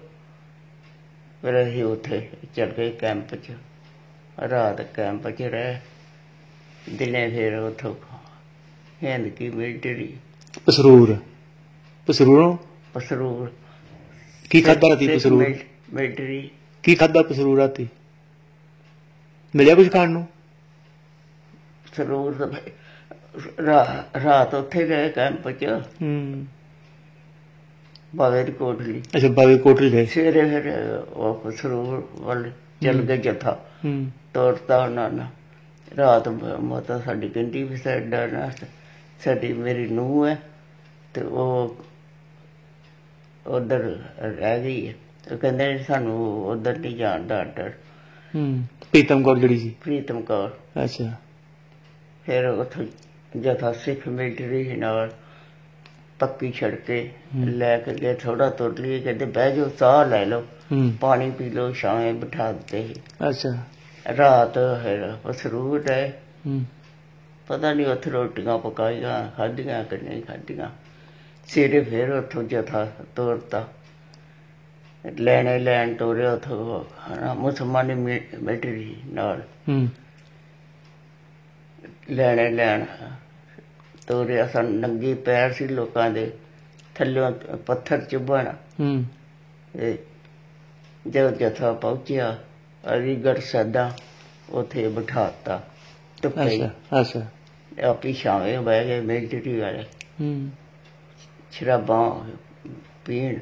Speaker 1: ਫਿਰ ਅਸੀਂ ਉੱਥੇ ਚੱਲ ਗਏ ਕੈਂਪ 'ਚ, ਰਾਤ ਕੈਂਪ 'ਚ ਰਹੇ। ਦਿਨੇ ਫਿਰ ਉੱਥੋਂ ਹਿੰਦਕੀ ਮਿਲਟਰੀ
Speaker 2: ਪਸਰੂਰ ਕੀ ਖਾਧਾ ਰਾਤੀ? ਪਸਰੂਰ
Speaker 1: ਮਿਲਟਰੀ
Speaker 2: ਕੀ ਖਾਧਾ? ਪਸਰੂਰ ਰਾਤੀ ਮਿਲਿਆ ਕੁਝ ਖਾਣ ਨੂੰ?
Speaker 1: ਸਰੂਰ ਰਾਤ ਉੱਥੇ ਗਏ ਕੈਂਪ 'ਚ, ਬਾਵੇ ਦੀ ਕੋਠਲੀ।
Speaker 2: ਅੱਛਾ, ਬਾਵੇ ਕੋਠਲੀ ਗਏ।
Speaker 1: ਸਵੇਰੇ ਫਿਰ ਉਹ ਸਰੂਰ ਵੱਲ ਚੱਲ ਗਏ ਜੱਥਾ, ਤੋਰਤਾ ਉਹਨਾਂ ਨੇ। ਰਾਤ ਮਾਤਾ ਸਾਡੀ ਕਹਿੰਦੀ ਵੀ ਸਾਡੀ ਮੇਰੀ ਨੂੰਹ ਹੈ ਤੇ ਉਹ ਉੱਧਰ ਰਹਿ ਗਈ ਹੈ। ਉਹ ਕਹਿੰਦੇ ਸਾਨੂੰ ਉੱਧਰ ਨਹੀਂ ਜਾਣ ਦਾ ਆਰਡਰ।
Speaker 2: ਪ੍ਰੀਤਮ ਕੌਰ ਜਿਹੜੀ ਸੀ?
Speaker 1: ਪ੍ਰੀਤਮ ਕੌਰ।
Speaker 2: ਅੱਛਾ।
Speaker 1: ਫਿਰ ਉੱਥੋਂ ਜਥਾ ਸਿੱਖ ਮਿਲਟਰੀ ਨਾਲ ਪੱਕੀ ਛੜਕੇ ਲੈ ਕੇ ਗਏ। ਥੋੜਾ ਤੁਰ ਲਈਏ, ਕਹਿੰਦੇ ਬਹਿ ਜਾਓ, ਸਾਹ ਲੈ ਲਓ, ਪਾਣੀ ਪੀ ਲਓ, ਛਾਵੇਂ ਬਿਠਾ ਦਿੱਤੇ ਸੀ।
Speaker 2: ਅੱਛਾ। ਰਾਤ
Speaker 1: ਫਿਰ ਸਰੂਰ ਰਹੇ, ਪਤਾ ਨਹੀਂ ਉੱਥੇ ਰੋਟੀਆਂ ਪਕਾਈਆਂ, ਖਾਧੀਆਂ ਕਿ ਨਹੀਂ ਖਾਧੀਆਂ। ਸਵੇਰੇ ਫਿਰ ਉੱਥੋਂ ਜਥਾ ਤੋਰਤਾ, ਲੈਣ ਤੋਰਿਆ ਉੱਥੋਂ ਮੁਸਲਮਾਨੀ ਮਿਲਟਰੀ ਨਾਲ। ਲੈਣ ਤੋਰਿਆ ਸਾਨੂੰ। ਨੰਗੇ ਪੈਰ ਸੀ ਲੋਕਾਂ ਦੇ, ਥੱਲਿਓਂ ਪੱਥਰ ਚੁੱਭਣ। ਜਦੋਂ ਜਥਾ ਪਹੁੰਚਿਆ ਅਲੀਗੜ੍ਹ ਸਦਾ, ਉੱਥੇ ਬਿਠਾਤਾ ਧੁੱਪੇ। ਆਪੀ ਛਾਵੇਂ ਬਹਿ ਗਏ ਮਿਲਟਰੀ ਵਾਲੇ ਸ਼ਰਾਬਾਂ ਪੀਣ।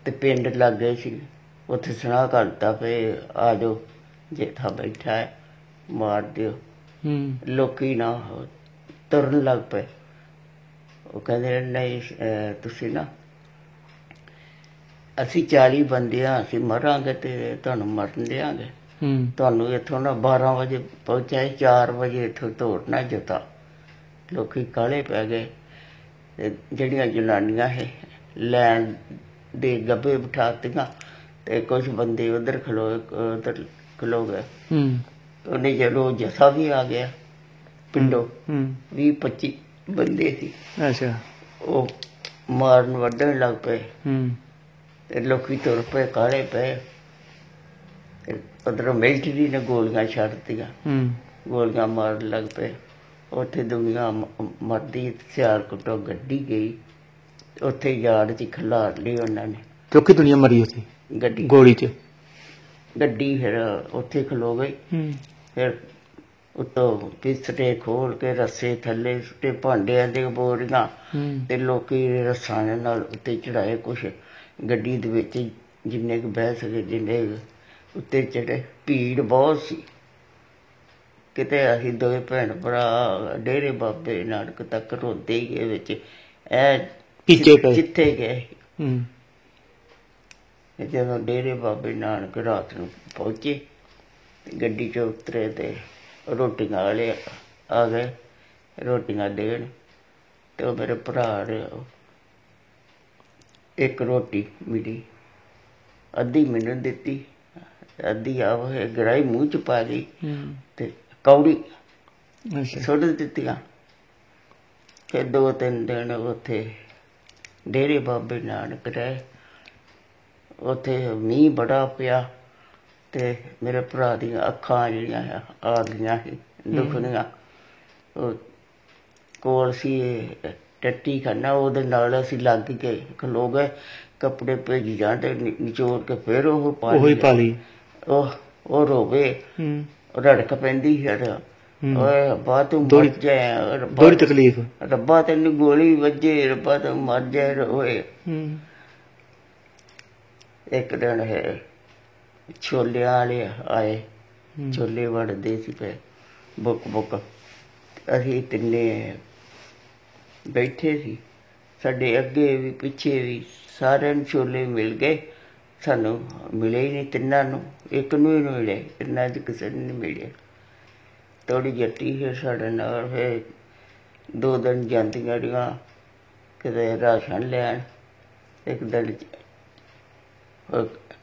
Speaker 1: ਤੇ ਪਿੰਡ ਲਾਗੇ ਸੀ, ਉੱਥੇ ਸੁਨਾਹ ਕਰਤਾ ਵੀ ਆ ਜਾਓ, ਜੇਠਾ ਬੈਠਾ ਹੈ, ਮਾਰ ਦਿਓ। ਲੋਕੀ ਨਾ ਤੁਰਨ ਲੱਗ ਪਏ। ਉਹ ਕਹਿੰਦੇ ਨਹੀਂ, ਤੁਸੀਂ ਨਾ ਅਸੀਂ 40 ਬੰਦੇ ਹਾਂ, ਅਸੀਂ ਮਰਾਂਗੇ ਤੇ ਤੁਹਾਨੂੰ ਮਰਨ ਦਿਆਂਗੇ। ਤੁਹਾਨੂੰ ਇੱਥੋਂ ਨਾ 12 ਵਜੇ ਪਹੁੰਚਾਏ, 4 ਵਜੇ ਇੱਥੋਂ ਤੋੜਨਾ ਜੁੱਤਾ। ਲੋਕੀ ਕਾਹਲੇ ਪੈ ਗਏ ਤੇ ਜਿਹੜੀਆਂ ਜਨਾਨੀਆਂ ਇਹ ਲੈਣ ਦੇ ਗੱਭੇ ਬਿਠਾਤੀਆਂ ਤੇ ਕੁਛ ਬੰਦੇ ਉਧਰ ਖਲੋ ਗਏ। ਉਹਨੇ ਜਦੋਂ ਜੱਥਾ ਵੀ ਆ ਗਿਆ ਪਿੰਡੋਂ, 20-25 ਬੰਦੇ ਸੀ। ਉਹ ਮਾਰਨ ਵੱਢਣ ਲੱਗ ਪਏ ਤੇ ਲੋਕੀ ਤੁਰ ਪਏ, ਕਾਹਲੇ ਪਏ। ਉਧਰੋਂ ਮਿਲਟਰੀ ਨੇ ਗੋਲੀਆਂ ਛੱਡਤੀਆਂ, ਗੋਲੀਆਂ ਮਾਰਨ ਲੱਗ ਪਏ। ਉੱਥੇ ਦੁਨੀਆ ਮਰਦੀ। ਸਿਆਲਕੋਟੋਂ ਗੱਡੀ ਗਈ, ਉੱਥੇ ਯਾਰਡ 'ਚ ਖਿਲਾਰ ਲਈ ਉਹਨਾਂ ਨੇ।
Speaker 2: ਕਿਉਂਕਿ ਦੁਨੀਆ ਮਰੀ ਉੱਥੇ
Speaker 1: ਗੱਡੀ
Speaker 2: ਗੋਲੀ 'ਚ। ਗੱਡੀ
Speaker 1: ਫਿਰ ਉੱਥੇ ਖਲੋ ਗਈ। ਫਿਰ ਉੱਤੋਂ ਪਿਸਟੇ ਖੋਲ ਕੇ ਰੱਸੇ ਥੱਲੇ ਸੁੱਟੇ, ਭਾਂਡਿਆਂ ਦੇ ਬੋਰੀਆਂ ਤੇ ਲੋਕੀ ਰੱਸਾਂ ਦੇ ਨਾਲ ਉੱਤੇ ਚੜਾਏ। ਕੁਛ ਗੱਡੀ ਦੇ ਵਿੱਚ ਜਿੰਨੇ ਕੁ ਬਹਿ ਸਕੇ, ਜਿੰਨੇ ਉੱਤੇ ਚੜੇ। ਭੀੜ ਬਹੁਤ ਸੀ ਕਿਤੇ। ਅਸੀਂ ਦੋਵੇਂ ਭੈਣ ਭਰਾ ਡੇਰੇ ਬਾਬੇ ਨਾਨਕ ਤੱਕ ਰੋਂਦੇ ਹੀ ਗਏ ਵਿੱਚ। ਜਿੱਥੇ ਗਏ ਜਦੋਂ ਡੇਰੇ ਬਾਬੇ ਨਾਨਕ ਰਾਤ ਨੂੰ ਪਹੁੰਚੇ, ਗੱਡੀ 'ਚ ਉਤਰੇ ਤੇ ਰੋਟੀਆਂ ਵਾਲੇ ਆ ਗਏ ਰੋਟੀਆਂ ਦੇਣ। ਤੇ ਉਹ ਮੇਰੇ ਭਰਾ ਨੇ ਇੱਕ ਰੋਟੀ ਮਿਲੀ, ਅੱਧੀ ਮੈਨੂੰ ਦਿੱਤੀ, ਅੱਧੀ ਆਹ ਗਰਾਈ ਮੂੰਹ 'ਚ ਪਾ ਲਈ ਤੇ ਕੌੜੀ ਸੁੱਟ ਦਿੱਤੀਆਂ। ਫਿਰ 2-3 ਦਿਨ ਉੱਥੇ ਡੇਰੇ ਬਾਬੇ ਨਾਨਕ ਰਹੇ। ਉੱਥੇ ਮੀਂਹ ਬੜਾ ਪਿਆ ਤੇ ਮੇਰੇ ਭਰਾ ਦੀਆਂ ਅੱਖਾਂ ਜਿਹੜੀਆਂ ਆ ਗਈਆਂ ਸੀ ਦੁਖਣੀਆਂ। ਉਹ ਕੋਲ ਸੀ ਟੱਟੀ ਖਾਨਾ, ਉਹਦੇ ਨਾਲ ਅਸੀਂ ਲੱਗ ਕੇ ਖਲੋ ਗਏ। ਕੱਪੜੇ ਭੇਜ ਜਾਣ ਤੇ ਨਿਚੋੜ ਕੇ ਫਿਰ ਉਹ ਪਾ ਲਈ। ਉਹ ਰੋਵੇ, ਰੜਕ ਪੈਂਦੀ। ਫਿਰ ਓਏ ਰੱਬਾ ਤੂੰ ਮਰ ਜਾਏ,
Speaker 2: ਬੜੀ ਤਕਲੀਫ,
Speaker 1: ਰੱਬਾ ਤੈਨੂੰ ਗੋਲੀ ਵੱਜੇ, ਰੱਬਾ ਤੂੰ ਮਰ ਜਾਏ ਰੋਏ। ਇੱਕ ਦਿਨ ਹੈ ਛੋਲਿਆਂ ਵਾਲੇ ਆਏ, ਛੋਲੇ ਵੜਦੇ ਸੀ ਪਏ ਬੁੱਕ। ਅਸੀਂ ਤਿੰਨੇ ਬੈਠੇ ਸੀ, ਸਾਡੇ ਅੱਗੇ ਵੀ ਪਿੱਛੇ ਵੀ ਸਾਰਿਆਂ ਨੂੰ ਛੋਲੇ ਮਿਲ ਗਏ। ਸਾਨੂੰ ਮਿਲੇ ਹੀ ਨਹੀਂ ਤਿੰਨਾਂ ਨੂੰ, ਇੱਕ ਨੂੰ ਹੀ ਨਹੀਂ ਮਿਲੇ, ਤਿੰਨਾਂ 'ਚ ਕਿਸੇ ਨੂੰ ਨਹੀਂ ਮਿਲੇ। ਥੋੜ੍ਹੀ ਜੱਟੀ ਫਿਰ ਸਾਡੇ ਨਾਲ। ਫਿਰ 2 ਦਿਨ ਜਾਂਦੀਆਂ ਰਹੀਆਂ ਕਿਤੇ ਰਾਸ਼ਨ ਲੈਣ। ਇੱਕ ਦਿਨ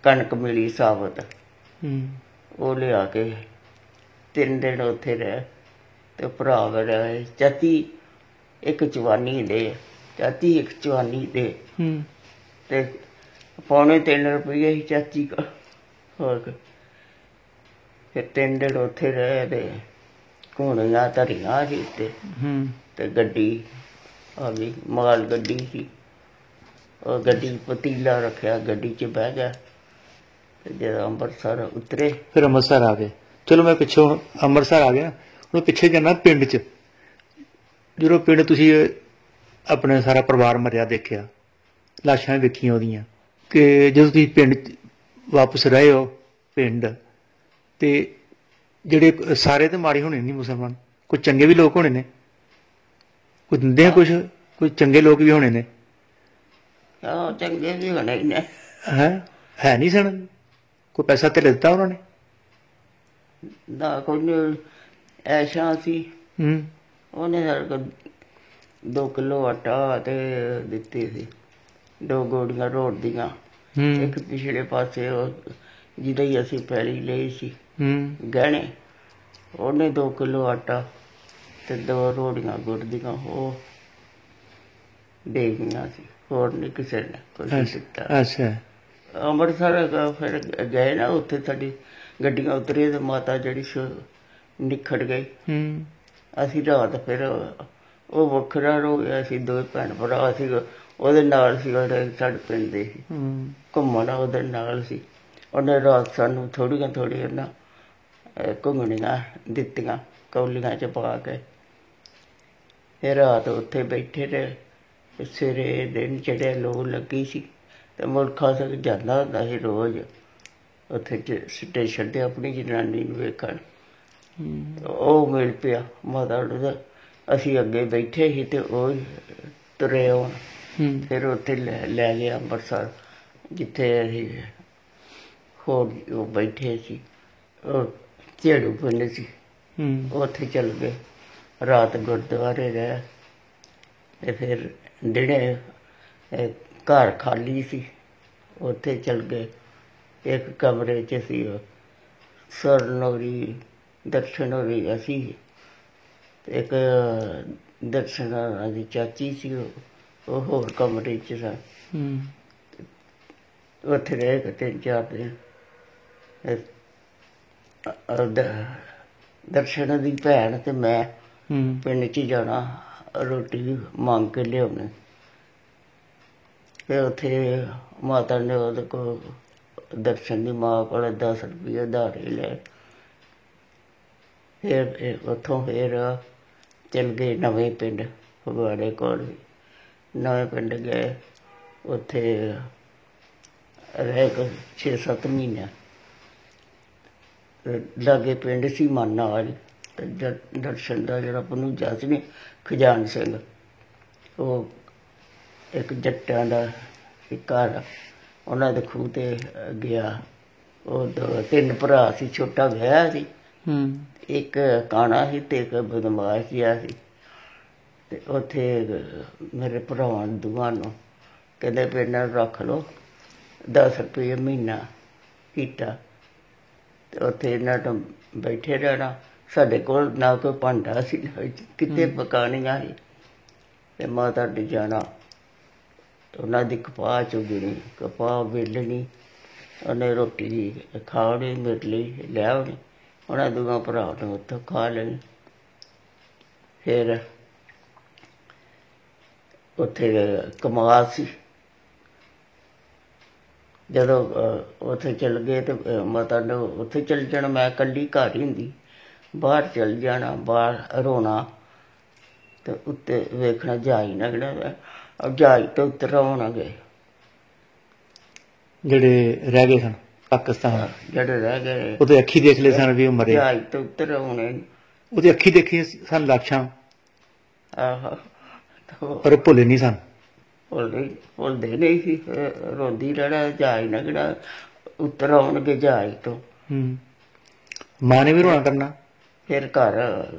Speaker 1: ਕਣਕ ਮਿਲੀ ਸਾਬਤ, ਉਹ ਲਿਆ ਕੇ 3 ਦਿਨ ਉੱਥੇ ਰਹੇ। ਤੇ ਭਰਾ ਮੇਰਾ ਚਾਚੀ ਇੱਕ ਚਵਾਨੀ ਦੇ, ਚਾਚੀ ਇੱਕ ਚਵਾਨੀ ਦੇ ਤੇ $3.25 ਰੁਪਏ ਸੀ ਚਾਚੀ ਕੋਲ। ਹੋਰ ਫਿਰ 3 ਦਿਨ ਉੱਥੇ ਰਹੇ ਤੇ ਘੋੜੀਆਂ ਧਰੀਆਂ ਸੀ ਉੱਤੇ ਤੇ ਗੱਡੀ ਆ ਗਈ, ਮਾਲ ਗੱਡੀ ਸੀ। ਉਹ ਗੱਡੀ ਪਤੀਲਾ ਰੱਖਿਆ, ਗੱਡੀ 'ਚ ਬਹਿ ਗਿਆ ਤੇ ਜਦੋਂ ਅੰਮ੍ਰਿਤਸਰ ਉਤਰੇ।
Speaker 2: ਫਿਰ ਅੰਮ੍ਰਿਤਸਰ ਆ ਗਏ। ਚਲੋ ਮੈਂ ਪਿੱਛੋਂ ਅੰਮ੍ਰਿਤਸਰ ਆ ਗਿਆ, ਹੁਣ ਪਿੱਛੇ ਜਾਣਾ ਪਿੰਡ 'ਚ। ਜਦੋਂ ਪਿੰਡ ਤੁਸੀਂ ਆਪਣੇ ਸਾਰਾ ਪਰਿਵਾਰ ਮਰਿਆ ਦੇਖਿਆ, ਲਾਸ਼ਾਂ ਵੇਖੀਆਂ ਉਹਦੀਆਂ, ਕਿ ਜਦੋਂ ਤੁਸੀਂ ਪਿੰਡ 'ਚ ਵਾਪਸ ਰਹੇ ਹੋ ਪਿੰਡ, ਤੇ ਜਿਹੜੇ ਸਾਰੇ ਤਾਂ ਮਾੜੇ ਹੋਣੇ ਨਹੀਂ ਮੁਸਲਮਾਨ, ਕੋਈ ਚੰਗੇ ਵੀ ਲੋਕ ਹੋਣੇ ਨੇ, ਕੋਈ ਦਿੰਦੇ ਆ ਕੁਛ, ਕੋਈ ਚੰਗੇ ਲੋਕ ਵੀ ਹੋਣੇ ਨੇ।
Speaker 1: ਚੰਗੇ ਵੀ ਹੋਣੇ ਨੇ।
Speaker 2: ਹੈ ਨਹੀਂ ਸਨ? ਕੋਈ ਪੈਸਾ ਤੇ ਦਿੱਤਾ ਉਹਨਾਂ ਨੇ?
Speaker 1: ਨਾ ਕੋਈ ਐਸ਼ਾ ਸੀ। ਉਹਨੇ ਸਾਡੇ ਕੋਲ 2 ਕਿਲੋ ਆਟਾ ਤੇ ਦਿੱਤੇ ਸੀ, 2 ਗੋਲੀਆਂ ਰੋਟ ਦੀਆਂ। ਇੱਕ ਪਿਛਲੇ ਪਾਸੇ ਉਹ ਜਿਹਦੇ ਹੀ ਅਸੀਂ ਪੈਲੀ ਲਈ ਸੀ ਗਹਿਣੇ, ਉਹਨੇ 2 ਕਿਲੋ ਆਟਾ ਤੇ 2 ਰੋਟੀਆਂ ਗੁੜ ਦੀਆਂ ਉਹ ਦੇ ਗਈਆਂ ਸੀ। ਹੋਰ ਨਹੀਂ ਕਿਸੇ ਨੇ ਕੁਛ ਦਿੱਤਾ। ਅੰਮ੍ਰਿਤਸਰ ਫਿਰ ਗਏ ਨਾ, ਉੱਥੇ ਸਾਡੀ ਗੱਡੀਆਂ ਉਤਰੇ ਤੇ ਮਾਤਾ ਜਿਹੜੀ ਨਿਖੜ ਗਈ। ਅਸੀਂ ਰਾਤ ਫਿਰ ਉਹ ਵੱਖਰਾ ਹੋ ਗਿਆ ਸੀ, 2 ਭੈਣ ਭਰਾ ਸੀ, ਉਹਦੇ ਨਾਲ ਸੀ ਸਾਡੇ ਪਿੰਡ ਦੇ ਸੀ ਘੁੰਮਣ, ਉਹਦੇ ਨਾਲ ਸੀ। ਉਹਨੇ ਰਾਤ ਸਾਨੂੰ ਥੋੜ੍ਹੀਆਂ ਨਾ ਘੁੰਮਣੀਆਂ ਦਿੱਤੀਆਂ ਕੌਲੀਆਂ 'ਚ ਪਾ ਕੇ। ਫਿਰ ਰਾਤ ਉੱਥੇ ਬੈਠੇ ਰਹੇ। ਸਵੇਰੇ ਦਿਨ ਚੜ੍ਹਿਆ, ਲੋ ਲੱਗੀ ਸੀ ਤੇ ਮੁਲਖਾ ਸਿੰਘ ਜਾਂਦਾ ਹੁੰਦਾ ਸੀ ਰੋਜ਼ ਉੱਥੇ ਸਟੇਸ਼ਨ 'ਤੇ ਆਪਣੀ ਜਨਾਨੀ ਨੂੰ ਵੇਖਣ। ਉਹ ਮਿਲ ਪਿਆ ਮਾਤਾ ਨੂੰ। ਅਸੀਂ ਅੱਗੇ ਬੈਠੇ ਸੀ ਤੇ ਉਹ ਤੁਰੇ ਆਉਣ। ਫਿਰ ਉੱਥੇ ਲੈ ਗਿਆ ਅੰਮ੍ਰਿਤਸਰ। ਜਿੱਥੇ ਅਸੀਂ ਹੋਰ ਉਹ ਬੈਠੇ ਸੀ, ਉਹ ਝੇੜੂ ਪਿੰਡ ਸੀ, ਉੱਥੇ ਚੱਲ ਗਏ। ਰਾਤ ਗੁਰਦੁਆਰੇ ਰਹੇ ਤੇ ਫਿਰ ਦਿਨੇ ਘਰ ਖਾਲੀ ਸੀ, ਉੱਥੇ ਚੱਲ ਗਏ। ਇੱਕ ਕਮਰੇ 'ਚ ਸੀ ਸਰਨ ਹੋਰੀ, ਦਰਸ਼ਨ ਹੋਰੀ, ਅਸੀਂ ਇੱਕ ਦਰਸ਼ਨ ਹੋਰਾਂ ਦੀ ਚਾਚੀ ਸੀ, ਉਹ ਹੋਰ ਕਮਰੇ 'ਚ ਸਨ। ਉੱਥੇ ਰਹੇ 3-4 ਦਿਨ। ਦਰਸ਼ਨ ਦੀ ਭੈਣ ਤੇ ਮੈਂ ਪਿੰਡ 'ਚ ਜਾਣਾ, ਰੋਟੀ ਮੰਗ ਕੇ ਲਿਆਉਣੀ। ਫਿਰ ਉੱਥੇ ਮਾਤਾ ਨੇ ਉਹਦੇ ਕੋਲ, ਦਰਸ਼ਨ ਦੀ ਮਾਂ ਕੋਲ 10 ਰੁਪਏ ਉਧਾਰੇ ਲਏ। ਫਿਰ ਉੱਥੋਂ ਫਿਰ ਚੱਲ ਗਏ ਨਵੇਂ ਪਿੰਡ, ਫਗਵਾੜੇ ਕੋਲ। ਨਵੇਂ ਪਿੰਡ ਗਏ, ਉੱਥੇ ਰਹਿ ਕੇ 6-7 ਮਹੀਨੇ। ਲਾਗੇ ਪਿੰਡ ਸੀ ਮਾਨਾ ਵਾਲੀ, ਦਰਸ਼ਨ ਦਾ ਜਿਹੜਾ ਭਣੂਜਾ ਸੀ ਨਾ ਖਜਾਨ ਸਿੰਘ, ਉਹ ਇੱਕ ਜੱਟਾਂ ਦਾ ਘਰ, ਉਹਨਾਂ ਦੇ ਖੂਹ 'ਤੇ ਗਿਆ। ਉਹ 2-3 ਭਰਾ ਸੀ, ਛੋਟਾ ਵਿਆਹ ਸੀ, ਇੱਕ ਕਾਣਾ ਸੀ ਤੇ ਇੱਕ ਬਦਮਾਸ਼ ਜਿਹਾ ਸੀ। ਤੇ ਉੱਥੇ ਮੇਰੇ ਭਰਾਵਾਂ ਦੋਵਾਂ ਨੂੰ ਕਹਿੰਦੇ ਵੀ ਇਹਨਾਂ ਨੂੰ ਰੱਖ ਲਓ, 10 ਰੁਪਏ ਮਹੀਨਾ ਕੀਤਾ। ਤੇ ਉੱਥੇ ਇਹਨਾਂ ਨੂੰ ਬੈਠੇ ਰਹਿਣਾ। ਸਾਡੇ ਕੋਲ ਨਾ ਕੋਈ ਭਾਂਡਾ ਸੀ, ਕਿਤੇ ਪਕਾਉਣੀਆਂ ਸੀ। ਤੇ ਮਾਤਾ ਨੇ ਜਾਣਾ, ਉਹਨਾਂ ਦੀ ਕਪਾਹ ਚੁਗਣੀ, ਕਪਾਹ ਵੇਲਣੀ, ਉਹਨੇ ਰੋਟੀ ਖਾਣੀ ਮੇਰੇ ਲਈ ਲੈ ਆਉਣੀ, ਉਹਨਾਂ ਦੋਵਾਂ ਭਰਾ ਨੇ ਉੱਥੋਂ ਖਾ ਲੈਣੀ। ਫਿਰ ਉੱਥੇ ਕਮਾਲ ਸੀ। ਜਦੋਂ ਉੱਥੇ ਚੱਲ ਗਏ ਤੇ ਮਾਤਾ ਨੇ ਉੱਥੇ ਚੱਲ ਜਾਣਾ, ਮੈਂ ਇਕੱਲੀ ਘਰ ਹੀ ਹੁੰਦੀ। ਬਾਹਰ ਚੱਲ ਜਾਣਾ, ਬਾਹਰ ਰੋਣਾ ਤੇ ਉੱਤੇ ਵੇਖਣਾ ਜਹਾਜ਼ ਲੰਘਣਾ, ਜਹਾਜ਼ ਤੋਂ ਉੱਤਰ ਆਉਣਾ ਗਏ
Speaker 2: ਜਿਹੜੇ ਰਹਿ ਗਏ ਸਨ ਪਾਕਿਸਤਾਨ,
Speaker 1: ਜਿਹੜੇ ਰਹਿ ਗਏ
Speaker 2: ਉਹਦੇ ਅੱਖੀ ਦੇਖ ਲਏ ਸਨ ਵੀ ਉਹ ਮਰੇ,
Speaker 1: ਜਹਾਜ਼ ਤੋਂ ਉੱਤਰ ਆਉਣੇ,
Speaker 2: ਉਹਦੀ ਅੱਖੀ ਦੇਖੀ ਸਨ ਲਾਸ਼ਾਂ।
Speaker 1: ਆਹੋ,
Speaker 2: ਪਰ ਭੁੱਲੇ ਨਹੀਂ ਸਨ।
Speaker 1: ਭੁੱਲਦੇ ਨਹੀਂ ਸੀ। ਰੋਂਦੀ ਰਹਿਣਾ, ਜਹਾਜ਼ ਲੰਘਣਾ, ਉੱਤਰ ਆਉਣਗੇ ਜਹਾਜ਼ ਤੋਂ।
Speaker 2: ਮਾਂ ਨੇ ਵੀ ਰੋਣਾ ਕਰਨਾ,
Speaker 1: ਫਿਰ ਘਰ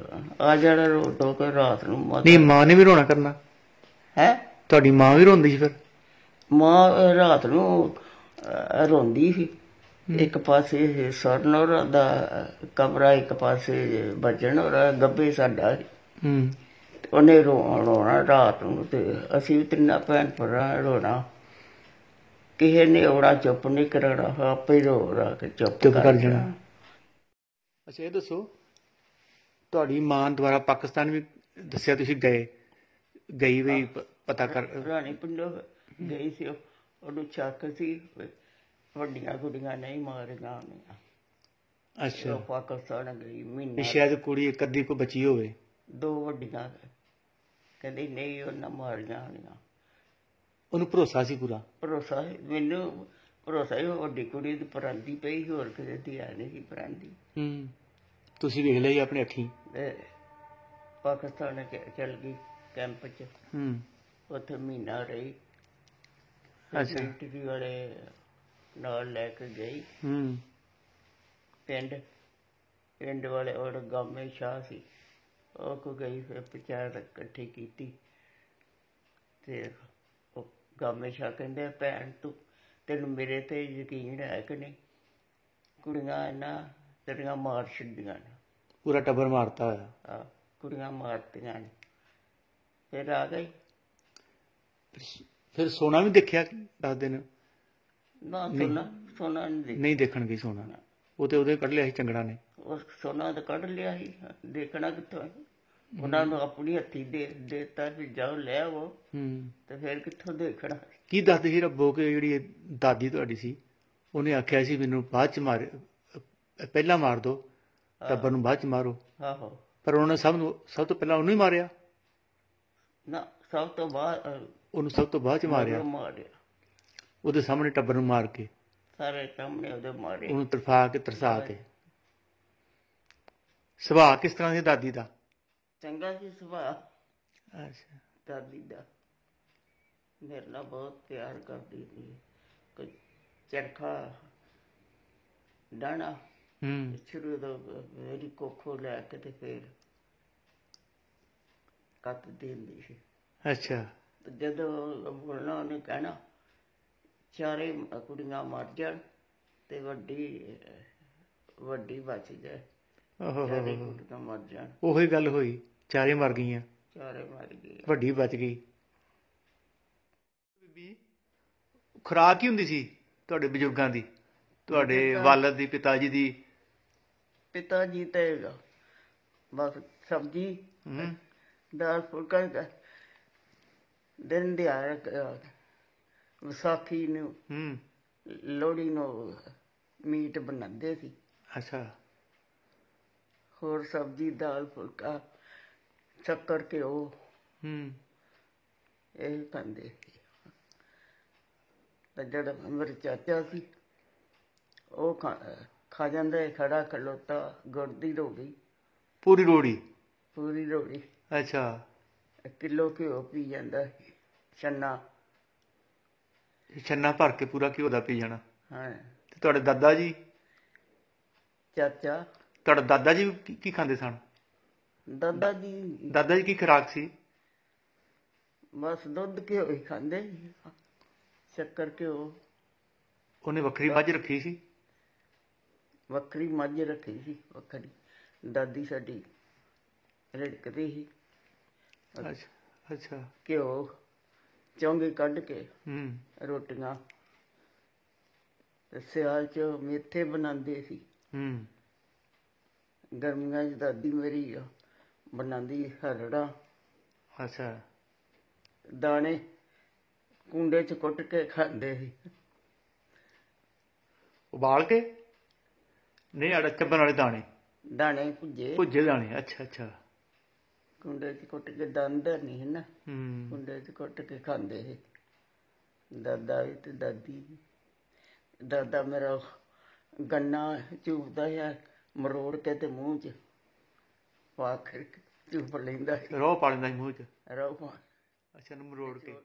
Speaker 1: ਆ ਜਾਣਾ ਰੋ ਧੋ ਕੇ ਰਾਤ ਨੂੰ।
Speaker 2: ਨਹੀਂ, ਮਾਂ ਨੇ ਵੀ ਰੋਣਾ ਕਰਨਾ
Speaker 1: ਹੈ?
Speaker 2: ਤੁਹਾਡੀ ਮਾਂ ਵੀ ਰੋਂਦੀ ਸੀ ਫਿਰ?
Speaker 1: ਮਾਂ ਰਾਤ ਨੂੰ ਰੋਂਦੀ ਸੀ। ਇੱਕ ਪਾਸੇ ਸਰਨ ਹੋਰਾਂ ਦਾ ਕਮਰਾ, ਇੱਕ ਪਾਸੇ ਬਚਨ ਹੋਰਾਂ, ਗੱਭੇ ਸਾਡਾ ਸੀ। ਉਹਨੇ ਰੋਣਾ ਰਾਤ ਨੂੰ, ਤੇ ਅਸੀਂ ਵੀ 3 ਭੈਣ ਭਰਾ ਰੋਣਾ। ਕਿਸੇ ਨੇ ਆਉਣਾ, ਚੁੱਪ ਨਹੀਂ ਕਰਾਉਣਾ, ਆਪੇ ਰੋ ਰਾ ਕੇ ਚੁੱਪ ਕਰ ਜਾਣਾ।
Speaker 2: ਅੱਛਾ, ਇਹ ਦੱਸੋ, ਤੁਹਾਡੀ ਮਾਂ ਦੁਆਰਾ ਪਾਕਿਸਤਾਨ ਵੀ ਦੱਸਿਆ ਤੁਸੀਂ ਗਈ ਵੀ ਪਤਾ ਕਰ?
Speaker 1: ਰਾਣੀ ਪਿੰਡੋਂ ਗਈ ਸੀ। ਉਹਨੂੰ ਸ਼ੱਕ ਸੀ ਵੱਡੀਆਂ ਕੁੜੀਆਂ ਨਹੀਂ ਮਾਰੀਆਂ ਉਹਨੇ।
Speaker 2: ਅੱਛਾ,
Speaker 1: ਪਾਕਿਸਤਾਨ ਗਈ ਮਹੀਨਾ,
Speaker 2: ਸ਼ਾਇਦ ਕੁੜੀ ਇੱਕ ਅੱਧੀ ਕੋ ਬਚੀ ਹੋਵੇ।
Speaker 1: 2 ਵੱਡੀਆਂ ਕਹਿੰਦੀ ਨਹੀਂ ਉਹਨਾਂ ਮਾਰੀਆਂ ਹੋਣੀਆਂ।
Speaker 2: ਉਹਨੂੰ ਭਰੋਸਾ ਸੀ ਪੂਰਾ? ਭਰੋਸਾ
Speaker 1: ਸੀ, ਮੈਨੂੰ ਭਰੋਸਾ ਸੀ। ਵੱਡੀ ਕੁੜੀ ਦੀ ਪਰਾਂਦੀ ਪਈ, ਹੋਰ ਕਿਸੇ ਦੀ ਹੈ ਨਹੀਂ ਸੀ ਪਰਾਂਦੀ।
Speaker 2: ਤੁਸੀਂ ਵੇਖ ਲਿਆ ਆਪਣੀ ਅੱਖੀਂ?
Speaker 1: ਪਾਕਿਸਤਾਨ ਚੱਲ ਗਈ ਕੈਂਪ 'ਚ, ਉੱਥੇ ਮਹੀਨਾ ਰਹੀ। ਮਿਲਟਰੀ ਵਾਲੇ ਨਾਲ ਲੈ ਕੇ ਗਈ ਪਿੰਡ ਵਾਲੇ, ਔਰ ਗਾਮੇ ਸ਼ਾਹ ਸੀ, ਉਹ ਕੋ ਗਈ। ਫਿਰ ਪੰਚਾਇਤ ਇਕੱਠੀ ਕੀਤੀ ਤੇ ਉਹ ਗਾਮੇ ਸ਼ਾਹ ਕਹਿੰਦੇ ਭੈਣ ਤੈਨੂੰ ਮੇਰੇ ਤੇ ਯਕੀਨ ਹੈ ਕਿ ਨਹੀਂ? ਕੁੜੀਆਂ ਇਹਨਾਂ ਤੇਰੀਆਂ ਮਾਰ ਛੱਡੀਆਂ ਨੇ।
Speaker 2: ਪੂਰਾ ਟੱਬਰ ਮਾਰਤਾ ਹੋਇਆ?
Speaker 1: ਕੁੜੀਆਂ ਮਾਰਤੀਆਂ ਨੇ। ਫਿਰ ਆ ਗਈ।
Speaker 2: ਫਿਰ ਸੋਨਾ ਵੀ ਦੇਖਿਆ 10 ਦਿਨ?
Speaker 1: ਨਾ, ਸੋਨਾ
Speaker 2: ਨਹੀਂ ਦੇਖਣ ਗਈ ਸੋਨਾ? ਉਹ ਤੇ ਉਹਦੇ ਕੱਢ ਲਿਆ ਸੀ ਚੰਗੜਾ ਨੇ?
Speaker 1: ਉਹ ਸੋਨਾ ਤਾਂ ਕੱਢ ਲਿਆ ਸੀ, ਦੇਖਣਾ ਕਿੱਥੋਂ? ਉਹਨਾਂ ਨੂੰ ਆਪਣੀ ਹੱਥੀ ਦੇ ਦਿੱਤਾ ਵੀ ਜਾਓ ਲੈ ਆਵੋ, ਤੇ ਫਿਰ ਕਿੱਥੋਂ ਦੇਖਣਾ?
Speaker 2: ਕੀ ਦੱਸਦੇ ਸੀ ਰੱਬੋ ਕਿ ਜਿਹੜੀ ਦਾਦੀ ਤੁਹਾਡੀ ਸੀ, ਉਹਨੇ ਆਖਿਆ ਸੀ ਮੈਨੂੰ ਬਾਅਦ ਚ ਪਹਿਲਾਂ ਮਾਰ ਦੋ, ਟੱਬਰ ਨੂੰ ਬਾਅਦ ਚ ਮਾਰੋ?
Speaker 1: ਆਹੋ।
Speaker 2: ਪਰ ਉਹਨੇ ਸਭ ਤੋਂ ਪਹਿਲਾਂ ਉਹਨੂੰ ਹੀ ਮਾਰਿਆ?
Speaker 1: ਨਾ, ਸਭ ਤੋਂ ਬਾਅਦ
Speaker 2: ਉਹਨੂੰ ਸਭ ਤੋਂ ਬਾਅਦ ਚ ਮਾਰਿਆ? ਉਹਦੇ ਸਾਹਮਣੇ ਟੱਬਰ ਨੂੰ ਮਾਰ ਕੇ?
Speaker 1: ਸਾਰੇ ਸਾਹਮਣੇ ਉਹਦੇ ਮਾਰੇ,
Speaker 2: ਉਹਨੂੰ ਤਰਸਾ ਕੇ। ਸੁਭਾਅ ਕਿਸ ਤਰ੍ਹਾਂ ਸੀ ਦਾਦੀ ਦਾ?
Speaker 1: ਚੰਗਾ ਸੀ ਸੁਭਾਅ।
Speaker 2: ਅੱਛਾ।
Speaker 1: ਦਾਦੀ ਦਾ ਮੇਰੇ ਨਾਲ ਬਹੁਤ ਪਿਆਰ ਕਰਦੀ ਸੀ। ਚਰਖਾ ਡਾਣਾ
Speaker 2: ਹੂੰ
Speaker 1: ਸ਼ੁਰੂ ਤੋਂ ਮੇਰੀ ਕੋਖੋ ਲੈ ਕੇ ਤੇ ਫਿਰ ਕੱਤਦੀ ਹੁੰਦੀ ਸੀ।
Speaker 2: ਅੱਛਾ
Speaker 1: ਤੇ ਜਦੋਂ ਬੋਲਣਾ ਉਹਨੇ ਕਹਿਣਾ ਚਾਰੇ ਕੁੜੀਆਂ ਮਰ ਜਾਣ ਤੇ ਵੱਡੀ ਬਚ ਜਾਏ।
Speaker 2: ਓਹੋ
Speaker 1: ਚਾਰੇ ਕੁੜੀਆਂ ਮਰ ਜਾਣ,
Speaker 2: ਉਹੀ ਗੱਲ ਹੋਈ, ਚਾਰੇ ਮਰ ਗਈਆਂ,
Speaker 1: ਚਾਰੇ ਮਰ ਗਏ।
Speaker 2: ਵੱਡੀ ਬਚ ਗਈ। ਬੀਬੀ ਖੁਰਾਕ ਕੀ ਹੁੰਦੀ ਸੀ ਤੁਹਾਡੇ ਬਜ਼ੁਰਗਾਂ ਦੀ, ਤੁਹਾਡੇ ਵਾਲਦ ਦੀ, ਪਿਤਾ ਜੀ ਦੀ?
Speaker 1: ਪਿਤਾ ਜੀ ਤੇ ਬਸ ਸਬਜ਼ੀ ਦਾਲ ਫੁਲਕਾ ਦਿਨ ਦਿਹਾੜੇ ਵਿਸਾਖੀ ਨੂੰ ਲੋਹੜੀ ਨੂੰ ਮੀਟ ਬਣਾਉਂਦੇ ਸੀ।
Speaker 2: ਅੱਛਾ
Speaker 1: ਹੋਰ ਸਬਜ਼ੀ ਦਾਲ ਫੁਲਕਾ ਸ਼ੱਕਰ ਘਿਓ ਇਹ ਖਾਂਦੇ ਸੀ। ਤੇ ਜਿਹੜਾ ਮੇਰੇ ਚਾਚਾ ਸੀ ਉਹ ਖਾ ਜਾਂਦਾ ਖੜਾ ਖਲੋਤਾ ਗੁੜ ਦੀ ਰੋਟੀ,
Speaker 2: ਪੂਰੀ ਰੋੜੀ?
Speaker 1: ਪੂਰੀ ਰੋਟੀ।
Speaker 2: ਅੱਛਾ
Speaker 1: ਕਿਲੋ ਘਿਓ ਪੀ ਜਾਂਦਾ ਸੀ,
Speaker 2: ਛੰਨਾ ਭਰ ਕੇ ਪੂਰਾ ਘਿਓ ਦਾ ਪੀ ਜਾਣਾ।
Speaker 1: ਹਾਂ।
Speaker 2: ਤੇ ਤੁਹਾਡੇ ਦਾਦਾ ਜੀ?
Speaker 1: ਚਾਚਾ
Speaker 2: ਤੁਹਾਡਾ ਦਾਦਾ ਜੀ ਕੀ ਖਾਂਦੇ ਸਨ? ਦਾਦਾ ਜੀ ਕੀ ਖੁਰਾਕ ਸੀ?
Speaker 1: ਬਸ ਦੁੱਧ ਘਿਓ ਹੀ ਖਾਂਦੇ, ਸ਼ੱਕਰ ਘਿਓ।
Speaker 2: ਉਹਨੇ ਵੱਖਰੀ ਮੱਝ ਰੱਖੀ ਸੀ?
Speaker 1: ਵੱਖਰੀ ਮੱਝ ਰੱਖੀ ਸੀ, ਵੱਖਰੀ। ਦਾਦੀ ਸਾਡੀ ਰਿੜਕਦੀ ਸੀ।
Speaker 2: ਅੱਛਾ ਅੱਛਾ।
Speaker 1: ਘਿਓ ਚੌਂਗੇ ਕੱਢ ਕੇ ਰੋਟੀਆਂ, ਤੇ ਸਿਆਲ ਚ ਮੇਥੇ ਬਣਾਉਂਦੇ ਸੀ। ਗਰਮੀਆਂ ਚ ਦਾਦੀ ਮੇਰੀ ਬਣਾਉਂਦੀ ਹਰੜਾ।
Speaker 2: ਅੱਛਾ।
Speaker 1: ਦਾਣੇ ਕੁੰਡੇ ਚ ਕੁੱਟ ਕੇ ਖਾਂਦੇ ਸੀ।
Speaker 2: ਉਬਾਲ ਕੇ? ਨਹੀਂ, ਆੜਾ ਚੱਬਣ ਵਾਲੇ ਦਾਣੇ?
Speaker 1: ਦਾਣੇ
Speaker 2: ਭੁੱਜੇ ਦਾਣੇ। ਅੱਛਾ ਅੱਛਾ।
Speaker 1: ਕੁੰਡੇ ਚ ਕੁੱਟ ਕੇ, ਦੰਦ ਨਹੀਂ ਸੀ ਨਾ, ਕੁੰਡੇ ਚ ਕੁੱਟ ਕੇ ਖਾਂਦੇ ਸੀ ਦਾਦਾ ਵੀ ਤੇ ਦਾਦੀ ਵੀ। ਦਾਦਾ ਮੇਰਾ ਗੰਨਾ ਚੂਪਦਾ ਹੈ, ਮਰੋੜ ਕੇ ਤੇ ਮੂੰਹ ਚ ਪਾ ਕੇ ਚੂਪ ਲੈਂਦਾ ਸੀ।
Speaker 2: ਰੋਹ ਪਾ ਲੈਂਦਾ ਸੀ ਮੂੰਹ ਚ?
Speaker 1: ਰੋਹ ਪਾ।
Speaker 2: ਅੱਛਾ, ਮਰੋੜ ਕੇ।